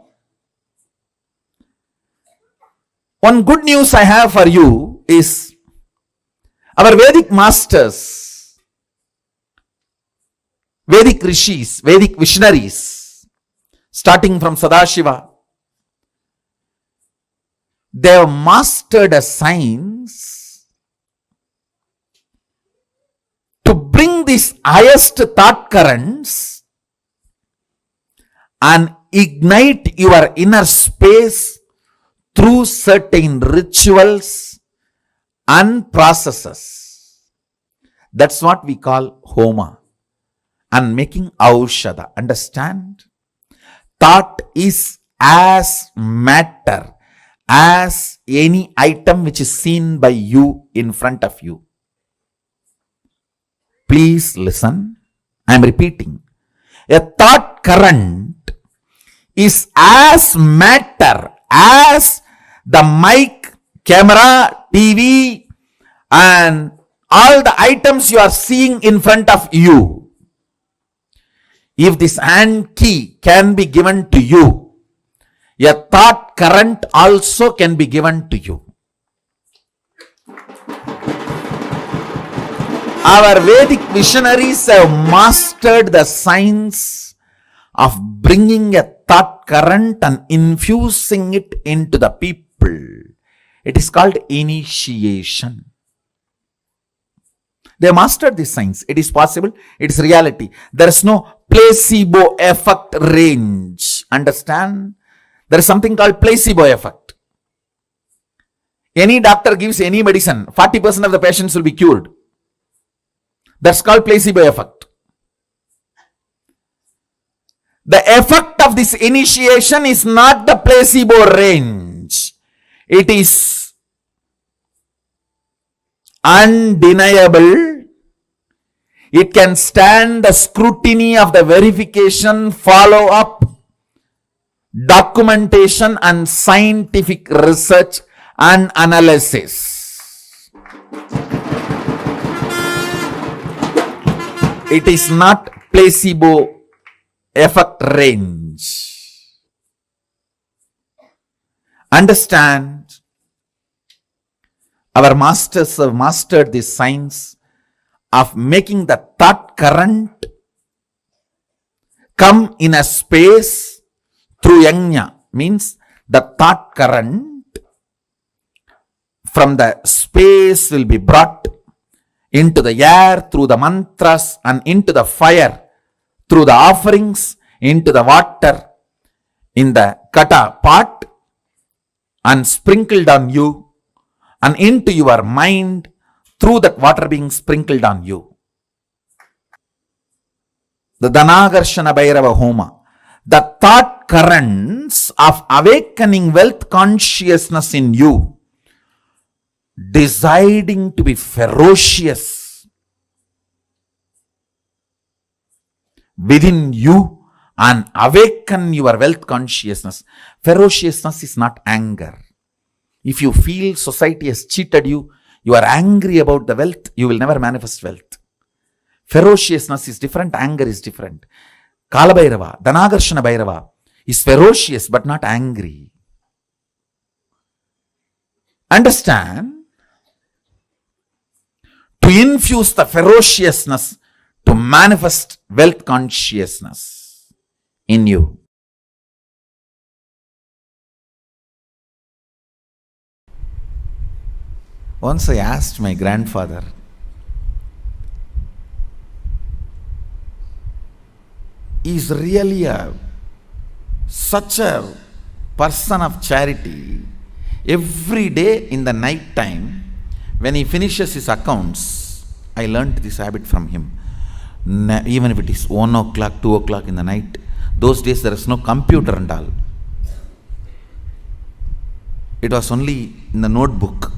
one good news I have for you is our Vedic masters, Vedic rishis, Vedic visionaries, starting from Sadashiva, they have mastered a science to bring these highest thought currents and ignite your inner space through certain rituals and processes. That's what we call Homa and making Aushadha. Understand? Thought is as matter as any item which is seen by you in front of you. Please listen. I am repeating. A thought current is as matter as the mic, camera, TV, and all the items you are seeing in front of you. If this hand key can be given to you, a thought current also can be given to you. Our Vedic visionaries have mastered the science of bringing a thought current and infusing it into the people. It is called initiation. They mastered this science. It is possible. It is reality. There is no placebo effect range. Understand? There is something called placebo effect. Any doctor gives any medicine, 40% of the patients will be cured. That's called placebo effect. The effect of this initiation is not the placebo range. It is undeniable. It can stand the scrutiny of the verification, follow-up, documentation and scientific research and analysis. It is not placebo effect range. Understand? Our masters have mastered this science of making the thought current come in a space through yajna, means the thought current from the space will be brought into the air through the mantras and into the fire through the offerings, into the water in the kata pot and sprinkled on you and into your mind through that water being sprinkled on you. The Dhanagarshana Bhairava Homa. The thought currents of awakening wealth consciousness in you, deciding to be ferocious within you and awaken your wealth consciousness. Ferociousness is not anger. If you feel society has cheated you, you are angry about the wealth, you will never manifest wealth. Ferociousness is different, anger is different. Kalabhairava, Dhanagarshana Bhairava is ferocious but not angry. Understand? To infuse the ferociousness to manifest wealth consciousness in you. Once I asked my grandfather, is really such a person of charity. Every day in the night time, when he finishes his accounts, I learnt this habit from him. Even if it is 1 o'clock, 2 o'clock in the night, those days there is no computer and all. It was only in the notebook.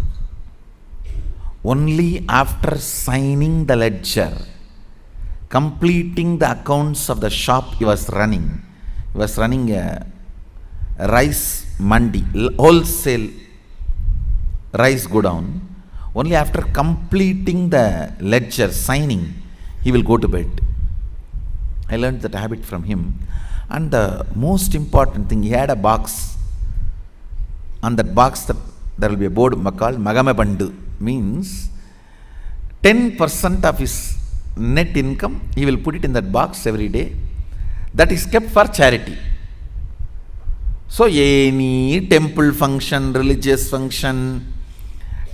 Only after signing the ledger, completing the accounts of the shop he was running. He was running a rice mandi, wholesale rice godown. Only after completing the ledger, signing, he will go to bed. I learned that habit from him. And the most important thing, he had a box. On that box, there will be a board called Magame Bandu. Means 10% of his net income, he will put it in that box every day. That is kept for charity. So any temple function, religious function,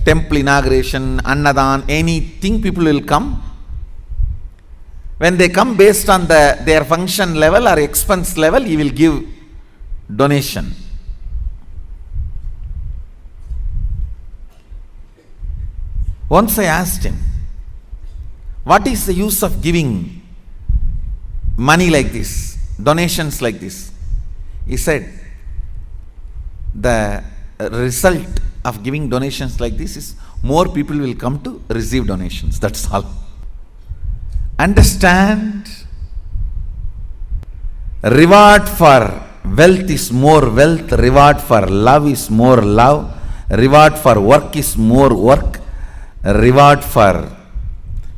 temple inauguration, Annadan, anything, people will come. When they come based on their function level or expense level, he will give donation. Once I asked him, what is the use of giving money like this, donations like this? He said, the result of giving donations like this is more people will come to receive donations. That's all. Understand? Reward for wealth is more wealth, reward for love is more love, reward for work is more work, reward for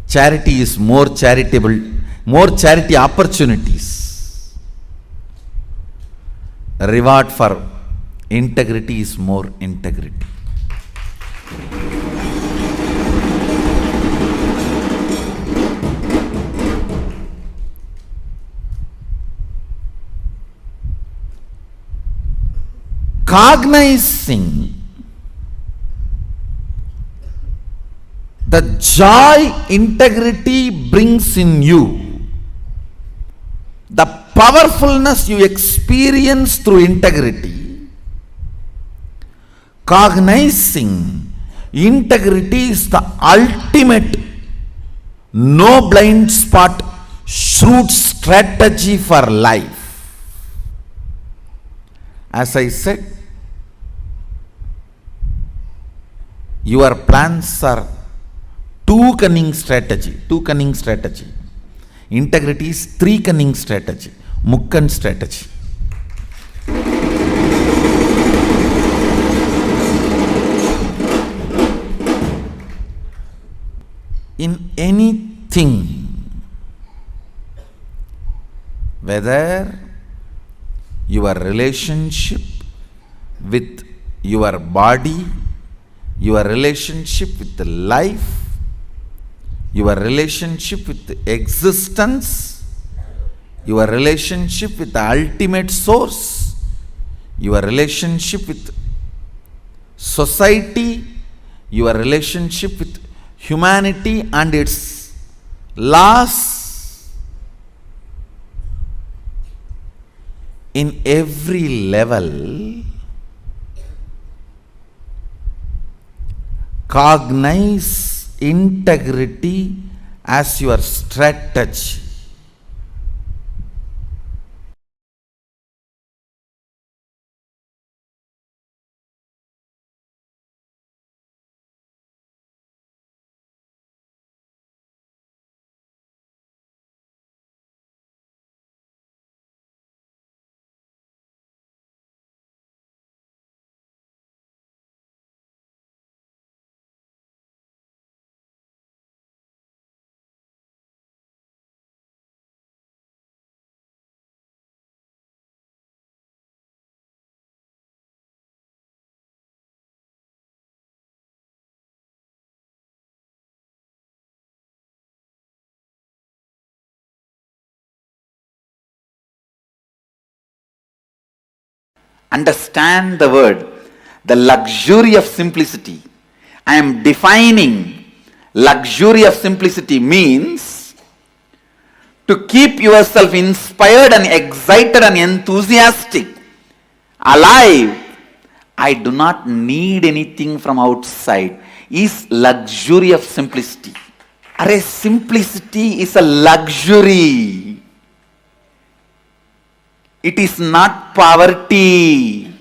charity is more charitable, more charity opportunities. Reward for integrity is more integrity. Cognizing the joy integrity brings in you, the powerfulness you experience through integrity, cognizing integrity is the ultimate no blind spot shrewd strategy for life. As I said, your plans are two cunning strategy. Integrity is three cunning strategy. Mukkan strategy. In anything, whether your relationship with your body, your relationship with life, your relationship with existence, your relationship with the ultimate source, your relationship with society, your relationship with humanity and its laws, in every level, cognize integrity as your strategy. understand the word, the luxury of simplicity. I am defining luxury of simplicity means to keep yourself inspired and excited and enthusiastic, alive. I do not need anything from outside is luxury of simplicity. Array, simplicity is a luxury. It is not poverty.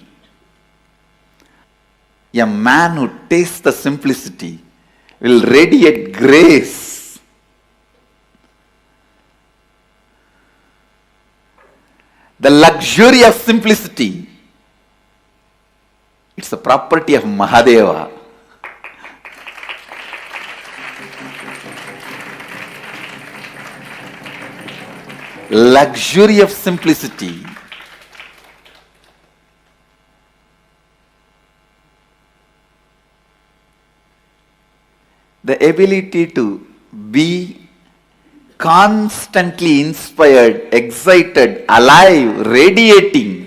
A man who tastes the simplicity will radiate grace. The luxury of simplicity, it's the property of Mahadeva. Luxury of simplicity. The ability to be constantly inspired, excited, alive, radiating.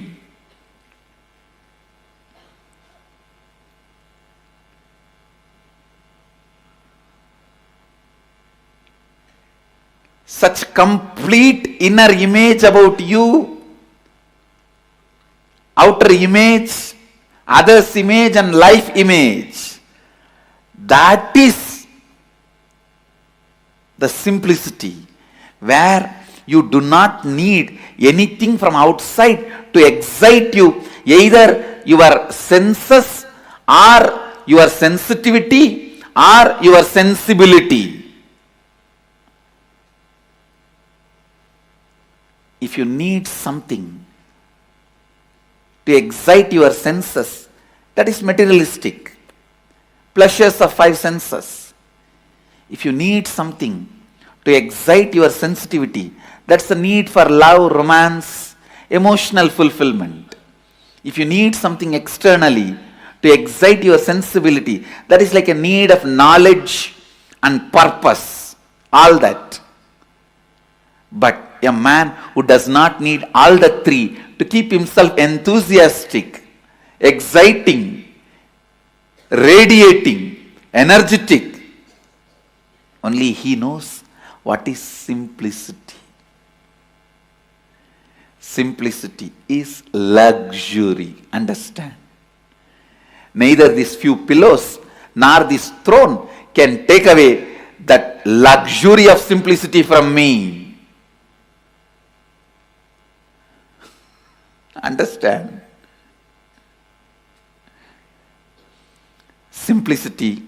Such complete inner image about you, outer image, others' image and life image. That is the simplicity where you do not need anything from outside to excite you, either your senses or your sensitivity or your sensibility. If you need something to excite your senses, that is materialistic. Pleasures of five senses. If you need something to excite your sensitivity, that's the need for love, romance, emotional fulfillment. If you need something externally to excite your sensibility, that is like a need of knowledge and purpose. All that. But a man who does not need all the three to keep himself enthusiastic, exciting, radiating, energetic, only he knows what is simplicity. Simplicity is luxury. Understand? Neither these few pillows nor this throne can take away that luxury of simplicity from me. Understand? Simplicity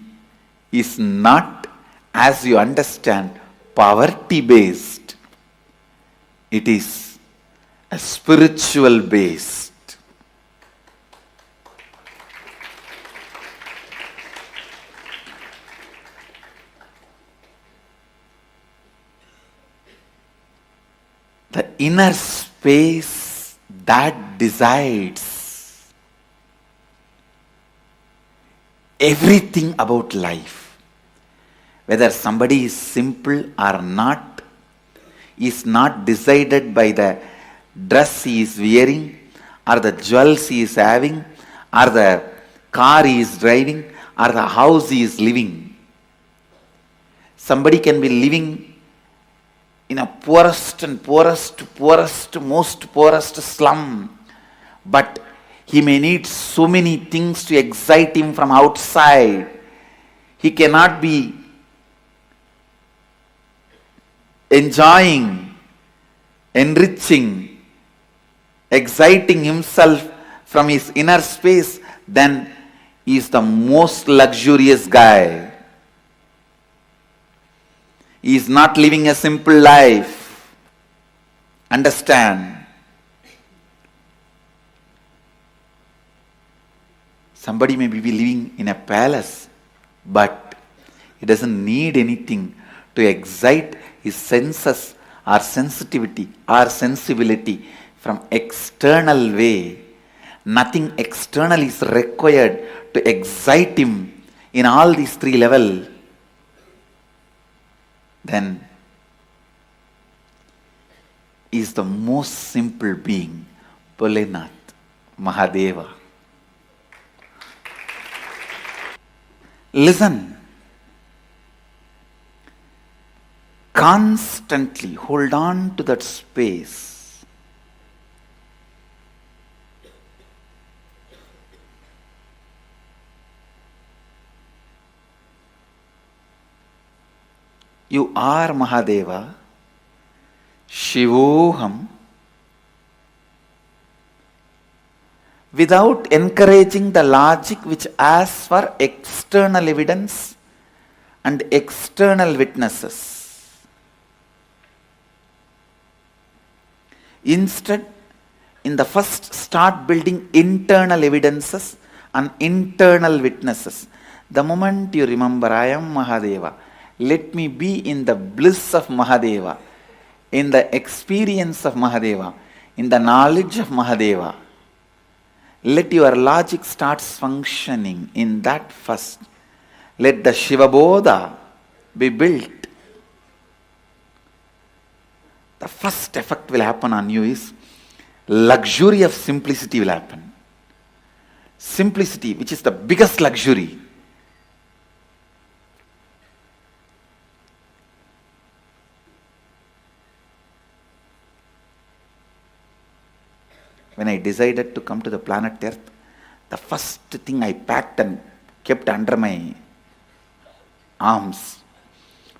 is not, as you understand, poverty based. It is a spiritual based. The inner space that decides everything about life. Whether somebody is simple or not is not decided by the dress he is wearing or the jewels he is having or the car he is driving or the house he is living. Somebody can be living in a poorest, most poorest slum, but he may need so many things to excite him from outside. He cannot be enjoying, enriching, exciting himself from his inner space. Then he is the most luxurious guy. He is not living a simple life. Understand? Somebody may be living in a palace, but he doesn't need anything to excite his senses or sensitivity or sensibility from external way. Nothing external is required to excite him in all these three levels. Then is the most simple being, Bholenath, Mahadeva. Listen. Constantly hold on to that space. You are Mahadeva, Shivoham, without encouraging the logic which asks for external evidence and external witnesses. Instead, in the first, start building internal evidences and internal witnesses. The moment you remember, I am Mahadeva, let me be in the bliss of Mahadeva, in the experience of Mahadeva, in the knowledge of Mahadeva. Let your logic start functioning in that first. Let the Shiva Bodha be built. The first effect will happen on you is luxury of simplicity will happen. Simplicity, which is the biggest luxury. When I decided to come to the planet Earth, the first thing I packed and kept under my arms,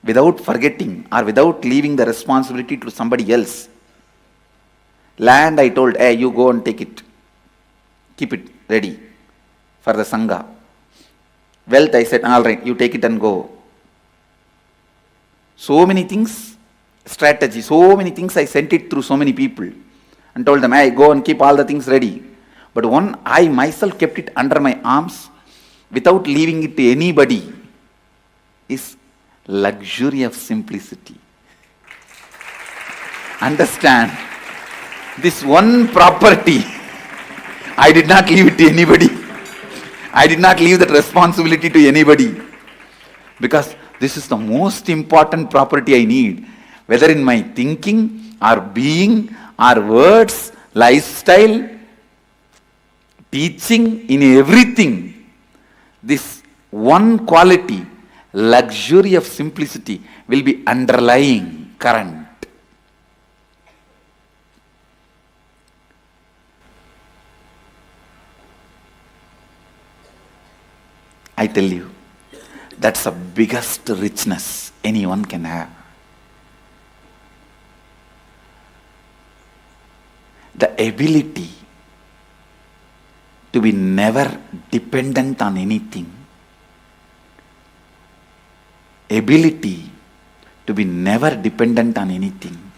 without forgetting or without leaving the responsibility to somebody else. Land, I told, hey, you go and take it. Keep it ready for the Sangha. Wealth, I said, all right, you take it and go. So many things, strategy, so many things I sent it through so many people and told them, hey, go and keep all the things ready. But one, I myself kept it under my arms without leaving it to anybody is luxury of simplicity. Understand, this one property, I did not leave it to anybody. I did not leave that responsibility to anybody. Because this is the most important property I need. Whether in my thinking, or being, or words, lifestyle, teaching, in everything, this one quality, luxury of simplicity, will be underlying current. I tell you, that's the biggest richness anyone can have. The ability to be never dependent on anything. Ability to be never dependent on anything.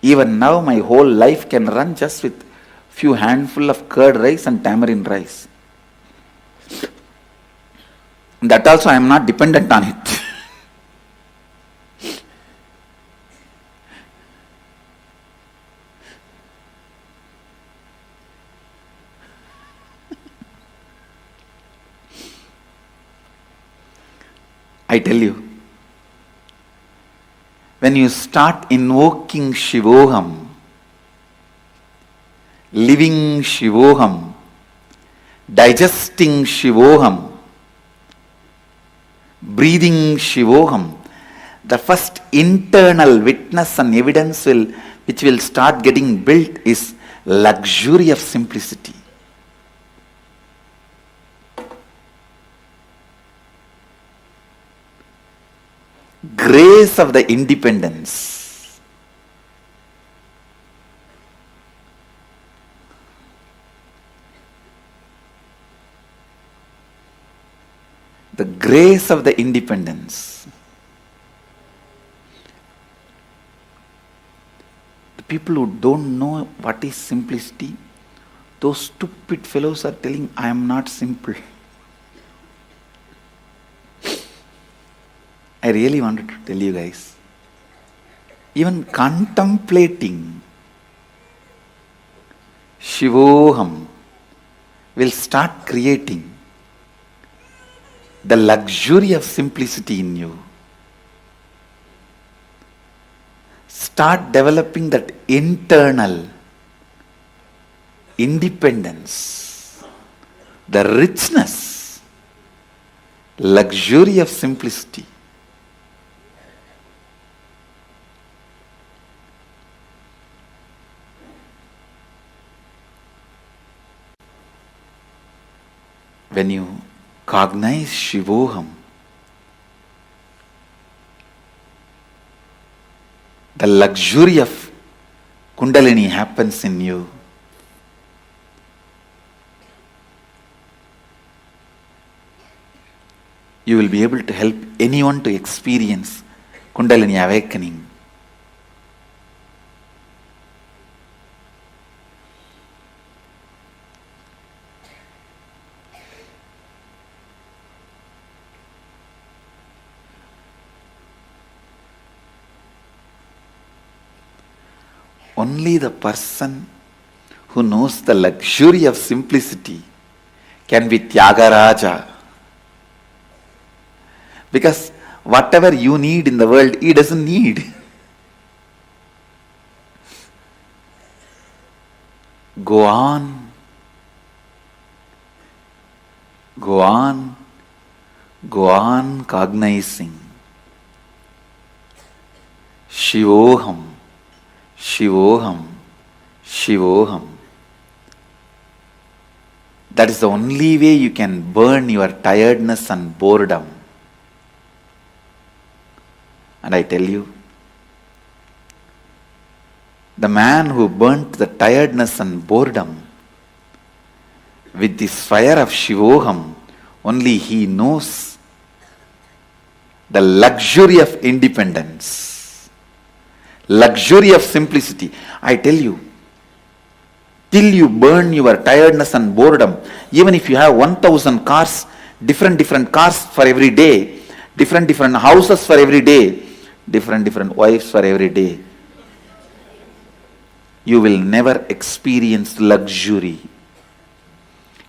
Even now my whole life can run just with few handful of curd rice and tamarind rice. That also I am not dependent on it. I tell you, when you start invoking Shivoham, living Shivoham, digesting Shivoham, breathing Shivoham, the first internal witness and evidence which will start getting built is luxury of simplicity. Grace of the independence. The grace of the independence. The people who don't know what is simplicity, those stupid fellows are telling, I am not simple. I really wanted to tell you guys, even contemplating Shivoham will start creating the luxury of simplicity in you. start developing that internal independence, the richness, luxury of simplicity. When you cognize Shivoham, the luxury of Kundalini happens in you. You will be able to help anyone to experience Kundalini awakening. Only the person who knows the luxury of simplicity can be Tyagaraja. Because whatever you need in the world, he doesn't need. Go on. Go on. Go on cognizing. Shivoham. Shivoham, Shivoham. That is the only way you can burn your tiredness and boredom. And I tell you, the man who burnt the tiredness and boredom with this fire of Shivoham, only he knows the luxury of independence. Luxury of simplicity. I tell you, till you burn your tiredness and boredom, even if you have 1,000 cars, different cars for every day, different houses for every day, different wives for every day, you will never experience luxury.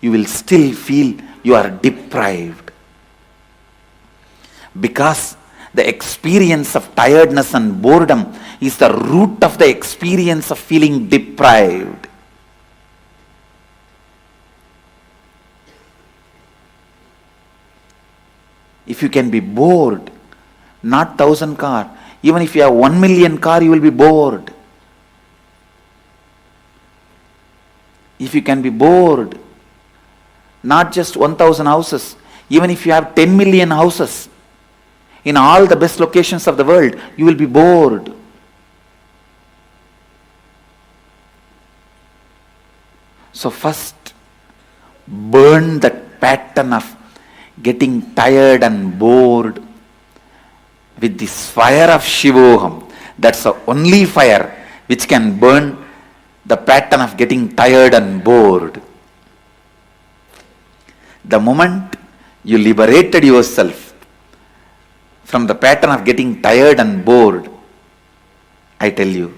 You will still feel you are deprived. Because the experience of tiredness and boredom is the root of the experience of feeling deprived. If you can be bored, not 1,000 car, even if you have 1 million car, you will be bored. If you can be bored, not just 1,000 houses, even if you have 10 million houses, in all the best locations of the world, you will be bored. So first, burn that pattern of getting tired and bored with this fire of Shivoham. That's the only fire which can burn the pattern of getting tired and bored. The moment you liberated yourself from the pattern of getting tired and bored, I tell you,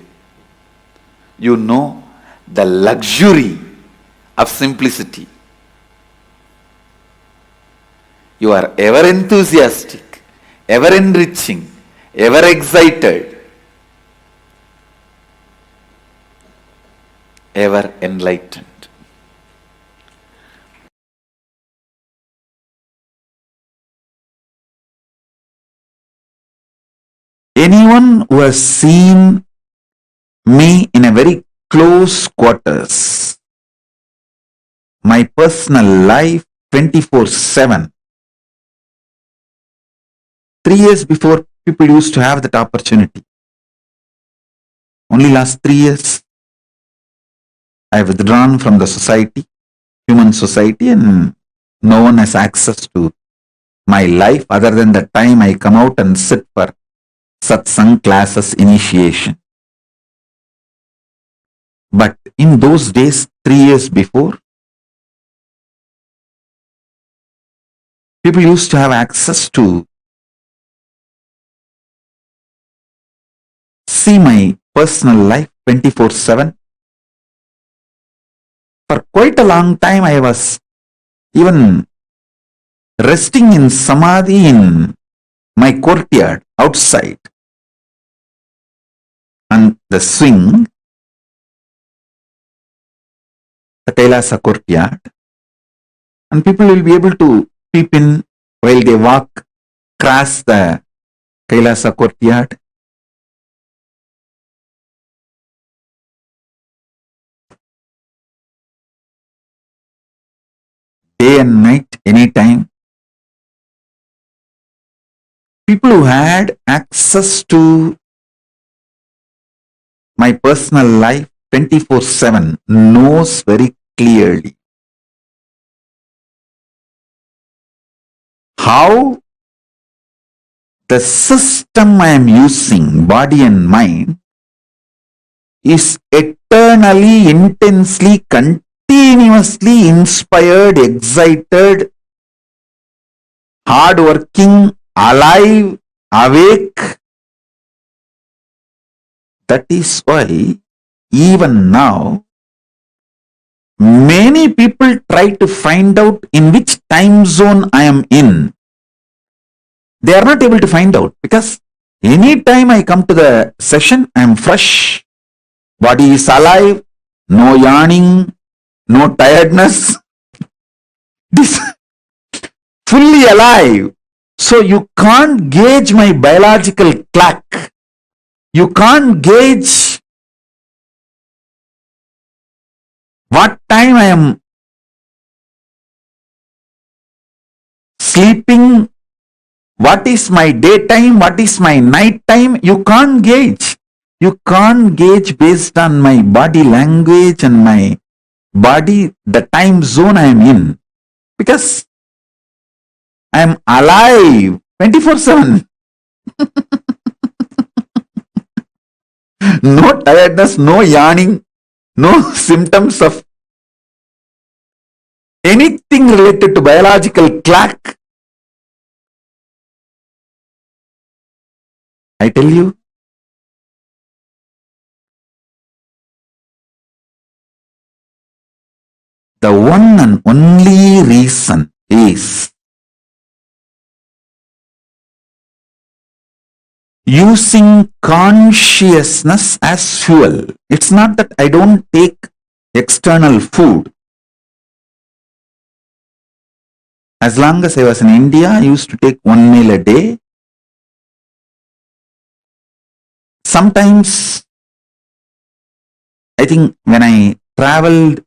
you know the luxury of simplicity. You are ever enthusiastic, ever enriching, ever excited, ever enlightened. Anyone who has seen me in a very close quarters, my personal life 24/7. 3 years before, people used to have that opportunity. Only last 3 years, I have withdrawn from the society, human society, and no one has access to my life other than the time I come out and sit for satsang classes initiation. But in those days, 3 years before, people used to have access to see my personal life 24/7. For quite a long time, I was even resting in samadhi in my courtyard outside. the swing, the Kailasa courtyard, and people will be able to peep in while they walk across the Kailasa courtyard. Day and night, anytime. People who had access to my personal life 24/7 knows very clearly how the system I am using, body and mind, is eternally, intensely, continuously inspired, excited, hardworking, alive, awake. That is why even now many people try to find out in which time zone I am in. They are not able to find out because anytime I come to the session, I am fresh. Body is alive, no yawning, no tiredness. This fully alive. So you can't gauge my biological clock. You can't gauge what time I am sleeping, what is my daytime, what is my night time. You can't gauge. You can't gauge based on my body language and my body, the time zone I am in. Because I am alive 24/7. No tiredness, no yawning, no symptoms of anything related to biological clock. I tell you, the one and only reason is using consciousness as fuel. It's not that I don't take external food. As long as I was in India, I used to take 1 meal a day. Sometimes, I think when I traveled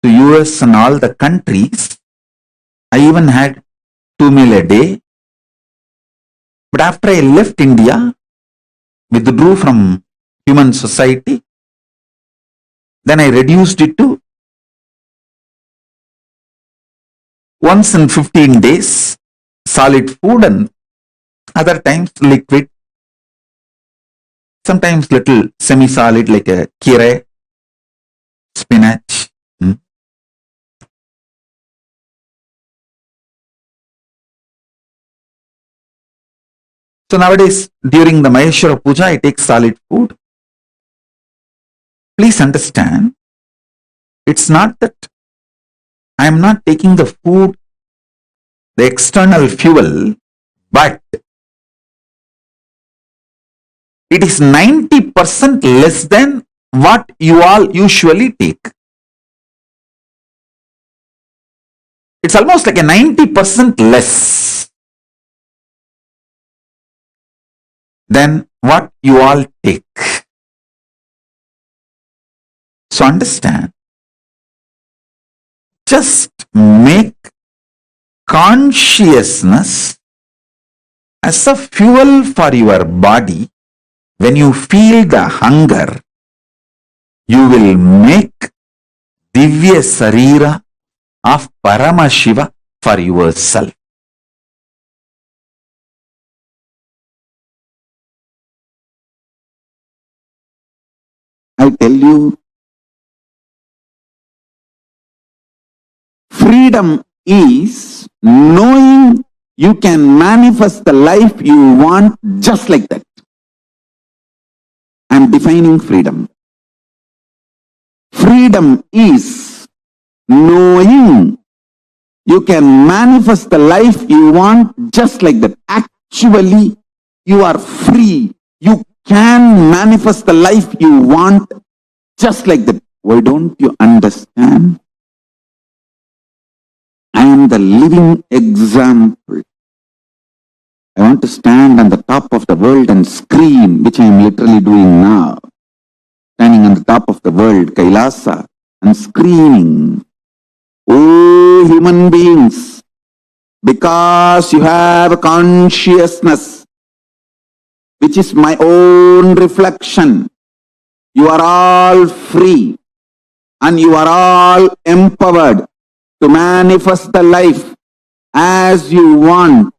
to US and all the countries, I even had 2 meal a day. But after I left India, withdrew from human society, then I reduced it to once in 15 days, solid food, and other times liquid, sometimes little semi-solid like a kire, spinach. So nowadays, during the Maheshwara Puja, I take solid food. Please understand, it's not that I am not taking the food, the external fuel, but it is 90% less than what you all usually take. It's almost like a 90% less than what you all take. So understand, just make consciousness as a fuel for your body. When you feel the hunger, you will make Divya Sarira of Paramashiva for yourself. I tell you, freedom is knowing you can manifest the life you want just like that. I'm defining freedom. Freedom is knowing you can manifest the life you want just like that. Actually, you are free. You can manifest the life you want just like that. Why don't you understand? I am the living example. I want to stand on the top of the world and scream, which I am literally doing now. Standing on the top of the world, KAILASA, and screaming, oh human beings, because you have a consciousness, which is my own reflection, you are all free and you are all empowered to manifest the life as you want.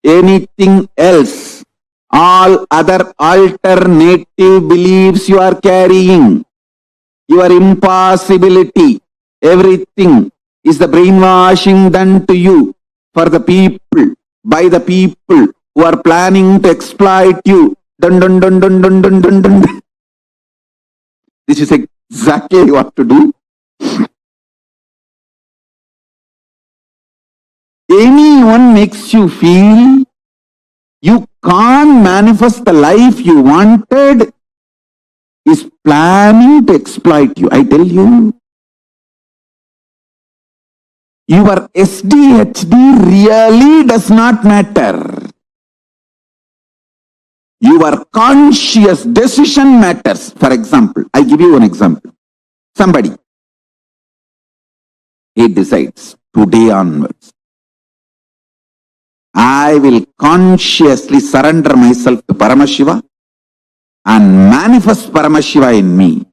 Anything else, all other alternative beliefs you are carrying, your impossibility, everything is the brainwashing done to you for the people, by the people who are planning to exploit you. Dun, dun, dun, dun, dun, dun, dun, dun. This is exactly what to do. Anyone makes you feel you can't manifest the life you wanted is planning to exploit you. I tell you, your SDHD really does not matter. Your conscious decision matters. For example, I give you an example. Somebody, he decides today onwards, I will consciously surrender myself to Paramashiva and manifest Paramashiva in me.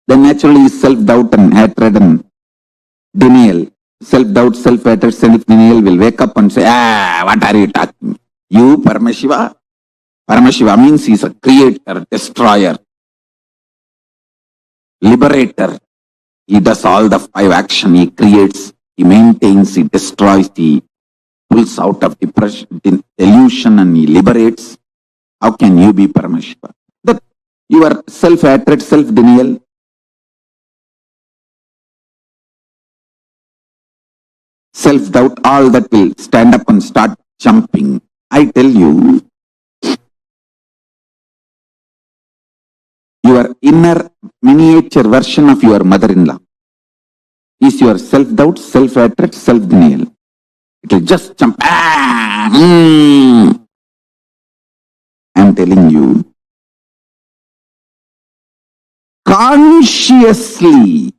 Then naturally self-doubt and hatred and denial, self-doubt, self-hatred, self-denial will wake up and say, what are you talking? You Paramashiva? Paramashiva means he is a creator, destroyer, liberator. He does all the 5 action. He creates, he maintains, he destroys, he pulls out of depression, delusion, and he liberates. How can you be Paramashiva? That your self-hatred, self-denial, self-doubt, all that will stand up and start jumping. I tell you, your inner miniature version of your mother-in-law is your self-doubt, self-hatred, self-denial. It will just jump. I'm telling you, consciously,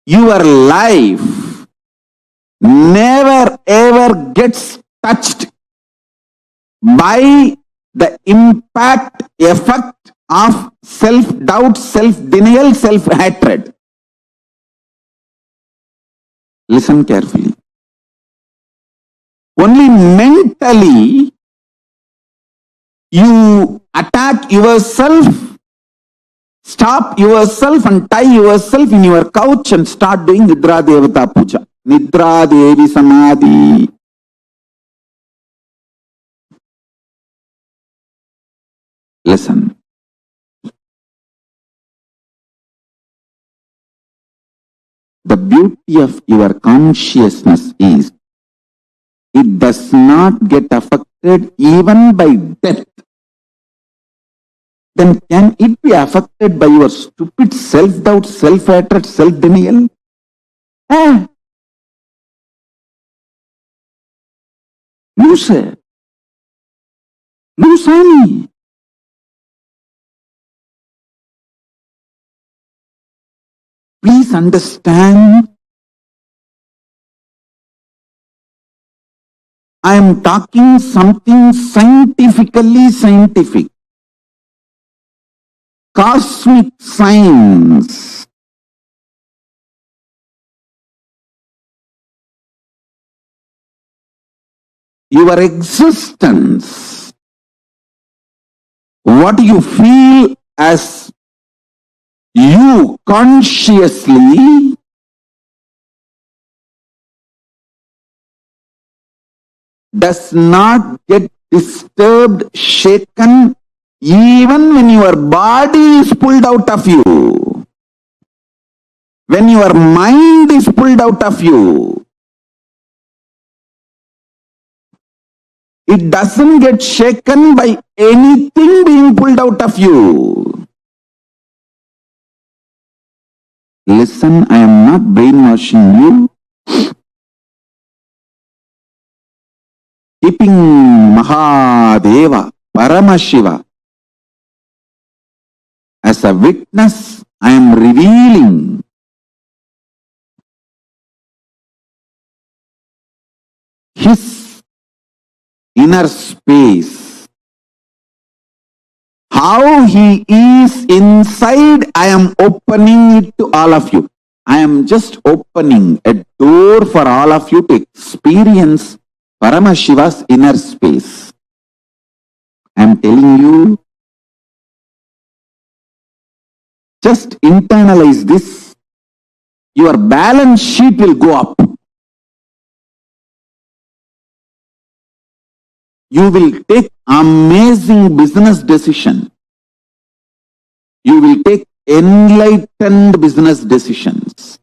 your life never ever gets touched by the impact, effect of self-doubt, self-denial, self-hatred. Listen carefully. Only mentally you attack yourself, stop yourself and tie yourself in your couch and start doing Nidra Devata Puja. Nidra Devi Samadhi. Listen. The beauty of your consciousness is it does not get affected even by death. Then can it be affected by your stupid self-doubt, self-hatred, self-denial? No, sir. No, Swami. Please understand, I am talking something scientifically scientific. Cosmic science. Your existence, what you feel as you consciously, does not get disturbed, shaken, even when your body is pulled out of you. When your mind is pulled out of you. It doesn't get shaken by anything being pulled out of you. Listen, I am not brainwashing you. Keeping Mahadeva, Paramashiva as a witness, I am revealing his inner space. How he is inside, I am opening it to all of you. I am just opening a door for all of you to experience Paramashiva's inner space. I am telling you, just internalize this. Your balance sheet will go up. You will take amazing business decision. You will take enlightened business decisions,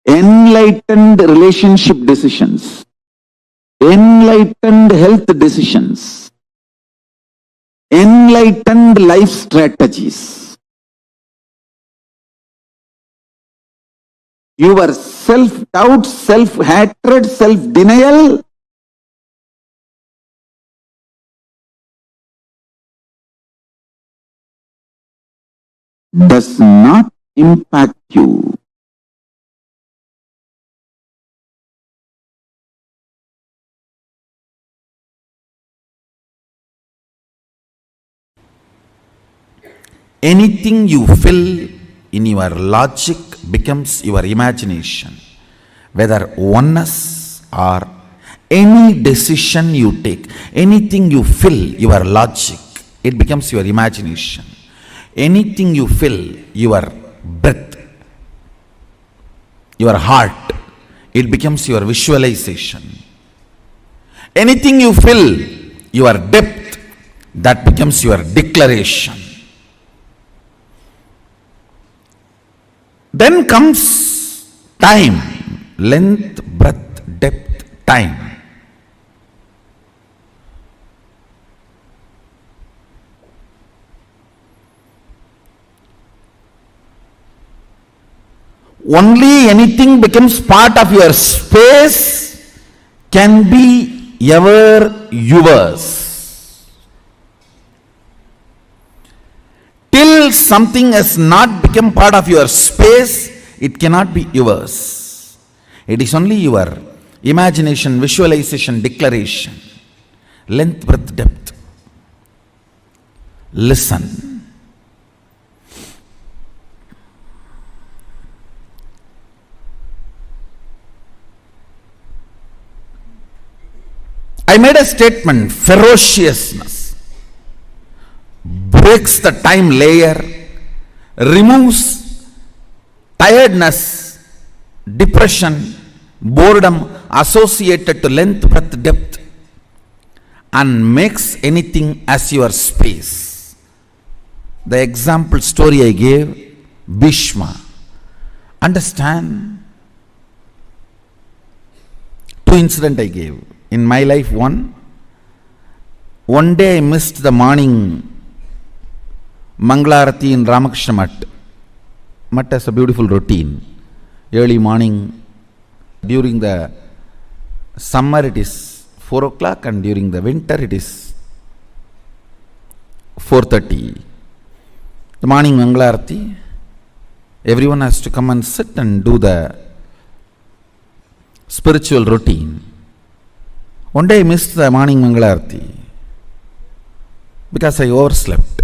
enlightened relationship decisions, enlightened health decisions, enlightened life strategies. Your self-doubt, self-hatred, self-denial does not impact you. Anything you fill in your logic becomes your imagination. Whether oneness or any decision you take, anything you fill your logic, it becomes your imagination. Anything you fill your breath, your heart, it becomes your visualization. Anything you fill your depth, that becomes your declaration. Then comes time, length, breadth, depth, time. Only anything becomes part of your space can be ever yours. Till something has not become part of your space, it cannot be yours. It is only your imagination, visualization, declaration. Length, breadth, depth. Listen. I made a statement, ferociousness breaks the time layer, removes tiredness, depression, boredom associated to length, breadth, depth, and makes anything as your space. The example story I gave, Bhishma. Understand? Two incidents I gave. In my life, one day I missed the morning Manglarati in Ramakrishna Mutt. Mutt has a beautiful routine. Early morning, during the summer it is 4 o'clock and during the winter it is 4:30. The morning Manglarati, everyone has to come and sit and do the spiritual routine. One day I missed the morning Mangalarti because I overslept.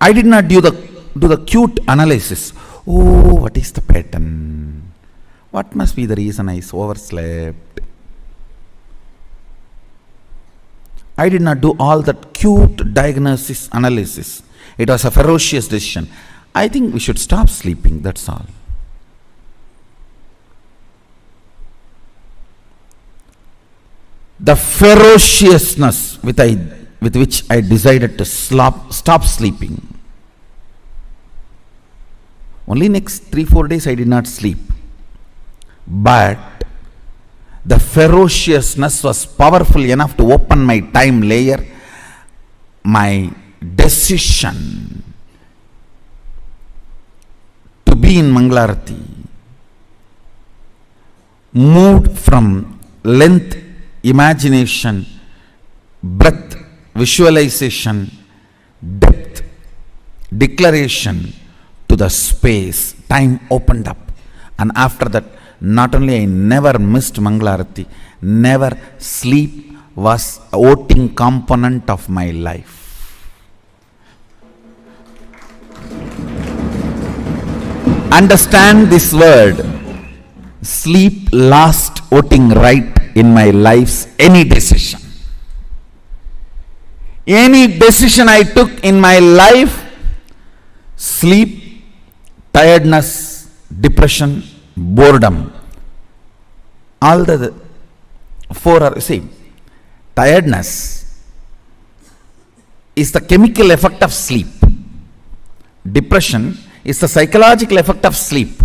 I did not do the cute analysis. Oh, what is the pattern? What must be the reason I overslept? I did not do all that cute diagnosis analysis. It was a ferocious decision. I think we should stop sleeping, that's all. The ferociousness with which I decided to stop sleeping. Only next 3-4 days I did not sleep. But The ferociousness was powerful enough to open my time layer. My decision to be in Mangalarati moved from length, imagination, breadth, visualization, depth, declaration to the space. Time opened up. And after that, not only I never missed Mangalarati, never sleep was a voting component of my life. Understand this word. Sleep last voting right in my life's any decision. Any decision I took in my life, sleep, tiredness, depression, boredom, all the four are same. Tiredness is the chemical effect of sleep. Depression is the psychological effect of sleep.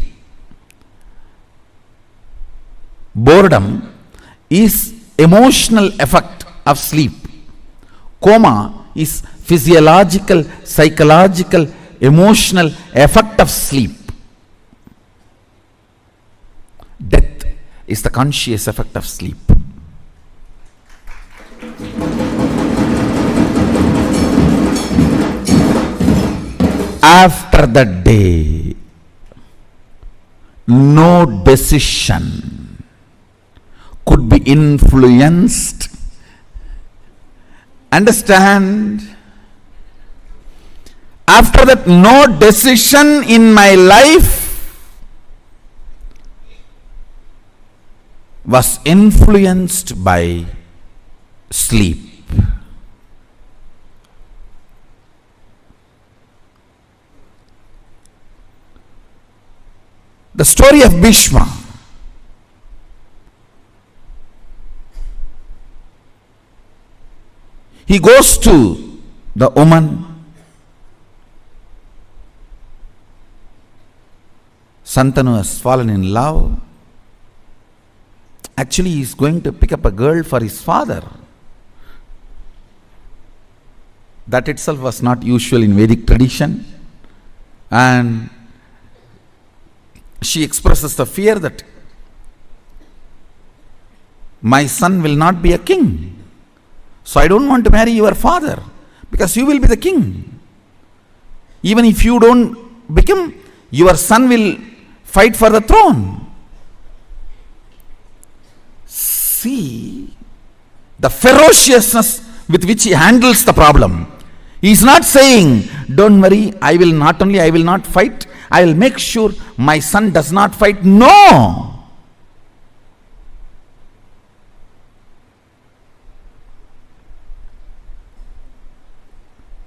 Boredom is emotional effect of sleep. Coma is physiological, psychological, emotional effect of sleep. Death is the conscious effect of sleep. After that day, no decision could be influenced. Understand? After that, no decision in my life was influenced by sleep. The story of Bhishma. He goes to the woman. Santanu has fallen in love. Actually, he is going to pick up a girl for his father. That itself was not usual in Vedic tradition. And she expresses the fear that my son will not be a king. So I don't want to marry your father because you will be the king. Even if you don't become, your son will fight for the throne. See the ferociousness with which he handles the problem. He is not saying, don't worry, I will not fight, I will make sure my son does not fight. No!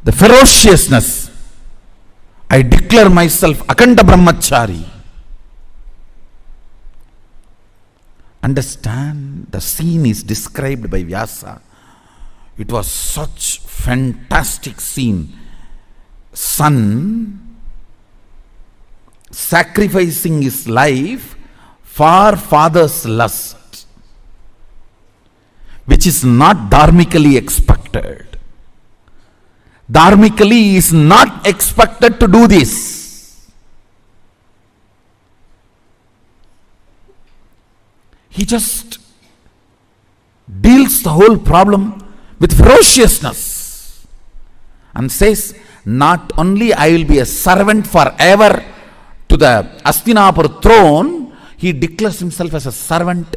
The ferociousness. I declare myself Akanda Brahmachari. Understand, the scene is described by Vyasa. It was such fantastic scene. Son sacrificing his life for father's lust, which is not dharmically expected. Dharmically, he is not expected to do this. He just deals the whole problem with ferociousness and says, not only I will be a servant forever to the Hastinapur throne, he declares himself as a servant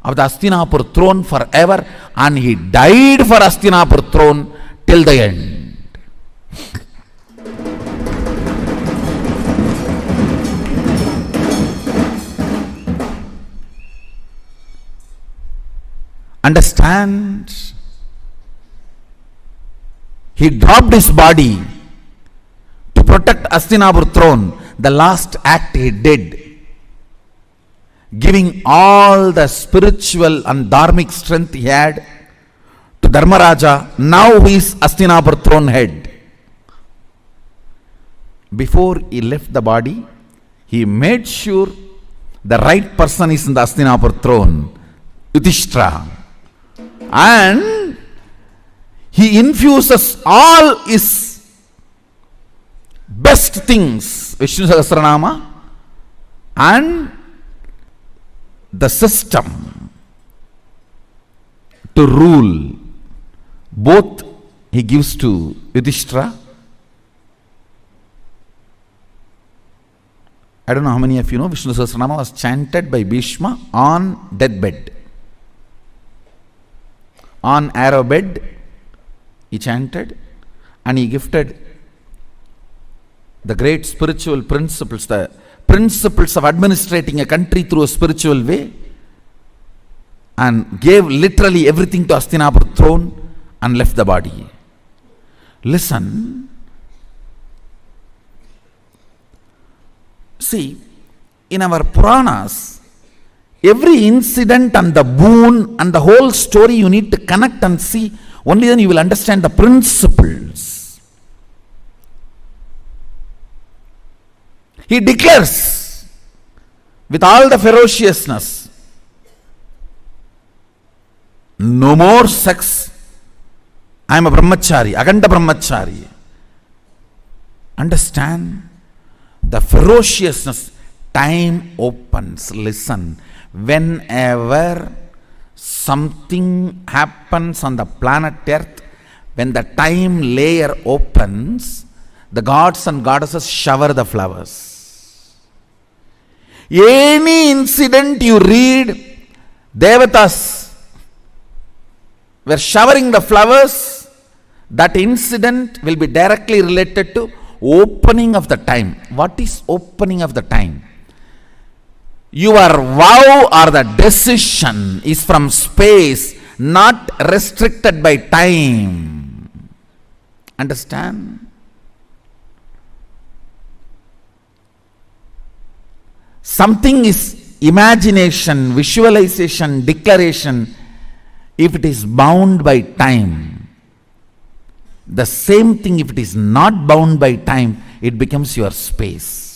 of the Hastinapur throne forever, and he died for Hastinapur throne till the end. Understand? He dropped his body to protect Hastinapur throne. The last act he did, giving all the spiritual and dharmic strength he had to Dharmaraja. Now he is Hastinapur throne head. Before he left the body, he made sure the right person is in the Hastinapur throne. Yudhishthira. And he infuses all his best things, Vishnu Sahasranama, and the system to rule. Both he gives to Yudhishthira. I don't know how many of you know Vishnu Sahasranama was chanted by Bhishma on deathbed. On arrow bed, he chanted, and he gifted the great spiritual principles, the principles of administrating a country through a spiritual way, and gave literally everything to Hastinapur throne and left the body. Listen. See, in our Puranas, every incident and the boon and the whole story you need to connect and see. Only then you will understand the principles. He declares with all the ferociousness, no more sex. I am a brahmachari, aganda brahmachari. Understand the ferociousness. Time opens. Listen. Whenever something happens on the planet Earth, when the time layer opens, the gods and goddesses shower the flowers. Any incident you read, Devatas were showering the flowers, that incident will be directly related to opening of the time. What is opening of the time? Your vow or the decision is from space, not restricted by time. Understand? Something is imagination, visualization, declaration, if it is bound by time. The same thing, if it is not bound by time, it becomes your space.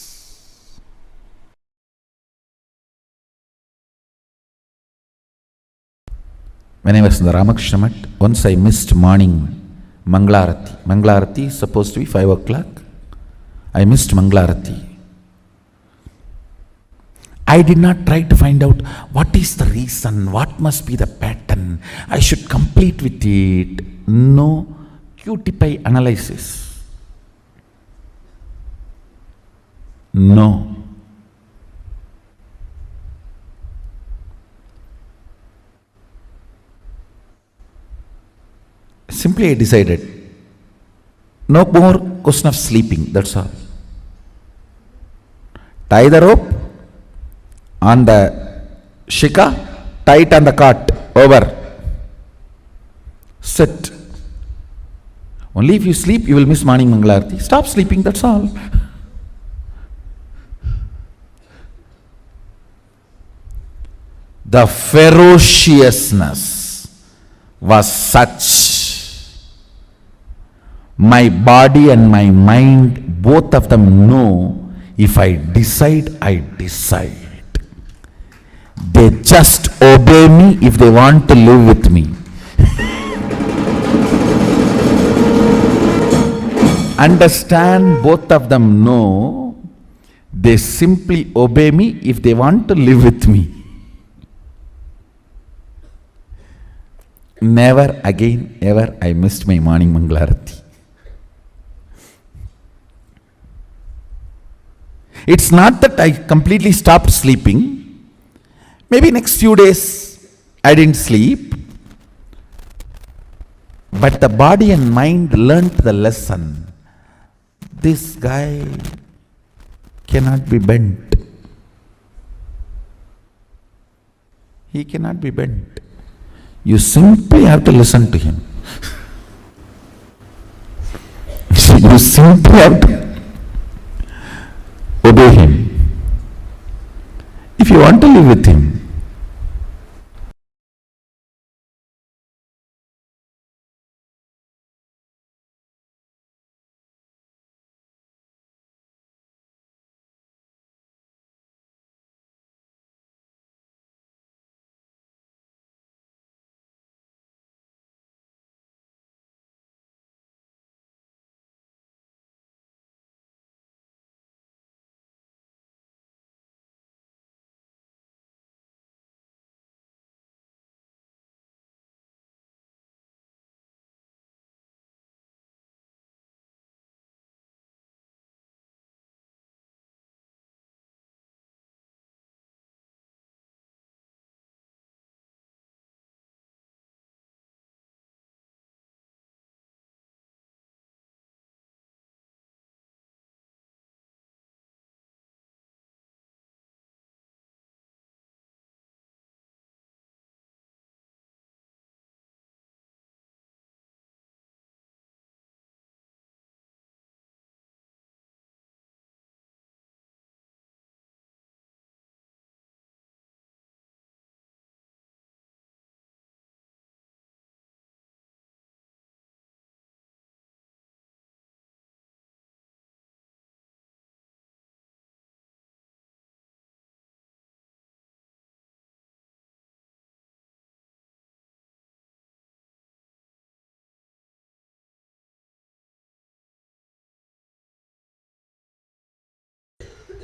When I was in the Ramakrishna Mat, once I missed morning Manglarati. Manglarati is supposed to be 5 o'clock. I missed Manglarati. I did not try to find out what is the reason, what must be the pattern, I should complete with it. No QTPI analysis. No. Simply I decided, no more question of sleeping, that's all. Tie the rope on the shika, tie it on the cart, over. Sit. Only if you sleep, you will miss morning Mangalarti. Stop sleeping, that's all. The ferociousness was such. My body and my mind, both of them know, if I decide, I decide. They just obey me if they want to live with me. Understand, both of them know, they simply obey me if they want to live with me. Never again ever I missed my morning Mangalarati. It's not that I completely stopped sleeping. Maybe next few days I didn't sleep. But the body and mind learnt the lesson. This guy cannot be bent. He cannot be bent. You simply have to listen to him. You simply have to obey him. If you want to live with him,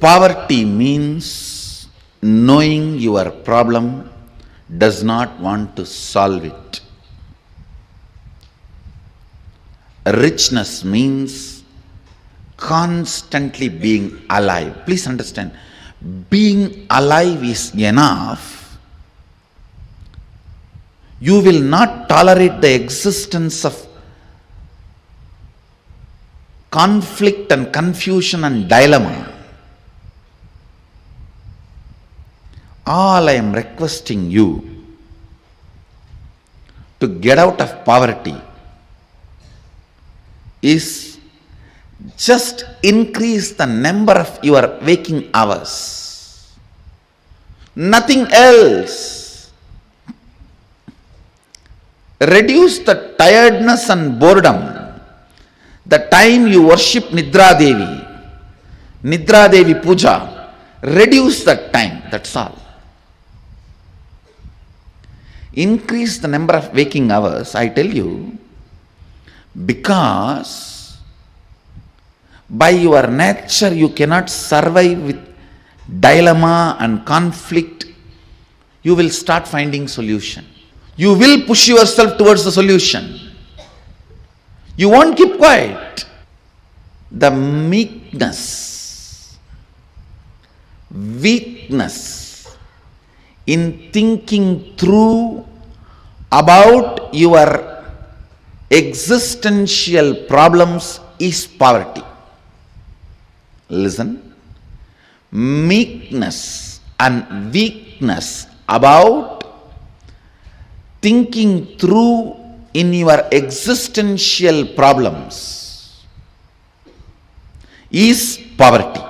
Poverty means knowing your problem, does not want to solve it. Richness means constantly being alive. Please understand, being alive is enough. You will not tolerate the existence of conflict and confusion and dilemma. All I am requesting you to get out of poverty is just increase the number of your waking hours. Nothing else. Reduce the tiredness and boredom. The time you worship Nidra Devi Puja, reduce that time, that's all. Increase the number of waking hours, I tell you, because by your nature you cannot survive with dilemma and conflict. You will start finding solution. You will push yourself towards the solution. You won't keep quiet. The meekness, weakness in thinking through about your existential problems is poverty. Listen, meekness and weakness about thinking through in your existential problems is poverty.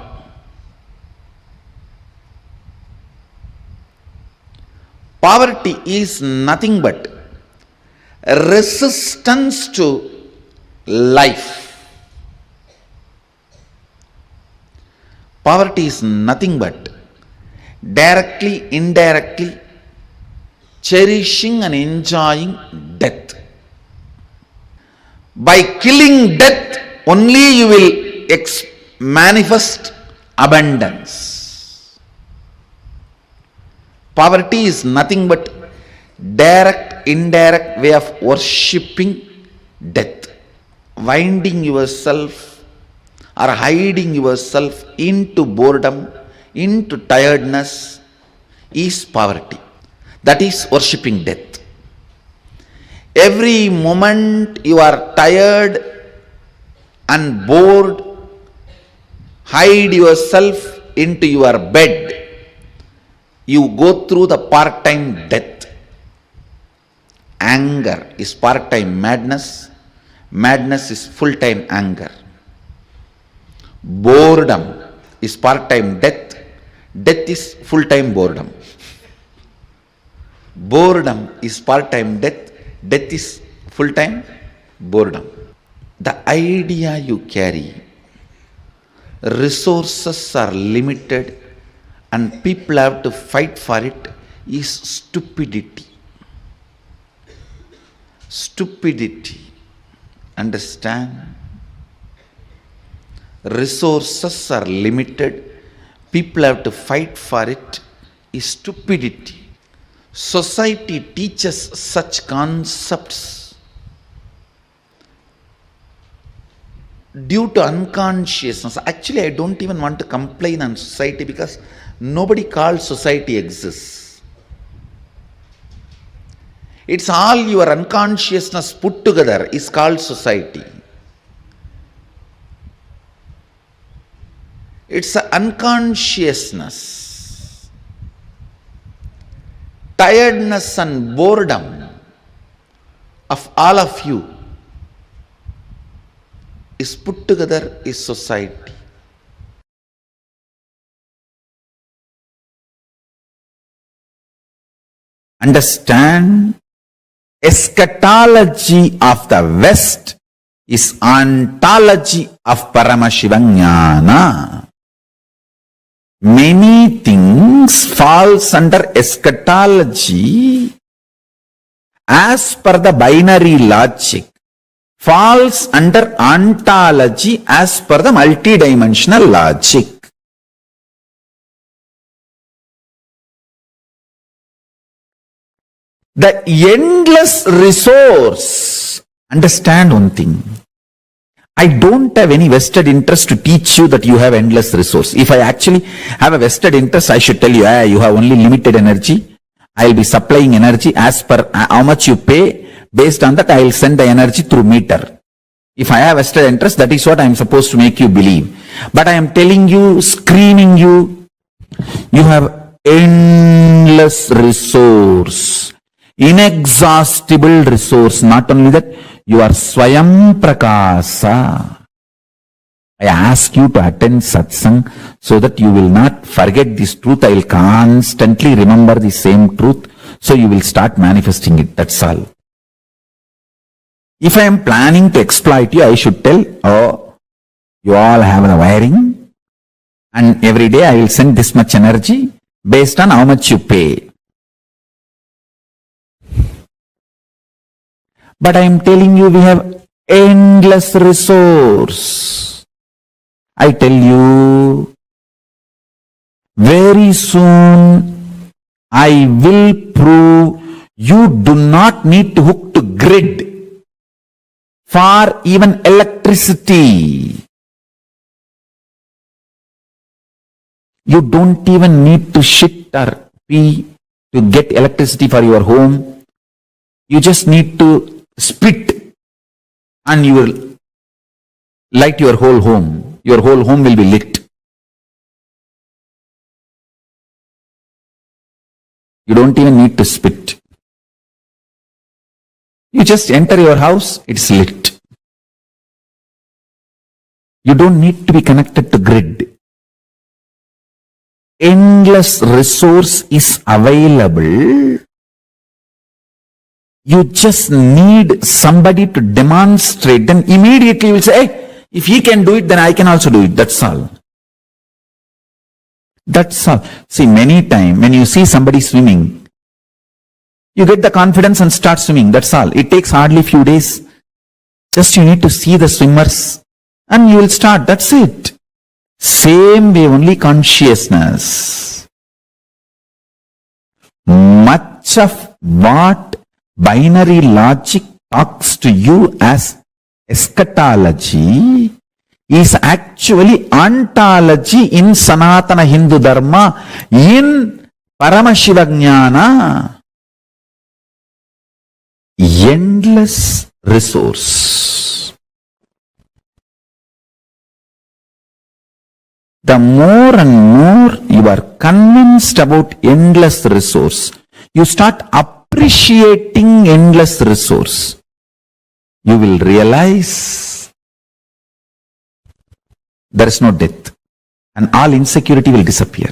Poverty is nothing but resistance to life. Poverty is nothing but directly, indirectly cherishing and enjoying death. By killing death, only you will manifest abundance. Poverty is nothing but direct, indirect way of worshipping death. Winding yourself or hiding yourself into boredom, into tiredness is poverty. That is worshipping death. Every moment you are tired and bored, hide yourself into your bed. You go through the part-time death. Anger is part-time madness. Madness is full-time anger. Boredom is part-time death. Death is full-time boredom. Boredom is part-time death. Death is full-time boredom. The idea you carry, resources are limited and people have to fight for it, is stupidity. Stupidity. Understand? Resources are limited, people have to fight for it, is stupidity. Society teaches such concepts due to unconsciousness. Actually, I don't even want to complain on society because nobody calls society exists. It's all your unconsciousness put together is called society. It's an unconsciousness. Tiredness and boredom of all of you is put together is society. Understand? Eschatology of the West is ontology of Paramashivaññāna. Many things falls under eschatology as per the binary logic, falls under ontology as per the multidimensional logic. The endless resource. Understand one thing. I don't have any vested interest to teach you that you have endless resource. If I actually have a vested interest, I should tell you, you have only limited energy. I'll be supplying energy as per how much you pay. Based on that, I'll send the energy through meter. If I have vested interest, that is what I'm supposed to make you believe. But I am telling you, screaming you, you have endless resource, inexhaustible resource. Not only that, you are Swayam Prakasa. I ask you to attend satsang so that you will not forget this truth. I will constantly remember the same truth. So you will start manifesting it. That's all. If I am planning to exploit you, I should tell, oh, you all have the wiring and every day I will send this much energy based on how much you pay. But I am telling you, we have endless resource. I tell you, very soon I will prove you do not need to hook to grid for even electricity. You don't even need to shit or pee to get electricity for your home. You just need to spit and you will light your whole home. Your whole home will be lit. You don't even need to spit. You just enter your house, it's lit. You don't need to be connected to grid. Endless resource is available. You just need somebody to demonstrate. Then immediately you will say, hey, if he can do it, then I can also do it. That's all. That's all. See, many times when you see somebody swimming, you get the confidence and start swimming. That's all. It takes hardly few days. Just you need to see the swimmers and you will start. That's it. Same way, only consciousness. Much of what binary logic talks to you as eschatology is actually ontology in Sanatana Hindu Dharma, in Paramashiva Jnana. Endless resource. The more and more you are convinced about endless resource, you start appreciating endless resource. You will realize there is no death and all insecurity will disappear.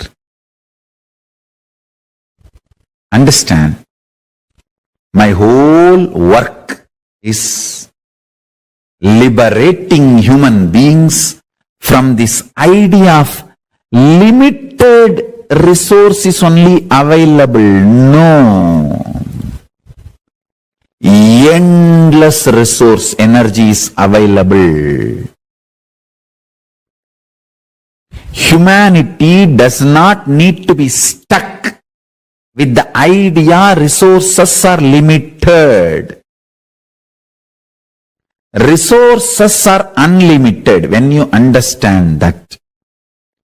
Understand? My whole work is liberating human beings from this idea of limited resources only available. No. Endless resource energy is available. Humanity does not need to be stuck with the idea resources are limited. Resources are unlimited. When you understand that,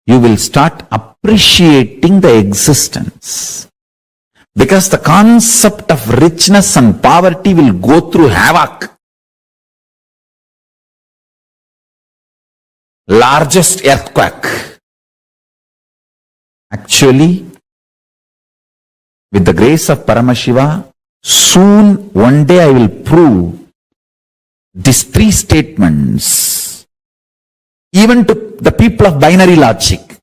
you will start appreciating the existence. Because the concept of richness and poverty will go through havoc. Largest earthquake. Actually, with the grace of Paramashiva, soon one day I will prove these three statements, even to the people of binary logic.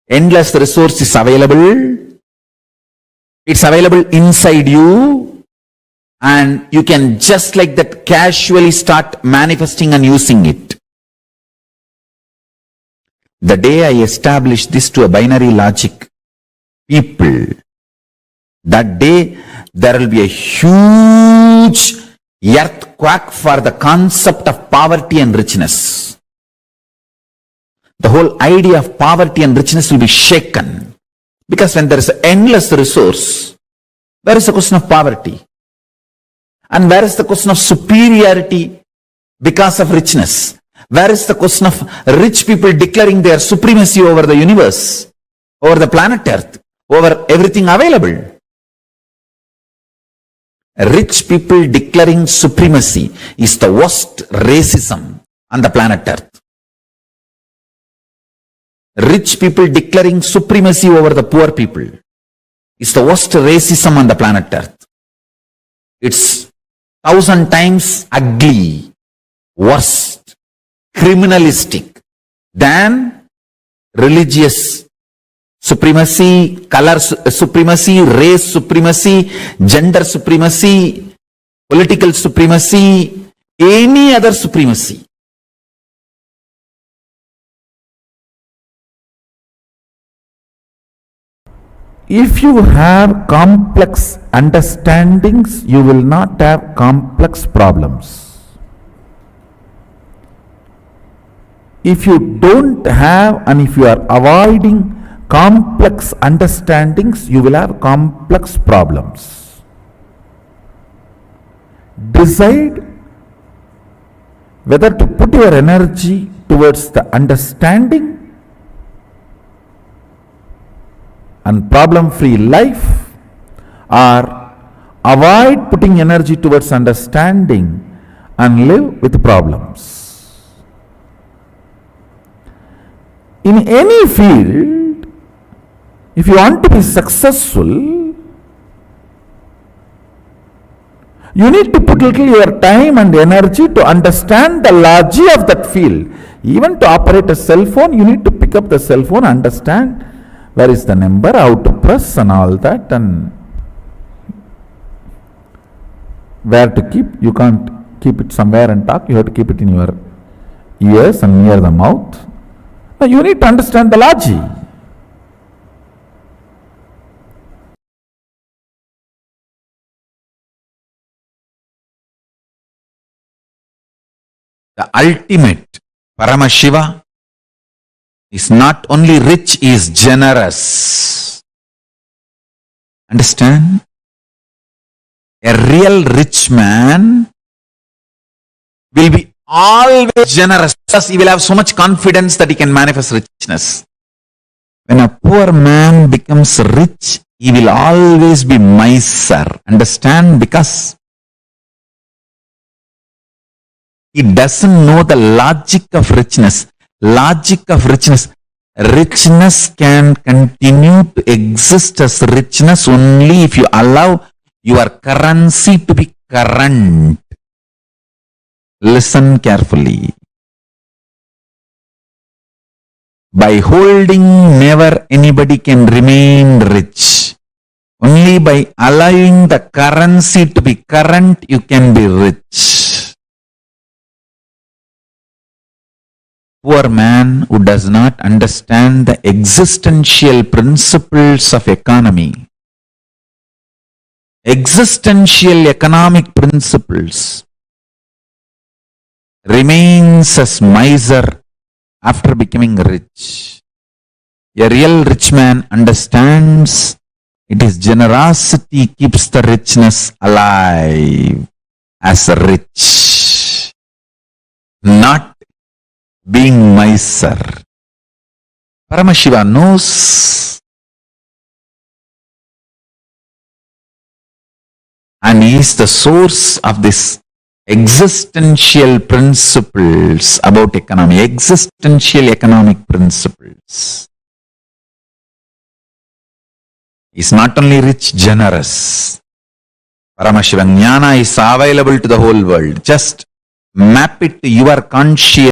Endless resource is available. It's available inside you. And you can just like that casually start manifesting and using it. The day I establish this to a binary logic people, that day there will be a huge earthquake for the concept of poverty and richness. The whole idea of poverty and richness will be shaken. Because when there is endless resource, Where is the question of poverty? And where is the question of superiority because of richness? Where is the question of rich people declaring their supremacy over the universe, over the planet Earth, over everything available? Rich people declaring supremacy is the worst racism on the planet Earth. Rich people declaring supremacy over the poor people is the worst racism on the planet Earth. It's 1,000 times ugly, worst, criminalistic than religious supremacy, color supremacy, race supremacy, gender supremacy, political supremacy, any other supremacy. If you have complex understandings, you will not have complex problems. If you don't have, and if you are avoiding complex understandings, you will have complex problems. Decide whether to put your energy towards the understanding and problem-free life, or avoid putting energy towards understanding and live with problems. In any field, if you want to be successful, you need to put little your time and energy to understand the logic of that field. Even to operate a cell phone, you need to pick up the cell phone, understand where is the number, how to press and all that, and where to keep. You can't keep it somewhere and talk, you have to keep it in your ears and near the mouth. Now you need to understand the logic. The ultimate Paramashiva is not only rich, he is generous. Understand? A real rich man will be always generous because he will have so much confidence that he can manifest richness. When a poor man becomes rich, he will always be miser. Understand? Because he doesn't know the logic of richness. Logic of richness. Richness can continue to exist as richness only if you allow your currency to be current. Listen carefully. By holding, never anybody can remain rich. Only by allowing the currency to be current, you can be rich. Poor man who does not understand the existential principles of economy, existential economic principles, remains as miser after becoming rich. A real rich man understands it is generosity keeps the richness alive as rich, not being miser. Paramashiva knows, and he is the source of this existential principles about economy, existential economic principles. He is not only rich, generous. Paramashiva Jnana is available to the whole world. Just map it to your conscious